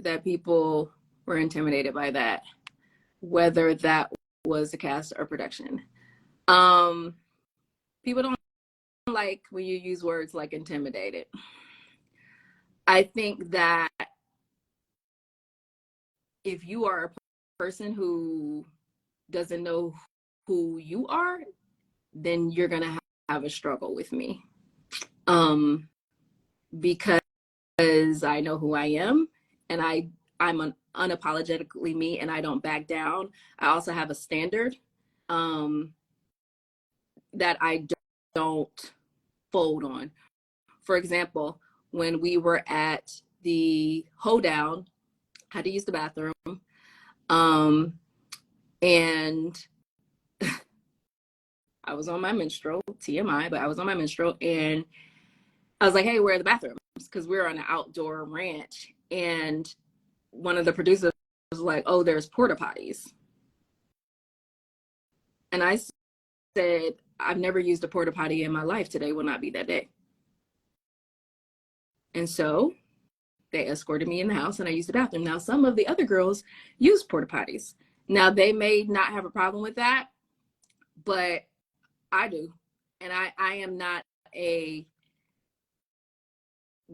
that people were intimidated by that, whether that was a cast or production? People don't like when you use words like intimidated. I think that if you are a person who doesn't know who you are, then you're gonna have a struggle with me. Because I know who I am, and I'm unapologetically me, and I don't back down. I also have a standard that I don't fold on. For example, when we were at the hoedown, I had to use the bathroom, and I was on my menstrual, TMI, but I was on my menstrual, and I was like, hey, where are the bathrooms? Because we were on an outdoor ranch, and one of the producers was like, oh, there's porta potties. And I said, I've never used a porta potty in my life. Today will not be that day. And so they escorted me in the house, and I used the bathroom. Now, some of the other girls use porta potties. Now, they may not have a problem with that, but I do. And I am not a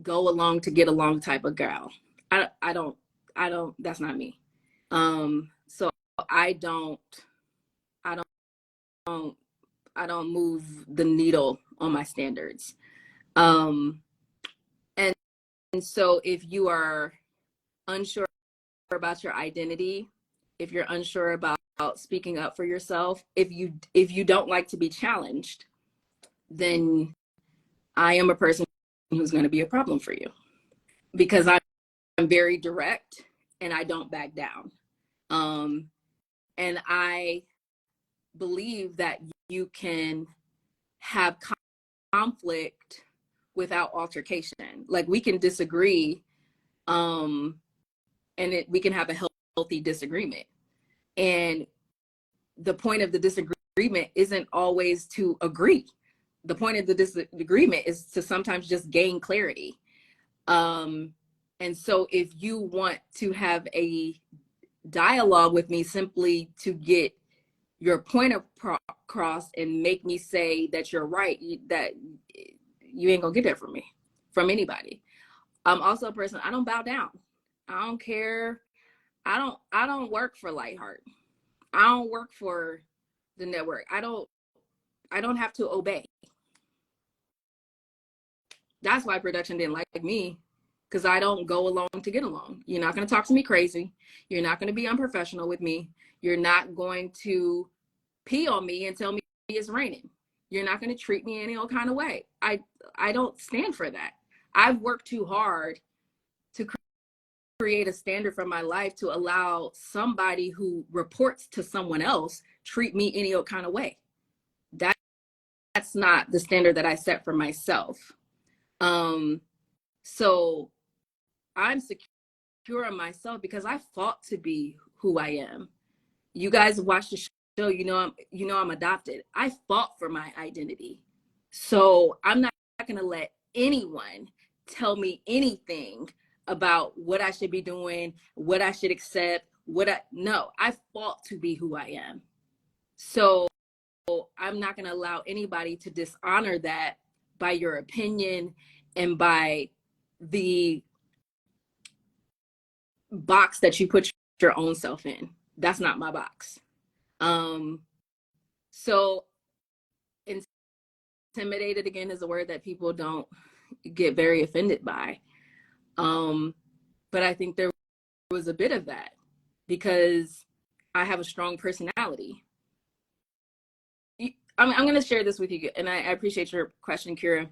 go along to get along type of girl. I don't, that's not me. So I don't move the needle on my standards. And so if you are unsure about your identity, if you're unsure about speaking up for yourself, if you don't like to be challenged, then I am a person who's going to be a problem for you, because I'm very direct and I don't back down. And I believe that you can have conflict without altercation. Like, we can disagree, and we can have a healthy disagreement. And the point of the disagreement isn't always to agree. The point of the disagreement is to sometimes just gain clarity. And so if you want to have a dialogue with me simply to get your point across and make me say that you're right, that you ain't gonna get that from me, from anybody. I'm also a person, I don't bow down. I don't care. I don't work for Lightheart. I don't work for the network. I don't have to obey. That's why production didn't like me, because I don't go along to get along. You're not going to talk to me crazy. You're not going to be unprofessional with me. You're not going to pee on me and tell me it's raining. You're not going to treat me any old kind of way. I don't stand for that. I've worked too hard to create a standard for my life to allow somebody who reports to someone else treat me any old kind of way. That's not the standard that I set for myself. So I'm secure in myself because I fought to be who I am. You guys watch the show, you know I'm adopted. I fought for my identity. So I'm not going to let anyone tell me anything about what I should be doing, what I should accept, no, I fought to be who I am. So I'm not going to allow anybody to dishonor that by your opinion and by the box that you put your own self in. That's not my box. So intimidated, again, is a word that people don't get very offended by. But I think there was a bit of that because I have a strong personality. I'm going to share this with you, and I appreciate your question, Kira.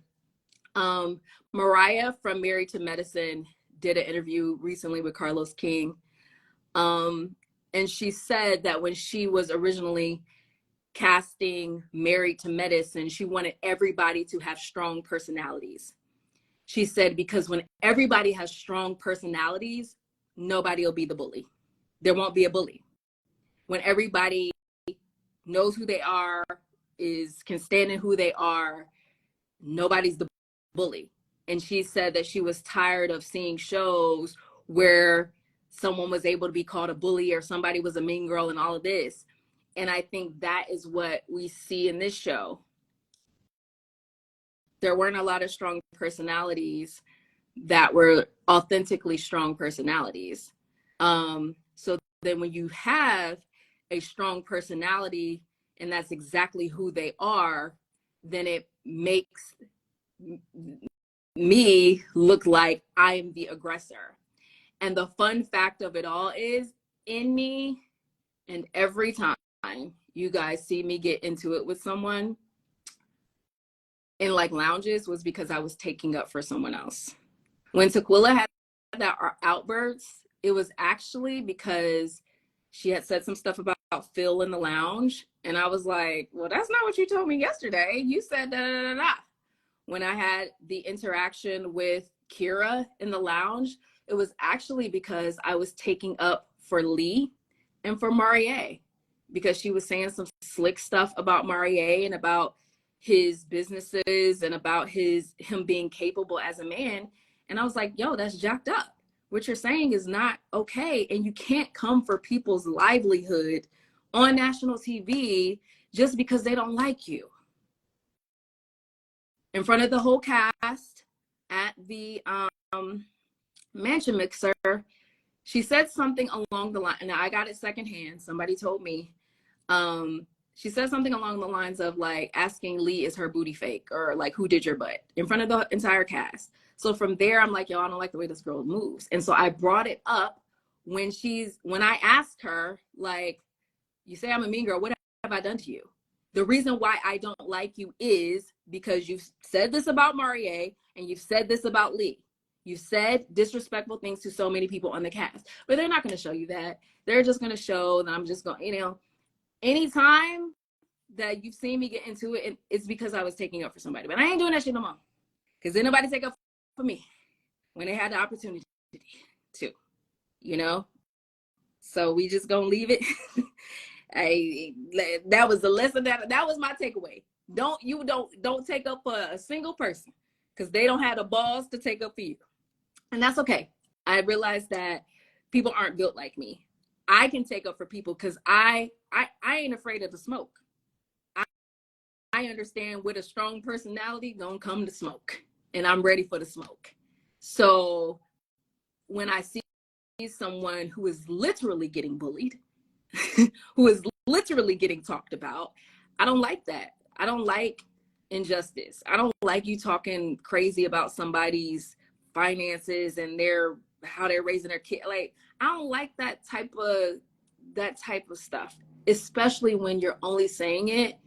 Mariah from Married to Medicine did an interview recently with Carlos King. And she said that when she was originally casting Married to Medicine, she wanted everybody to have strong personalities. She said, because when everybody has strong personalities, nobody will be the bully. There won't be a bully. When everybody knows who they are, can stand in who they are, nobody's the bully. And she said that she was tired of seeing shows where someone was able to be called a bully or somebody was a mean girl and all of this. And I think that is what we see in this show. There weren't a lot of strong personalities that were authentically strong personalities. So then when you have a strong personality and that's exactly who they are, then it makes me look like I'm the aggressor. And the fun fact of it all is, in me, and every time you guys see me get into it with someone in like lounges, was because I was taking up for someone else. When Taquilla had that outburst, it was actually because she had said some stuff about Phil in the lounge. And I was like, well, that's not what you told me yesterday. You said da da da da. When I had the interaction with Kira in the lounge, it was actually because I was taking up for Lee and for Marié, because she was saying some slick stuff about Marié and about his businesses and about him being capable as a man. And I was like, yo, that's jacked up. What you're saying is not okay. And you can't come for people's livelihood on national TV just because they don't like you. In front of the whole cast at the mansion mixer, she said something along the line, and I got it secondhand. Somebody told me. She said something along the lines of like asking Lee, is her booty fake, or like, who did your butt, in front of the entire cast. So from there, I'm like, yo, I don't like the way this girl moves. And so I brought it up when I asked her, like, you say I'm a mean girl, what have I done to you? The reason why I don't like you is because you've said this about Marié and you've said this about Lee. You've said disrespectful things to so many people on the cast, but they're not going to show you that. They're just going to show that I'm just going, anytime that you've seen me get into it, it's because I was taking up for somebody, but I ain't doing that shit no more. because didn't nobody take up for me when they had the opportunity to, you know? So we just gonna leave it. That was the lesson, that was my takeaway. Don't take up for a single person because they don't have the balls to take up for you. And that's okay. I realized that people aren't built like me. I can take up for people because I ain't afraid of the smoke. I understand with a strong personality gonna come to smoke, and I'm ready for the smoke. So when I see someone who is literally getting bullied, who is literally getting talked about, I don't like that. I don't like injustice. I don't like you talking crazy about somebody's finances and how they're raising their kid. Like, I don't like that type of stuff, especially when you're only saying it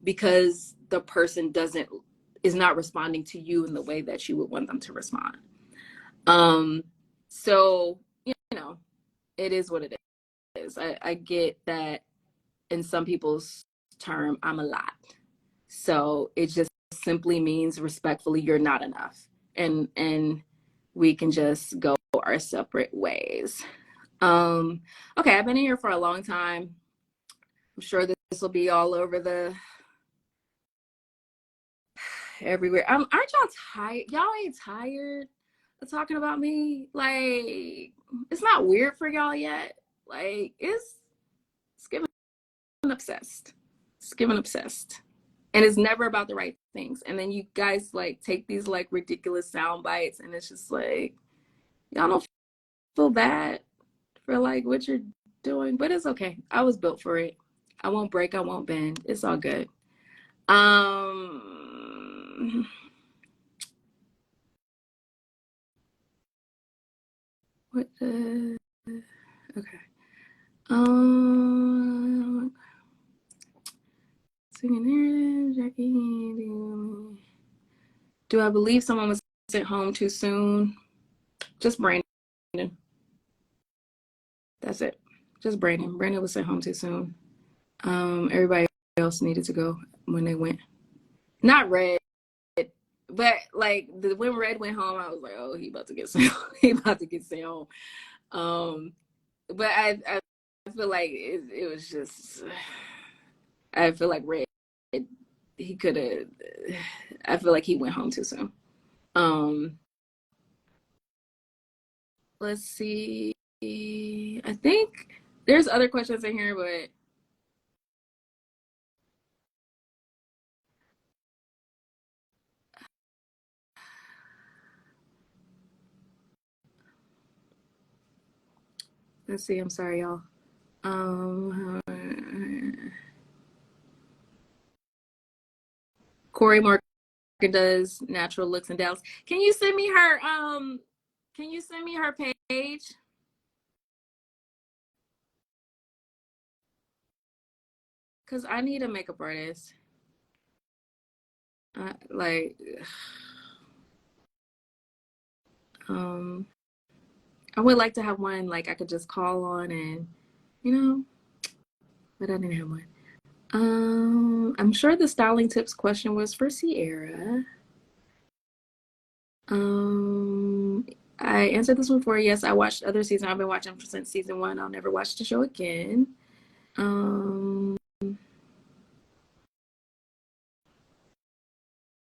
because the person is not responding to you in the way that you would want them to respond. So, you know, it is what it is. I get that in some people's term, I'm a lot. So it just simply means respectfully, you're not enough. And we can just go our separate ways. Okay, I've been in here for a long time. I'm sure this will be all over everywhere. Aren't y'all tired? Y'all ain't tired of talking about me? Like, it's not weird for y'all yet. Like, it's giving obsessed. It's giving obsessed. And it's never about the right things. And then you guys like take these like ridiculous sound bites, and it's just like, y'all don't feel bad for like what you're doing, but it's okay. I was built for it. I won't break, I won't bend. It's all good. What the, okay. Singing there, Jackie. Do I believe someone was sent home too soon? Just Brandon. That's it. Just Brandon. Brandon was sent home too soon. Everybody else needed to go when they went. Not Red, but like when Red went home, I was like, oh, he about to get sent home. He about to get sent home. But I feel like it was just, I feel like Red, he could have, I feel like he went home too soon. Let's see. I think there's other questions in here, but let's see. I'm sorry, y'all. Corey Morgan does natural looks in Dallas. Can you send me her page? Cause I need a makeup artist. Like, I would like to have one like I could just call on and, you know, but I didn't have one. I'm sure the styling tips question was for Sierra. I answered this one before. Yes, I watched other season. I've been watching since season 1. I'll never watch the show again.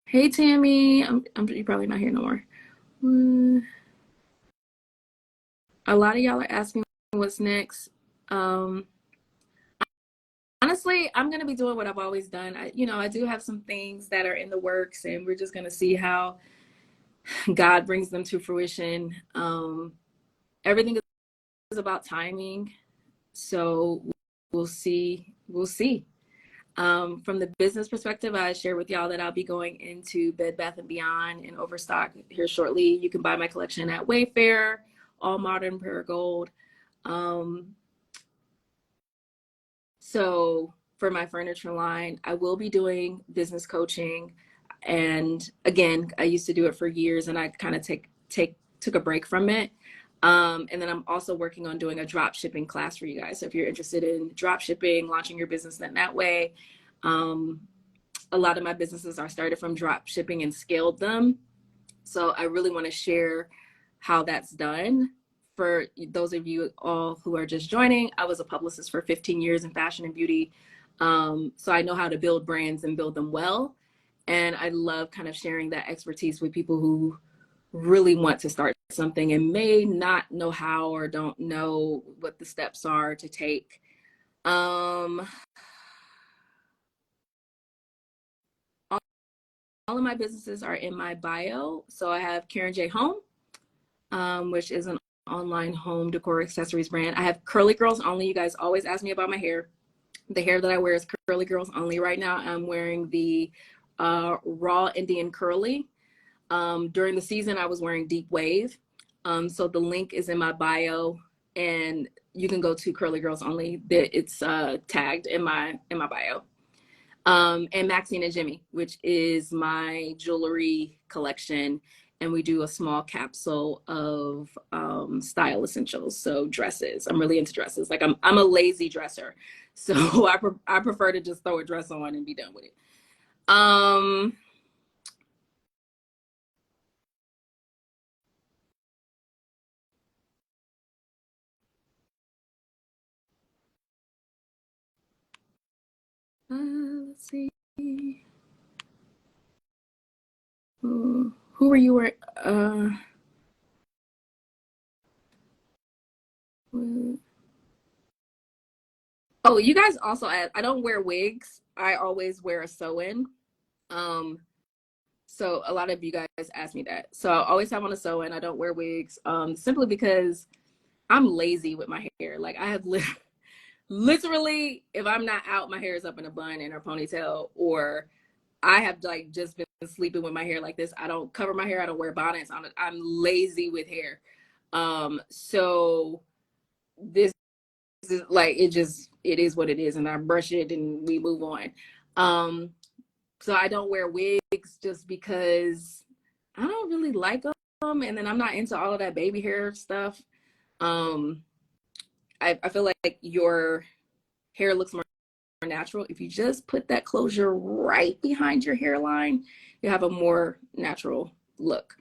Hey Tammy, you're probably not here no more. A lot of y'all are asking what's next. Honestly, I'm gonna be doing what I've always done. I do have some things that are in the works, and we're just gonna see how God brings them to fruition. Everything is about timing, so we'll see. From the business perspective, I shared with y'all that I'll be going into Bed Bath & Beyond and Overstock here shortly. You can buy my collection at Wayfair, All Modern, Paragold. So for my furniture line, I will be doing business coaching. And again, I used to do it for years, and I kind of took a break from it. And then I'm also working on doing a drop shipping class for you guys. So if you're interested in drop shipping, launching your business in that way, a lot of my businesses are started from drop shipping and scaled them. So I really want to share how that's done. For those of you all who are just joining, I was a publicist for 15 years in fashion and beauty. So I know how to build brands and build them well. And I love kind of sharing that expertise with people who really want to start something and may not know how or don't know what the steps are to take. All of my businesses are in my bio. So I have Karen J Home, which is an online home decor accessories brand. I have Curly Girls Only. You guys always ask me about my hair. The hair that I wear is Curly Girls Only. Right now I'm wearing the raw Indian curly. During the season I was wearing deep wave. So the link is in my bio, and you can go to Curly Girls Only. It's tagged in my bio. And Maxine and Jimmy, which is my jewelry collection. And we do a small capsule of style essentials. So dresses. I'm really into dresses. Like I'm a lazy dresser. So I prefer to just throw a dress on and be done with it. Let's see. Who were you? Oh, you guys also add, I don't wear wigs. I always wear a sew-in. So a lot of you guys ask me that. So I always have on a sew-in. I don't wear wigs, simply because I'm lazy with my hair. Like I have literally, if I'm not out, my hair is up in a bun and a ponytail, or I have like just been sleeping with my hair like this. I don't cover my hair. I don't wear bonnets. I'm lazy with hair. So this is like, it is what it is, and I brush it and we move on. So I don't wear wigs just because I don't really like them, and then I'm not into all of that baby hair stuff. I feel like your hair looks more natural if you just put that closure right behind your hairline. You have a more natural look.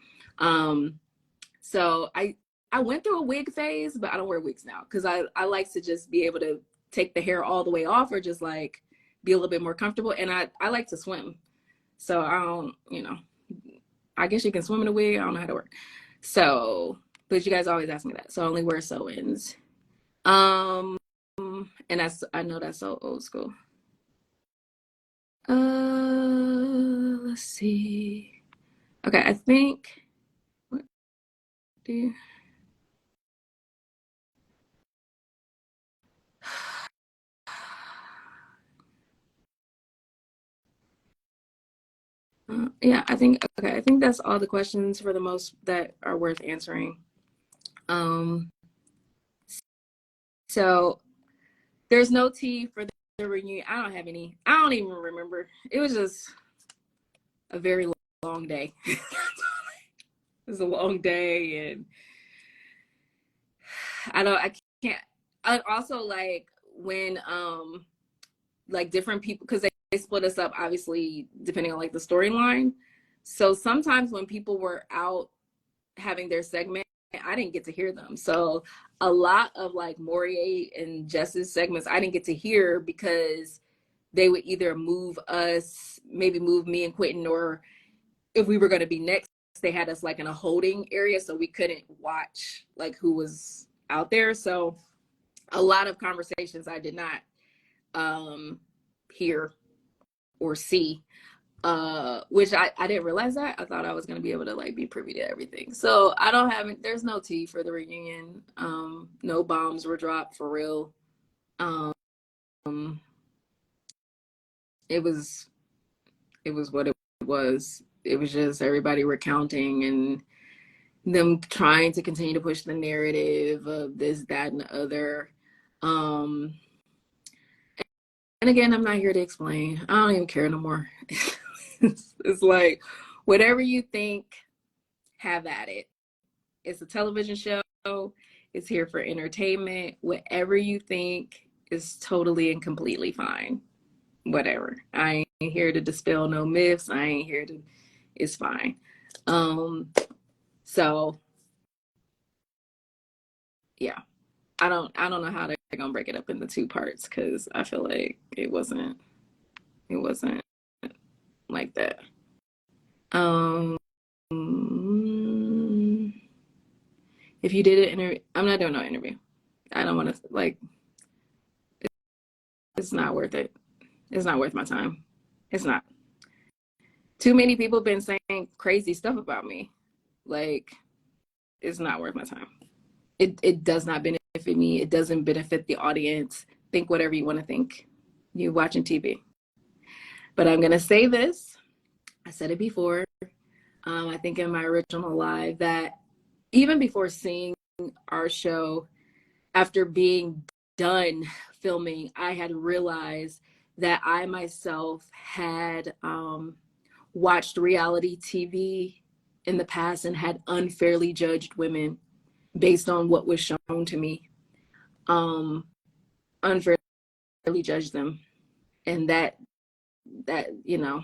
So I went through a wig phase, but I don't wear wigs now because I like to just be able to take the hair all the way off, or just like be a little bit more comfortable. And I like to swim. So I don't, I guess you can swim in a wig. I don't know how to work. So, but you guys always ask me that. So I only wear sew-ins. And I know that's so old school. Let's see. Okay, I think, what do you, yeah, I think that's all the questions for the most that are worth answering. So there's no tea for the reunion. I don't have any. I don't even remember. It was just a very long day. It was a long day, and I can't. I also, like, when like different people, because they split us up obviously depending on like the storyline. So sometimes when people were out having their segment, I didn't get to hear them. So a lot of like Morier and Jess's segments I didn't get to hear because they would either maybe move me and Quentin, or if we were going to be next, they had us like in a holding area, so we couldn't watch like who was out there. So a lot of conversations I did not hear or see, which I didn't realize that. I thought I was going to be able to like be privy to everything. So there's no tea for the reunion. No bombs were dropped for real. It was what it was. It was just everybody recounting and them trying to continue to push the narrative of this, that, and the other. And again, I'm not here to explain. I don't even care no more. It's like, whatever you think, have at it. It's a television show. It's here for entertainment. Whatever you think is totally and completely fine. Whatever. I ain't here to dispel no myths. It's fine. So yeah, I don't know how they're gonna break it up into two parts, because I feel like it wasn't like that. If you did an interview, I'm not doing no interview. I don't want to, like, it's not worth it. It's not worth my time. It's not. Too many people have been saying crazy stuff about me. Like, it's not worth my time. It does not benefit me. It doesn't benefit the audience. Think whatever you want to think. You watching TV. But I'm going to say this. I said it before. I think in my original live, that even before seeing our show, after being done filming, I had realized that I myself had watched reality TV in the past and had unfairly judged women based on what was shown to me. Unfairly judged them. And that you know,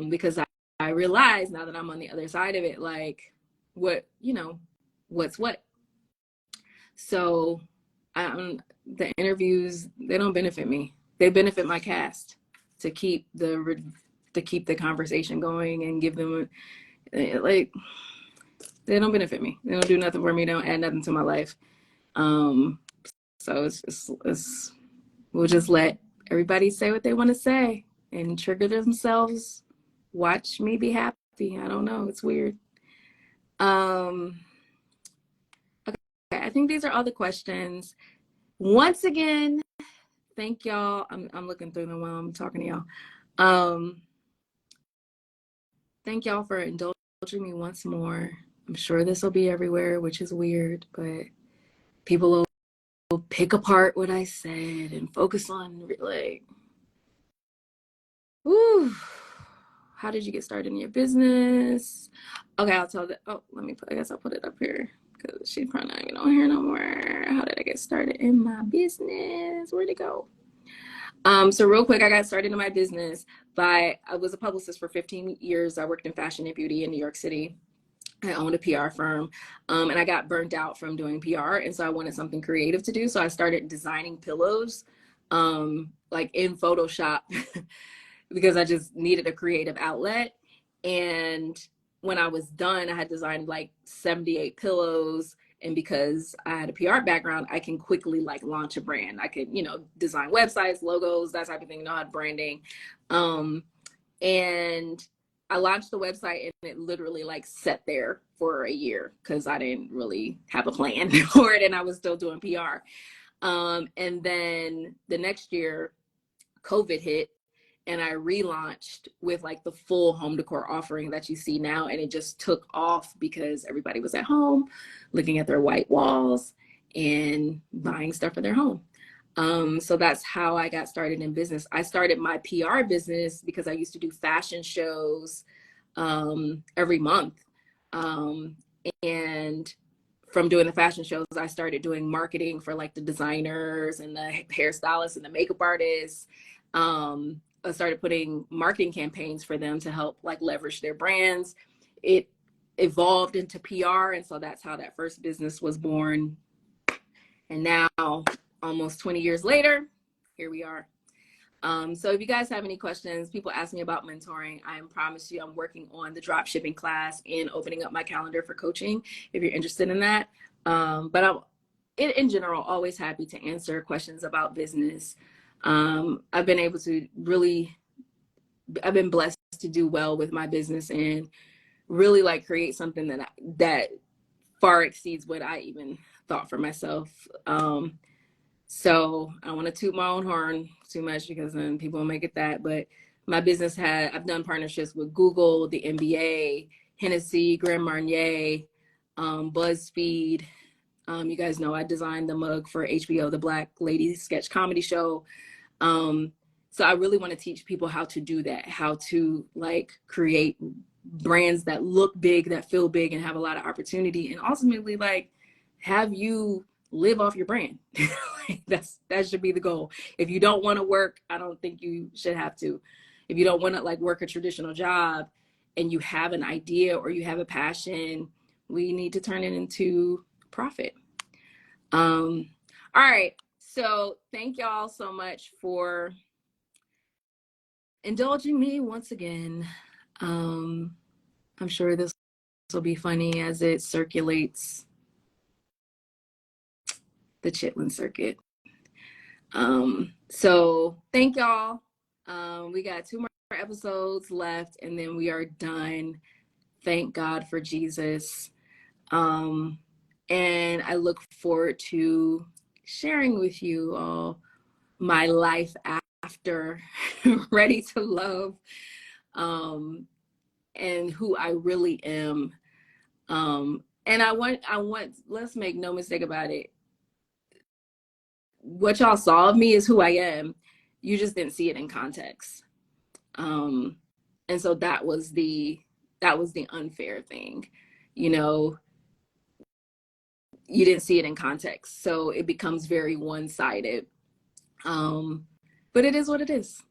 because I realize now that I'm on the other side of it, like, what, what's what. So the interviews, they don't benefit me. They benefit my cast to keep the conversation going and give them like, they don't benefit me. They don't do nothing for me. They don't add nothing to my life. So it's we'll just let everybody say what they want to say and trigger themselves. Watch me be happy. I don't know. It's weird. Okay, I think these are all the questions. Once again, thank y'all. I'm looking through them while I'm talking to y'all. Thank y'all for indulging me once more. I'm sure this will be everywhere, which is weird, but people will pick apart what I said and focus on, like, woo, how did you get started in your business? Okay, I'll tell that. Oh, I guess I'll put it up here because she's probably not even on here no more. How did I get started in my business? Where'd it go? So real quick, I got started in my business I was a publicist for 15 years. I worked in fashion and beauty in New York City. I owned a PR firm, and I got burnt out from doing PR. And so I wanted something creative to do. So I started designing pillows, like in Photoshop, because I just needed a creative outlet. And when I was done, I had designed like 78 pillows. And because I had a PR background, I can quickly like launch a brand. I could, design websites, logos, that type of thing, not branding. And I launched the website and it literally like sat there for a year because I didn't really have a plan for it and I was still doing PR. And then the next year, COVID hit and I relaunched with like the full home decor offering that you see now. And it just took off because everybody was at home looking at their white walls and buying stuff for their home. So that's how I got started in business. I started my PR business because I used to do fashion shows every month. And from doing the fashion shows, I started doing marketing for like the designers and the hairstylists and the makeup artists. I started putting marketing campaigns for them to help like leverage their brands. It evolved into PR. And so that's how that first business was born. And now, almost 20 years later, here we are. So if you guys have any questions, people ask me about mentoring, I promise you I'm working on the drop shipping class and opening up my calendar for coaching if you're interested in that. But I'm, in general, always happy to answer questions about business. I've been able to I've been blessed to do well with my business and really like create something that far exceeds what I even thought for myself. So I don't want to toot my own horn too much because then people will make it that. But my business I've done partnerships with Google, the NBA, Hennessy, Grand Marnier, BuzzFeed. You guys know I designed the mug for HBO, the Black Lady Sketch Comedy Show. So I really want to teach people how to do that, how to like create brands that look big, that feel big, and have a lot of opportunity, and ultimately like have you live off your brand. That should be the goal. If you don't want to work, I don't think you should have to. If you don't want to like work a traditional job and you have an idea or you have a passion, we need to turn it into profit. All right. So thank y'all so much for indulging me once again. I'm sure this will be funny as it circulates the Chitlin circuit. So thank y'all. We got 2 more episodes left and then we are done. Thank God for Jesus. And I look forward to sharing with you all my life after Ready to Love, and who I really am. And I want, let's make no mistake about it. What y'all saw of me is who I am. You just didn't see it in context. And so that was the unfair thing. You know, you didn't see it in context. So it becomes very one-sided. But it is what it is.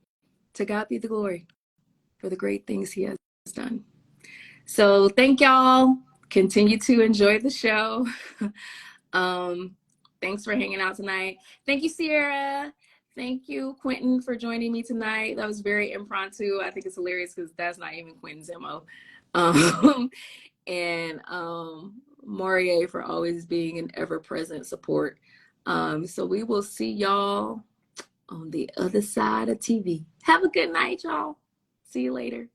To God be the glory for the great things he has done. So thank y'all. Continue to enjoy the show. Thanks for hanging out tonight. Thank you, Sierra. Thank you, Quentin, for joining me tonight. That was very impromptu. I think it's hilarious because that's not even Quentin's MO. And Maurier for always being an ever-present support. So we will see y'all on the other side of TV. Have a good night, y'all. See you later.